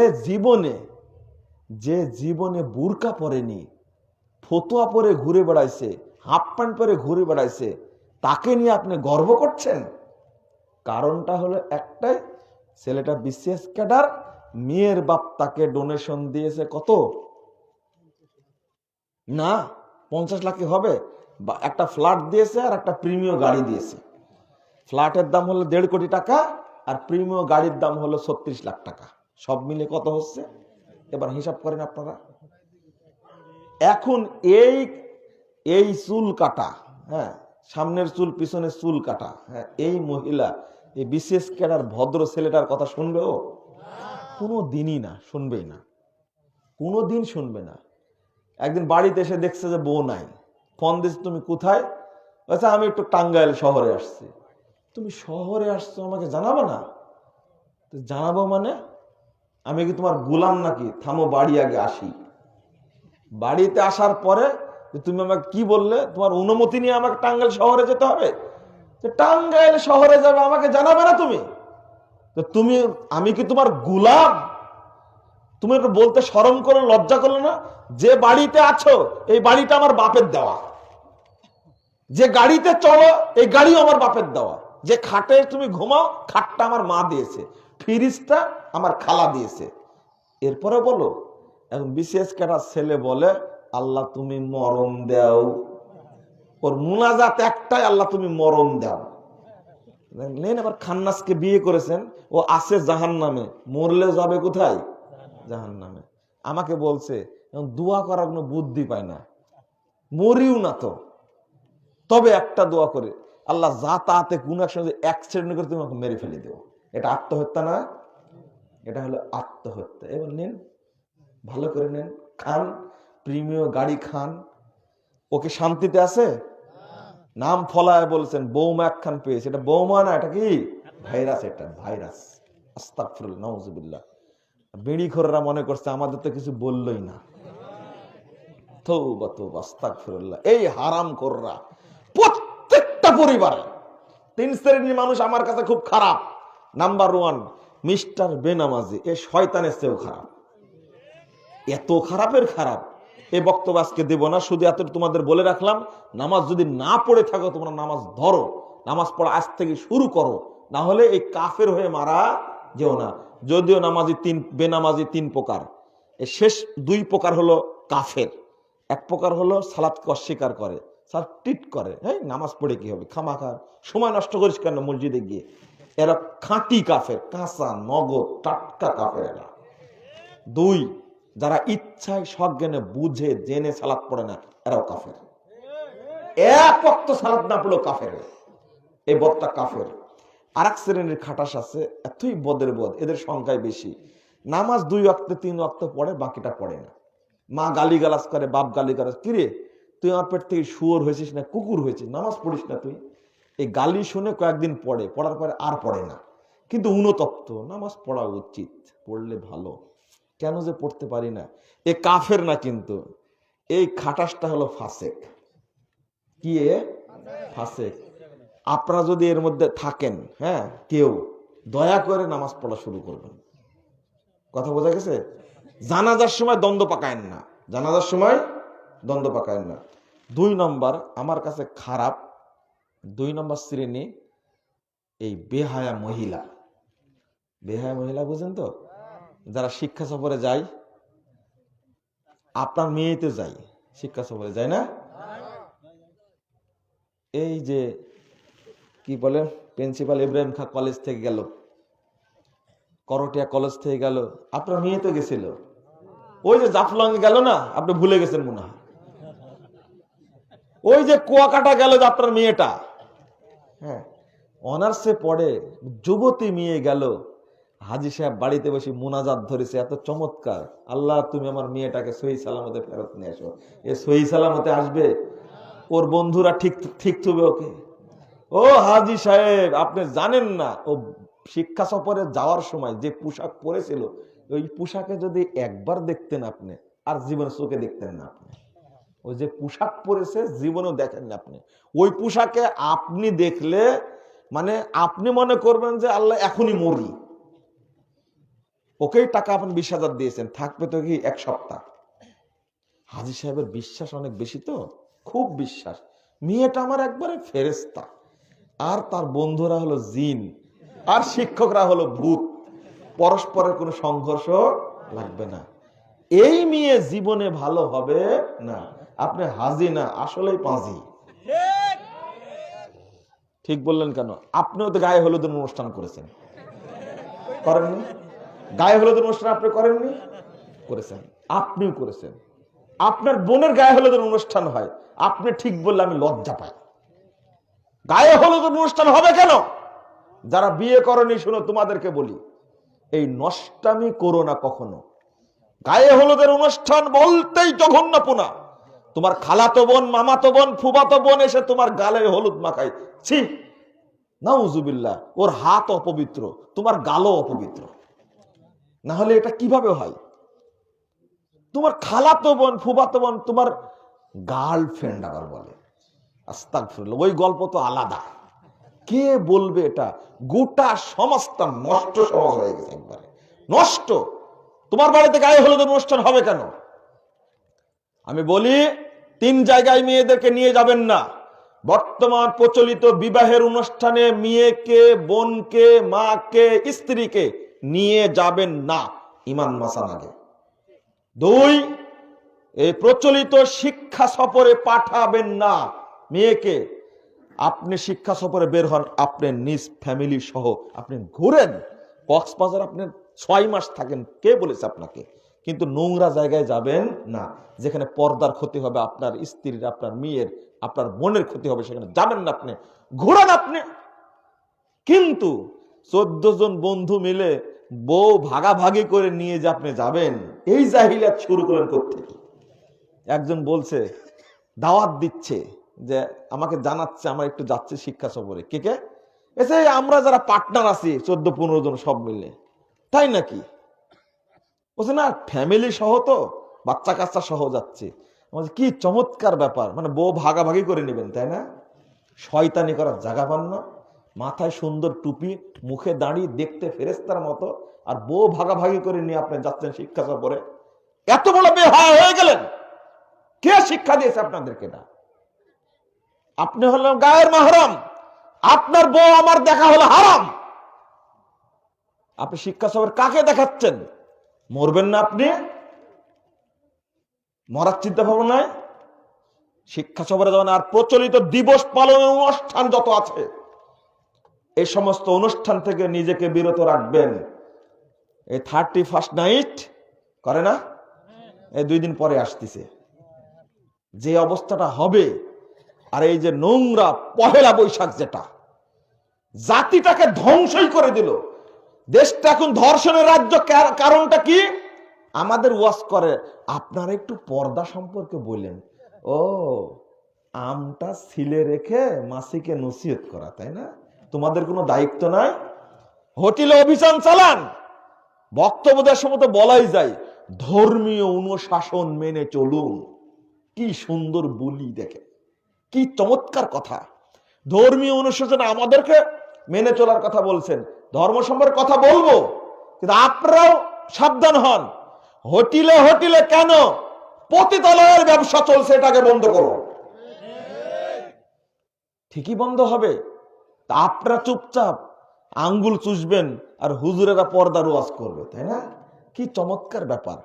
জীবনে বুরকা পরেনি, ফতুয়া পরে ঘুরে বেড়াইছে, হাফ প্যান্ট পরে ঘুরে বেড়াইছে, তাকে নিয়ে আপনি গর্ব করছেন? কারণটা হলো একটাই, ছেলেটা বিসিএস ক্যাডার, মেয়ের বাপ তাকে ডোনেশন দিয়েছে কত না 50 লাখ হবে, বা একটা ফ্ল্যাট দিয়েছে আর একটা প্রিমিয়াম গাড়ি দিয়েছে। ফ্ল্যাটের দাম হলো 1.5 কোটি টাকা আর প্রিমিয়াম গাড়ির দাম হলো 36 লাখ টাকা। সব মিলে কত হচ্ছে এবার হিসাব করেন আপনারা। এখন এই এই চুল কাটা, হ্যাঁ, সামনের চুল পিছনের চুল কাটা, হ্যাঁ, এই মহিলা এই বিশেষ ক্যাডার ভদ্র ছেলেটার কথা শুনবে? ও কোনো দিনই না, শুনবেই না, কোনো দিন শুনবে না। একদিন বাড়িতে এসে দেখছে যে বউ নাই, ফোন দিচ্ছে, তুমি কোথায়? আচ্ছা আমি একটু টাঙ্গাইল শহরে আসছি। তুমি শহরে আসছো, আমাকে জানাবো না? তো জানাবো মানে আমি কি তোমার গোলাম নাকি? থামো, বাড়ি আগে আসি। বাড়িতে আসার পরে তুমি আমাকে কি বললে, তোমার অনুমতি নিয়ে আমাকে টাঙ্গাইল শহরে যেতে হবে? টাঙ্গাইল শহরে যাবে, আমাকে জানাবে না তুমি? তো তুমি, আমি কি তোমার গোলাম? তুমি বলতে শরম করো, লজ্জা করলো না? যে বাড়িতে আছো এই বাড়িটা আমার বাপের দেওয়া, যে গাড়িতে চলো এই গাড়িও আমার বাপের দেওয়া, যে খাটে তুমি ঘুমাও খাটটা আমার মা দিয়েছে, ফ্রিজটা আমার খালা দিয়েছে। এরপরে বলো, এখন বিশেষ ক্যাডার ছেলে বলে আল্লাহ তুমি মরণ দাও। ওর মুনাজাত একটাই, আল্লাহ তুমি মরণ দাও। নেন, আবার খান্নাসকে বিয়ে করেছেন, ও আছে জাহান্নামে, মরলেও যাবে কোথায়? জাহান্নামে। আমাকে বলছে দোয়া করার কোনো বুদ্ধি পায় না, মরিও না তো, তবে একটা দোয়া করে, আল্লাহ যা তাতে কোন এক সময় অ্যাক্সিডেন্ট করে তুমি আমাকে মেরে ফেলে দেবো। এটা আত্মহত্যা না? এটা হলো আত্মহত্যা। এবার নেন, ভালো করে নেন, খান, প্রিমিয়াম গাড়ি খান। ওকে শান্তিতে আছে? নাম ফলায় বলছেন বৌমা একখান পেয়েছে, এটা বৌমা না, এটা কি ভাইরাস, এটা ভাইরাস। আস্তাগফিরুল্লাহ, নাউযুবিল্লাহ। বিড়িখোররা মনে করছে আমাদের তো কিছু বললই না। তওবা তওবা, আস্তাগফিরুল্লাহ। এই হারামখোররা প্রত্যেকটা পরিবারে 3 শ্রেণীর মানুষ আমার কাছে খুব খারাপ। নাম্বার 1 মিস্টার বেনামাজি, এ শয়তানের চেয়েও খারাপ। এত খারাপের খারাপ। এই বক্তব্য আজকে দেব না, শুধু এত তোমাদের বলে রাখলাম, নামাজ যদি না পড়ে থাকো তোমরা নামাজ ধরো, নামাজ পড়া আজ থেকে শুরু করো, না হলে এই কাফের হয়ে মারা যেও না। যদিও নামাজি বেনামাজি 3 প্রকার, এই শেষ 2 প্রকার হলো কাফের। এক প্রকার হলো সালাতকে অস্বীকার করে, টিট করে, হ্যাঁ নামাজ পড়ে কি হবে, খামাখা সময় নষ্ট করিস কেন মসজিদে গিয়ে। এরা খাঁটি কাফের, কাঁচা নগদ টাটকা কাফের এরা। 2 যারা ইচ্ছায় সজ্ঞানে বুঝে জেনে সালাত পড়ে না, এরাও কাফের। এক ওয়াক্ত সালাত না পড়লেও কাফের, এই বদটা কাফের। আর এক শ্রেণীর খাটাস আছে, এতই বদের বদ, এদের সংখ্যায় বেশি। নামাজ 2 ওয়াক্ত 3 ওয়াক্ত পড়ে, বাকিটা পড়ে না। মা গালিগালাজ করে, বাপ গালিগালাজ, কিরে তুই আমার পেট থেকে শুয়োর হয়েছিস না কুকুর হয়েছিস, নামাজ পড়িস না তুই? এই গালি শুনে কয়েকদিন পড়ে, পড়ার পরে আর পড়ে না। কিন্তু অনুতপ্ত, নামাজ পড়া উচিত, পড়লে ভালো, কেন যে পড়তে পারি না। এ কাফের না, কিন্তু এই খাটাসটা হলো ফাসেক। কি এ? ফাসেক। আপনারা যদি এর মধ্যে থাকেন, হ্যাঁ, কেউ দয়া করে নামাজ পড়া শুরু করবেন। কথা বোঝা গেছে? জানাজার সময় দ্বন্দ্ব পাকায়েন না, জানাজার সময় দ্বন্দ্ব পাকায়েন না। 2 নম্বর আমার কাছে খারাপ, 2 নম্বর শ্রেণী এই বেহায়া মহিলা। বেহায়া মহিলা বুঝেন তো? যারা শিক্ষা সফরে যায়, আপনার মেয়েতে যায় শিক্ষা সফরে, যায় না? এই যে কি বলে, প্রিন্সিপাল ইব্রাহিম খাঁ কলেজ থেকে গেল, করটিয়া কলেজ থেকে গেল, আপনার মেয়ে তো গেছিল। ওই যে জাফলং গেল না, আপনি ভুলে গেছেন মনে হয়। ওই যে কুয়াকাটা গেল যে আপনার মেয়েটা, হ্যাঁ, অনার্সে পড়ে, যুবতী মেয়ে গেল, হাজি সাহেব বাড়িতে বসে মুনাজাত ধরেছে, এত চমৎকার, আল্লাহ তুমি আমার মেয়েটাকে সহি সালামতে ফেরত নিয়ে আসো। এ সহি সালামতে আসবে? ওর বন্ধুরা ঠিক ঠিক থুবে ওকে। ও হাজি সাহেব, আপনি জানেন না, ও শিক্ষা সফরে যাওয়ার সময় যে পোশাক পরেছিল, ওই পোশাকে যদি একবার দেখতেন আপনি, আর জীবনে চোখে দেখতেন না আপনি। ওই যে পোশাক পরেছে জীবনেও দেখেন না আপনি। ওই পোশাকে আপনি দেখলে মানে আপনি মনে করবেন যে আল্লাহ এখনই মরি। ওকেই টাকা আপনি 20,000 দিয়েছেন, থাকবে তো কি 1 সপ্তাহ। হাজী সাহেবের বিশ্বাস অনেক বেশি তো, খুব বিশ্বাস। মেয়েটা আমার একবারে ফেরেস্তা, আর তার বন্ধুরা হলো জিন, আর শিক্ষকরা হলো ভূত, পরস্পরের কোনো সংঘর্ষ লাগবে না। এই মেয়ে জীবনে ভালো হবে না। আপনি হাজি না, আসলেই পাঁজি। ঠিক বললেন কেন? আপনিও তো গায়ে হলুদের অনুষ্ঠান করেছেন, করেননি? গায়ে হলুদের অনুষ্ঠান আপনি করেননি? করেছেন, আপনিও করেছেন। আপনার বোনের গায়ে হলুদের অনুষ্ঠান হয়, আপনি ঠিক বললে আমি লজ্জা পাই। গায়ে হলুদের অনুষ্ঠান হবে কেন? যারা বিয়ে করেনি, শুনো তোমাদেরকে বলি, এই নষ্টামি করো না কখনো। গায়ে হলুদের অনুষ্ঠান বলতেই জঘন্যপনা। তোমার খালাতো বোন, মামাতো বোন, ফুফাতো বোন এসে তোমার গালে হলুদ মাখায়, ছি, নাউজুবিল্লাহ। ওর হাত অপবিত্র, তোমার গালও অপবিত্র, না হলে এটা কিভাবে হয়? তোমার খালাতো বোন, ফুফাতো বোন তোমার গার্লফ্রেন্ড আবার বলে, আস্তাগফিরুল্লাহ। ওই গল্প তো আলাদা, কে বলবে এটা? গোটা সমাজটা নষ্ট সমাজ হয়ে গেছে, একবারে নষ্ট। তোমার বাড়িতে গায়ে হলুদের অনুষ্ঠান হবে কেন? আমি বলি, 3 জায়গায় মেয়েদেরকে নিয়ে যাবেন না। বর্তমান প্রচলিত বিবাহের অনুষ্ঠানে মেয়েকে, বোনকে, মাকে, স্ত্রীকে নিয়ে যাবেন না, ইমান মাসান আগে। 2, এই প্রচলিত শিক্ষা সফরে পাঠাবেন না মেয়েকে। আপনি শিক্ষা সফরে বের হন, আপনি নিজ ফ্যামিলি সহ আপনি ঘুরেন। কক্সবাজার আপনি 6 মাস থাকেন, কে বলেছে আপনাকে? কিন্তু নোংরা জায়গায় যাবেন না, যেখানে পর্দার ক্ষতি হবে, আপনার স্ত্রীর, আপনার মেয়ের, আপনার বোনের ক্ষতি হবে, সেখানে যাবেন না। আপনি ঘুরেন আপনি। কিন্তু 14 জন বন্ধু মিলে বউ ভাগাভাগি করে নিয়ে যে আপনি যাবেন, এই জাহিলিয়াত শুরু করেন কোত্থেকে? একজন বলছে, দাওয়াত দিচ্ছে, যে আমাকে জানাচ্ছে আমরা একটু যাচ্ছি শিক্ষা সফরে। কে কে? এসে আমরা যারা পার্টনার আছি 14-15 জন সব মিলে। তাই নাকি? বলছে না, ফ্যামিলি সহ তো, বাচ্চা কাচ্চা সহ যাচ্ছে। কি চমৎকার ব্যাপার, মানে বউ ভাগাভাগি করে নেবেন, তাই না? শয়তানি করার জায়গা পান না। মাথায় সুন্দর টুপি, মুখে দাঁড়িয়ে দেখতে ফেরেস্তার মতো, আর বউ ভাগাভাগি করে নিয়ে আপনি যাচ্ছেন শিক্ষা সফরে। এত বড় বেহায়া হয়ে গেলেন, কে শিক্ষা দিয়েছে আপনাদেরকে? না, আপনি হলেন গায়ের মাহরাম, আপনার বউ আমার দেখা হলো হারাম। আপনি শিক্ষা সফর কাকে দেখাচ্ছেন? মরবেন না আপনি? মরার চিন্তা ভাবনায় শিক্ষা সফরে যাবেন। আর প্রচলিত দিবস পালনের অনুষ্ঠান যত আছে, এই সমস্ত অনুষ্ঠান থেকে নিজেকে বিরত রাখবেন। এই 31st নাইট করে না, এই 2 দিন পরে আসতেছে, যে অবস্থাটা হবে। আর এই যে নোংরা পহেলা বৈশাখ, যেটা জাতিটাকে ধ্বংসই করে দিল, দেশটা এখন ধর্ষণের রাজ্য। কারণটা কি? আমাদের ওয়াজ করে, আপনারা একটু পর্দা সম্পর্কে বললেন। ও, আমটা ছিলে রেখে মাসিকে নসিহত করা, তাই না? তোমাদের কোনো দায়িত্ব নাই? হোটেলে অভিযান চালান, বক্তব্য দেওয়ার সময় তো বলাই যায়, ধর্মীয় অনুশাসন মেনে চলুন। কি সুন্দর বলি, দেখে কি চমৎকার কথা। ধর্মীয় অনুশাসন আমাদেরকে মেনে চলার কথা বলছেন, ধর্ম সম্পর্কে কথা বলবো, কিন্তু আপনারাও সাবধান হন। হোটেলে হোটেলে কেন পতিতালয়ের ব্যবসা চলছে, এটাকে বন্ধ করো। ঠিকই বন্ধ হবে। তা আপনারা চুপচাপ আঙ্গুল চুষবেন, আর হুজুরেরা পর্দার ওয়াজ করবে, তাই না? কি চমৎকার ব্যাপার।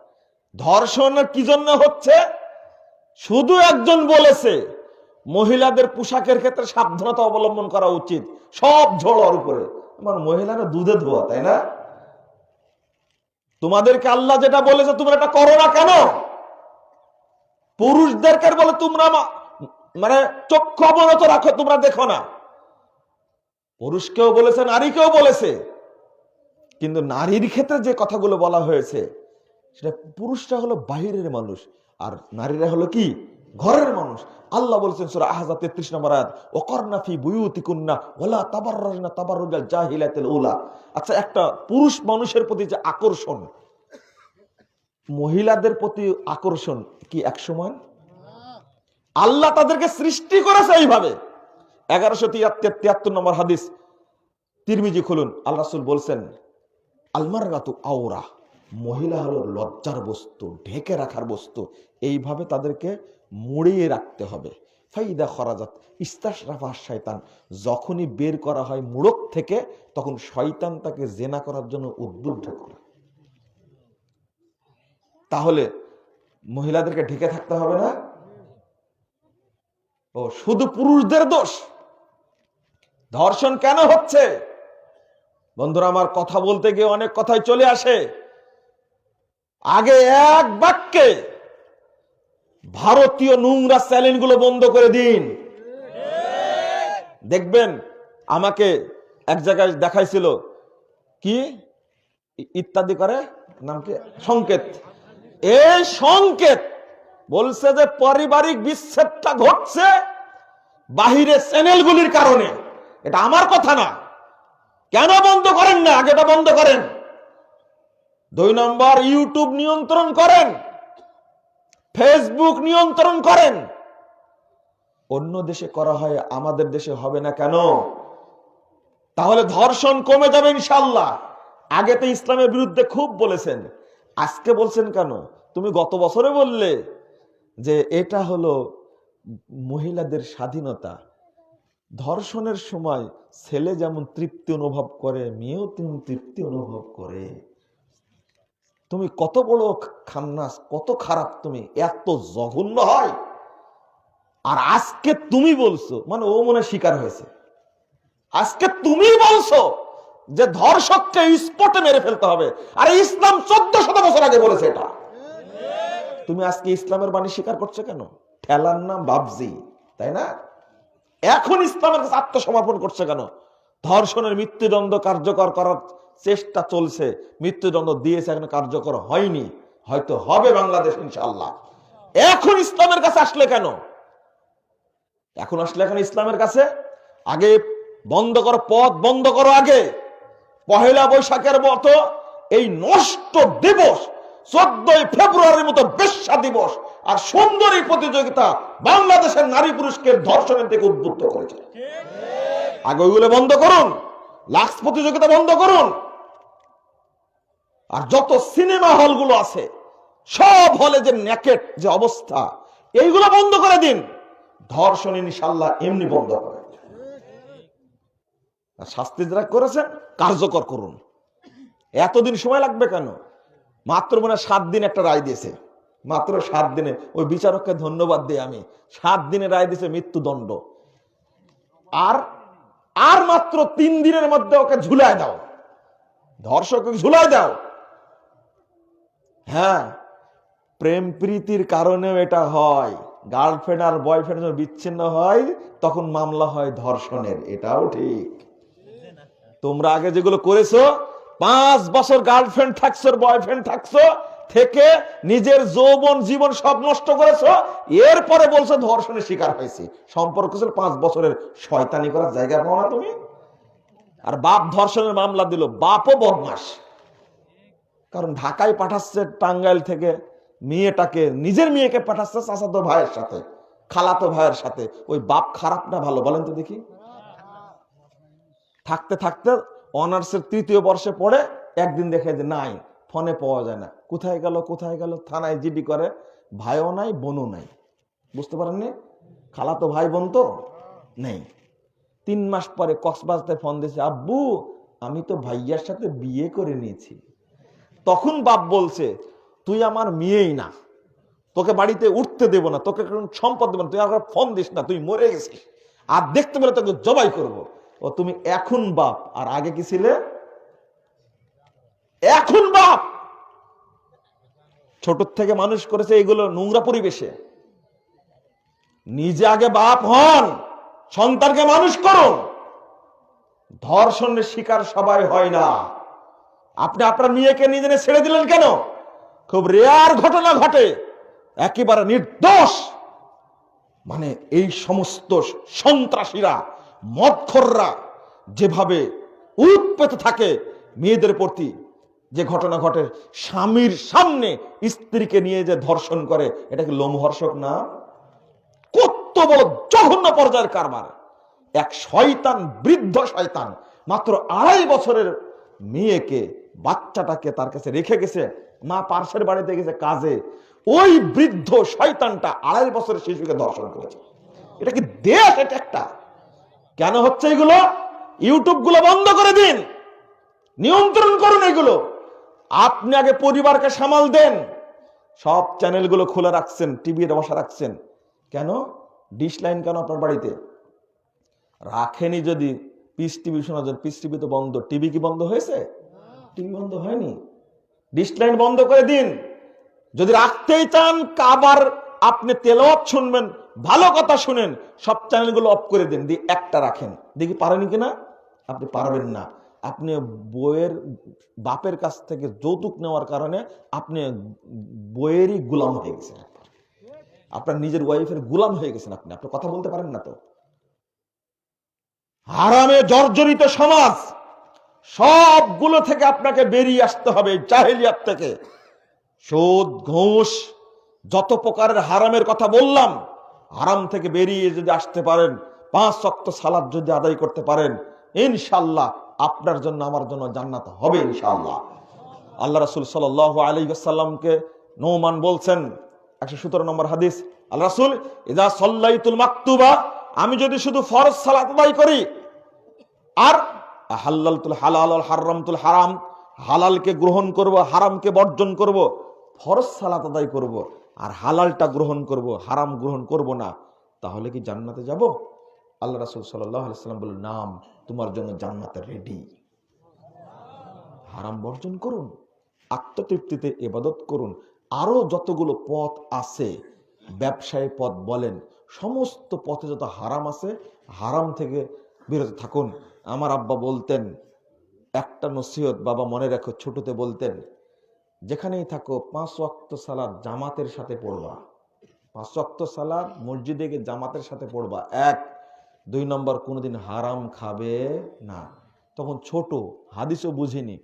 ধর্ষণ কি জন্য হচ্ছে? শুধু একজন বলেছে মহিলাদের পোশাকের ক্ষেত্রে সাবধানতা অবলম্বন করা উচিত, সব ঝোড়ার উপরে। আমার মহিলারা দুধে ধোয়া, তাই না? তোমাদেরকে আল্লাহ যেটা বলেছে তোমরা এটা করো না কেন? পুরুষদেরকে বলে তোমরা মানে চক্ষু অবনত রাখো, তোমরা দেখো না। পুরুষকেও বলেছে, নারীকেও বলেছে, কিন্তু নারীর ক্ষেত্রে যে কথাগুলো বলা হয়েছে, সেটা পুরুষরা হলো বাহিরের মানুষ, আর নারীরা হলো কি? ঘরের মানুষ। আল্লাহ বলেছেন সূরা আহজাব 33 নম্বর আয়াত, ওয়াকারনা ফি বুয়ুতিকুন্না ওয়ালা তাবাররাজনা তাবাররুজাল জাহিলিয়াতিল উলা। আচ্ছা, একটা পুরুষ মানুষের প্রতি যে আকর্ষণ, মহিলাদের প্রতি আকর্ষণ কি এক সমান? আল্লাহ তাদেরকে সৃষ্টি করেছে এইভাবে। 1173 নম্বর হাদিস, তিরমিজি খুলুন, আল্লাহ রাসূল বলছেন, আল মাররাতু আওরা, মহিলা হলো লজ্জার বস্তু, ঢেকে রাখার বস্তু। এইভাবে তাদেরকে মুড়িয়ে রাখতে হবে। ফাইদা খরাজাত ইস্তাশরাফা শয়তান, যখনই বের করা হয় মুড়ক থেকে, তখন শয়তান তাকে জেনা করার জন্য উদ্বুদ্ধ করে। তাহলে মহিলাদেরকে ঢেকে থাকতে হবে না? ও শুধু পুরুষদের দোষ? ধর্ষণ কেন হচ্ছে? বন্ধুরা আমার, কথা বলতে গিয়ে অনেক কথাই চলে আসে। আগে এক বাক্যে ভারতীয় নোংরা চ্যানেলগুলো বন্ধ করে দিন। দেখবেন, আমাকে এক জায়গায় দেখাইছিল, কি ইত্যাদি করে নাম কি, সংকেত। এই সংকেত বলছে যে পারিবারিক বিচ্ছেদটা ঘটছে বাহিরের চ্যানেলগুলির কারণে। এটা আমার কথা না। কেন বন্ধ করেন না? আগে এটা বন্ধ করেন। 2 নম্বর, ইউটিউব নিয়ন্ত্রণ করেন, ফেসবুক নিয়ন্ত্রণ করেন। অন্য দেশে করা হয়, আমাদের দেশে হবে না কেন? তাহলে ধর্ষণ কমে যাবে ইনশাআল্লাহ। আগে তো ইসলামের বিরুদ্ধে খুব বলেছেন, আজকে বলছেন কেন? তুমি গত বছরে বললে যে এটা হলো মহিলাদের স্বাধীনতা। ধর্ষণের সময় ছেলে যেমন তৃপ্তি অনুভব করে, মেয়েও তেমন তৃপ্তি অনুভব করে। তুমি কত বড় খান্নাস, কত খারাপ, তুমি এত জঘন্য হয়। আর আজকে তুমি বলছো, মানে ও মনে শিকার হয়েছে, আজকে তুমি বলছো যে ধর্ষককে স্পটে মেরে ফেলতে হবে। আর ইসলাম 1400 বছর আগে বলেছে এটা। তুমি আজকে ইসলামের বাণী স্বীকার করছো কেন? ঠেলার নাম বাবজি, তাই না? এখন ইসলামের কাছে আত্মসমর্পণ করছে কেন? ধর্ষণের মৃত্যুদণ্ড কার্যকর করার চেষ্টা চলছে, মৃত্যুদণ্ড দিয়েছে, এখন কার্যকর হয়নি, হয়তো হবে বাংলাদেশ ইনশাআল্লাহ। এখন ইসলামের কাছে আসলে কেন? এখন আসলে এখন ইসলামের কাছে আগে বন্ধ করো, পথ বন্ধ করো। আগে পহেলা বৈশাখের মতো এই নষ্ট দিবস, 14ই ফেব্রুয়ারির মতো বেশ্যা দিবস আর সুন্দরী প্রতিযোগিতা বাংলাদেশের নারী পুরুষকে ধর্ষণের থেকে উদ্বুদ্ধ করেছে। আগে ওইগুলো বন্ধ করুন, লাক্স প্রতিযোগিতা বন্ধ করুন। আর যত সিনেমা হলগুলো আছে, সব হলে যে নেকেট যে অবস্থা, এইগুলো বন্ধ করে দিন। ধর্ষণ ইনশাআল্লাহ এমনি বন্ধ করে। শাস্তি যারা করেছেন কার্যকর করুন। এতদিন সময় লাগবে কেন? মাত্র মনে 7 দিন একটা রায় দিয়েছে, মাত্র 7 দিনে। ওই বিচারককে ধন্যবাদ দিই আমি, 7 দিনে রায় দিয়েছে মৃত্যুদণ্ড। আর মাত্র 3 দিনের মধ্যে ওকে ঝুলায় দাও, ধর্ষককে ঝুলায় দাও। হ্যাঁ, প্রেম প্রীতির কারণেও এটা হয়। গার্লফ্রেন্ড আর বয়ফ্রেন্ড যখন বিচ্ছিন্ন হয়, তখন মামলা হয় ধর্ষণের। এটাও ঠিক। তোমরা আগে যেগুলো করেছো, 5 বছর গার্লফ্রেন্ড থাকছো, বয়ফ্রেন্ড থাকছো, থেকে নিজের যৌবন জীবন সব নষ্ট করেছো, এরপরে বলছো ধর্ষণের শিকার হয়েছে। সম্পর্ক ছিল 5 বছরের, শয়তানি করার জায়গা পাও না তুমি। আর বাপ ধর্ষণের মামলা দিল, বাপও বদমাস। কারণ ঢাকায় পাঠাচ্ছে টাঙ্গাইল থেকে মেয়েটাকে, নিজের মেয়েকে পাঠাচ্ছে চাচাতো ভাইয়ের সাথে, খালাতো ভাইয়ের সাথে। ওই বাপ খারাপ না ভালো বলেন তো দেখি? থাকতে থাকতে অনার্সের 3য় বর্ষে পড়ে একদিন দেখে যে নাই, ফোনে পাওয়া যায় না, কোথায় গেল কোথায় গেল, থানায় জিডি করে, ভাইও নাই বোনও নাই। বুঝতে পারেননি? খালাতো ভাই বোন তো নেই। 3 মাস পরে কক্সবাজারে ফোন দিয়েছে, আব্বু আমি তো ভাইয়ার সাথে বিয়ে করে নিয়েছি। তখন বাপ বলছে, তুই আমার মেয়েই না, তোকে বাড়িতে উঠতে দেব না, তোকে সম্পদ দেব না, তুই আমার ফোন দিস না, তুই মরে গেছিস, আর দেখতে পেলে তোকে জবাই করবো। ও তুমি এখন বাপ, আর আগে কি ছিলে? এখন বাপ। ছোট থেকে মানুষ করেছে এগুলো নোংরা পরিবেশে। নিজে আগে বাপ হন, সন্তানকে মানুষ করুন। ধর্ষণের শিকার সবাই হয় না। আপনি আপনার মেয়েকে নিজে ছেড়ে দিলেন কেন? খুব রেয়ার ঘটনা ঘটে, একেবারে নির্দোষ। মানে এই সমস্ত সন্ত্রাসীরা, মদখোররা যেভাবে উৎপেত থাকে মেয়েদের প্রতি, যে ঘটনা ঘটে, স্বামীর সামনে স্ত্রীকে নিয়ে যে ধর্ষণ করে, এটা কি লোমহর্ষক না? কত বড় জঘন্য পর্যায়ের কারবার। এক শয়তান, বৃদ্ধ শয়তান, মাত্র 2.5 বছরের মেয়েকে বাচ্চাটাকে তার কাছে রেখে গেছে, মা পার্শ্বের বাড়িতে গেছে কাজে, ওই বৃদ্ধ শয়তানটা 2.5 বছরের শিশুকে ধর্ষণ করেছে। এটা কি দেশ? এটা একটা কেন হচ্ছে এগুলো? ইউটিউব গুলো বন্ধ করে দিন, নিয়ন্ত্রণ করুন এগুলো। আপনি আগে পরিবারকে সামাল দেন। সব চ্যানেলগুলো খোলা রাখছেন, টিভির বসা রাখছেন কেন? ডিশ লাইন কেন আপনার বাড়িতে রাখেনি? যদি পিস টিভি শোনার জন্য, পিস টিভি তো বন্ধ। টিভি কি বন্ধ হয়েছে? টিভি বন্ধ হয়নি। ডিশ লাইন বন্ধ করে দিন। যদি রাখতেই চান, আবার আপনি তেলাওয়াত শুনবেন, ভালো কথা শুনেন, সব চ্যানেলগুলো অফ করে দিন, দিয়ে একটা রাখেন। দেখি পারেন কিনা। আপনি পারবেন না। আপনি বইয়ের বাপের কাছ থেকে যৌতুক নেওয়ার কারণে আপনি বইয়েরই গোলাম হয়ে গেছেন। আপনার নিজের ওয়াইফের গোলাম হয়ে গেছেন আপনি। আপনি কথা বলতে পারেন না তো। হারামে জর্জরিত সমাজ, সবগুলো থেকে আপনাকে বেরিয়ে আসতে হবে। জাহেলিয়াত থেকে, সুদ, ঘুষ, যত প্রকারের হারামের কথা বললাম, হারাম থেকে বেরিয়ে যদি আসতে পারেন, 5 ওয়াক্ত সালাত যদি আদায় করতে পারেন, ইনশাআল্লাহ আপনার জন্য আমার জন্য জান্নাত হবে ইনশাআল্লাহ। আল্লাহ রাসূল সাল্লাল্লাহু আলাইহি ওয়াসাল্লামকে নোমান বলছেন, 117 নম্বর হাদিস, আল্লাহ রাসূল, ইযা সাল্লাইতুল মাকতুবা, আমি যদি শুধু ফরজ সালাত আদায় করি, আর হালালতুল হালাল ওয়াল হারামতুল হারাম, হালালকে গ্রহণ করব, হারামকে বর্জন করব, ফরজ সালাত আদায় করব, আর হালালটা গ্রহণ করব, হারাম গ্রহণ করব না, তাহলে কি জান্নাতে যাব? আল্লাহ রাসূল সাল্লাল্লাহু আলাইহি ওয়াসাল্লাম বললেন, নাম, তোমার জন্য জান্নাতে রেডি। হারাম বর্জন করুন, আত্মতৃপ্তিতে ইবাদত করুন। আরো যতগুলো পথ আছে, ব্যবসায়ী পথ বলেন, সমস্ত পথে যত হারাম আছে, হারাম থেকে বিরত থাকুন। আমার আব্বা বলতেন, একটা নসিহত বাবা মনে রাখো, ছোটতে বলতেন, যেখানেই থাকো 5 ওয়াক্ত সালাত জামাতের সাথে পড়বা। 5 ওয়াক্ত সালাত মসজিদে গিয়ে জামাতের সাথে পড়বা। 1, 2 নম্বর, কোনোদিন হারাম খাবে না। তখন ছোট, হাদিসও বুঝিনি।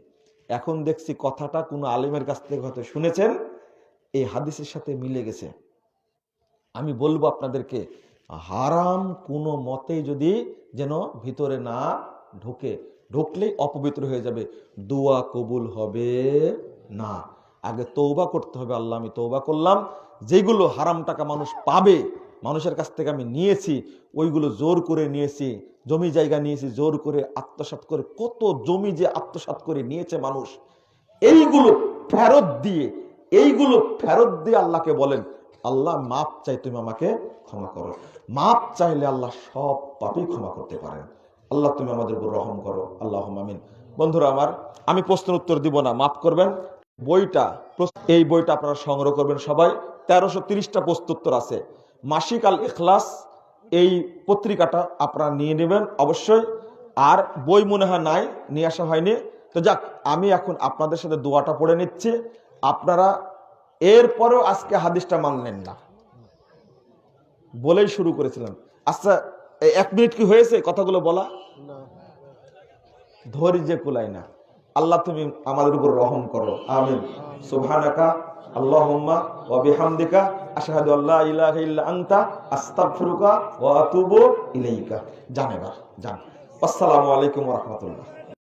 এখন দেখছি কথাটা কোনো আলেমের কাছ থেকে হয়তো শুনেছেন, এই হাদিসের সাথে মিলে গেছে। আমি বলবো আপনাদেরকে, হারাম কোনো মতেই যদি যেন ভিতরে না ঢোকে, ঢুকলেই অপবিত্র হয়ে যাবে, দোয়া কবুল হবে না। আগে তওবা করতে হবে, আল্লাহ আমি তওবা করলাম, যেগুলো হারাম টাকা মানুষ পাবে, মানুষের কাছ থেকে আমি নিয়েছি, ওইগুলো জোর করে নিয়েছি, জমি জায়গা নিয়েছি জোর করে, আত্মসাৎ করে, কত জমি যে আত্মসাৎ করে নিয়েছে মানুষ, এইগুলো ফেরত দিয়ে, আল্লাহকে বলেন, আল্লাহ মাপ চাই, তুমি আমাকে ক্ষমা করো। মাপ চাইলে আল্লাহ সব পাপই ক্ষমা করতে পারেন। আল্লাহ তুমি আমাদের উপর রহম করো, আল্লাহুম্মা আমিন। বন্ধুরা আমার, আমি প্রশ্নের উত্তর দিব না, মাফ করবেন। এই বইটা আপনারা সংগ্রহ করবেন সবাই। 1330টা প্রশ্নোত্তর আছে। মাসিক আল ইখলাস এই পত্রিকাটা আপনারা নিয়ে নেবেন অবশ্যই। আর বই মনে হয় নাই, নিয়ে আসা হয়নি। তো যাক, আমি এখন আপনাদের সাথে দোয়াটা পড়ে নিচ্ছি। আপনারা এরপরেও আজকে হাদিসটা মানলেন না, বলেই শুরু করেছিলাম। আচ্ছা, 1 মিনিট কি হয়েছে কথাগুলো বলা? ধৈর্যে কুলাই না। আল্লাহ তুমি আমাদের উপর রহম করো, আমিন। সুবহানাকা আল্লাহুম্মা ওয়া বিহামদিকা আশহাদু আল্লা ইলাহা ইল্লা আনতা আস্তাগফিরুকা ওয়া আতুবু ইলাইকা। জান। আসসালামু আলাইকুম ওয়া রাহমাতুল্লাহ।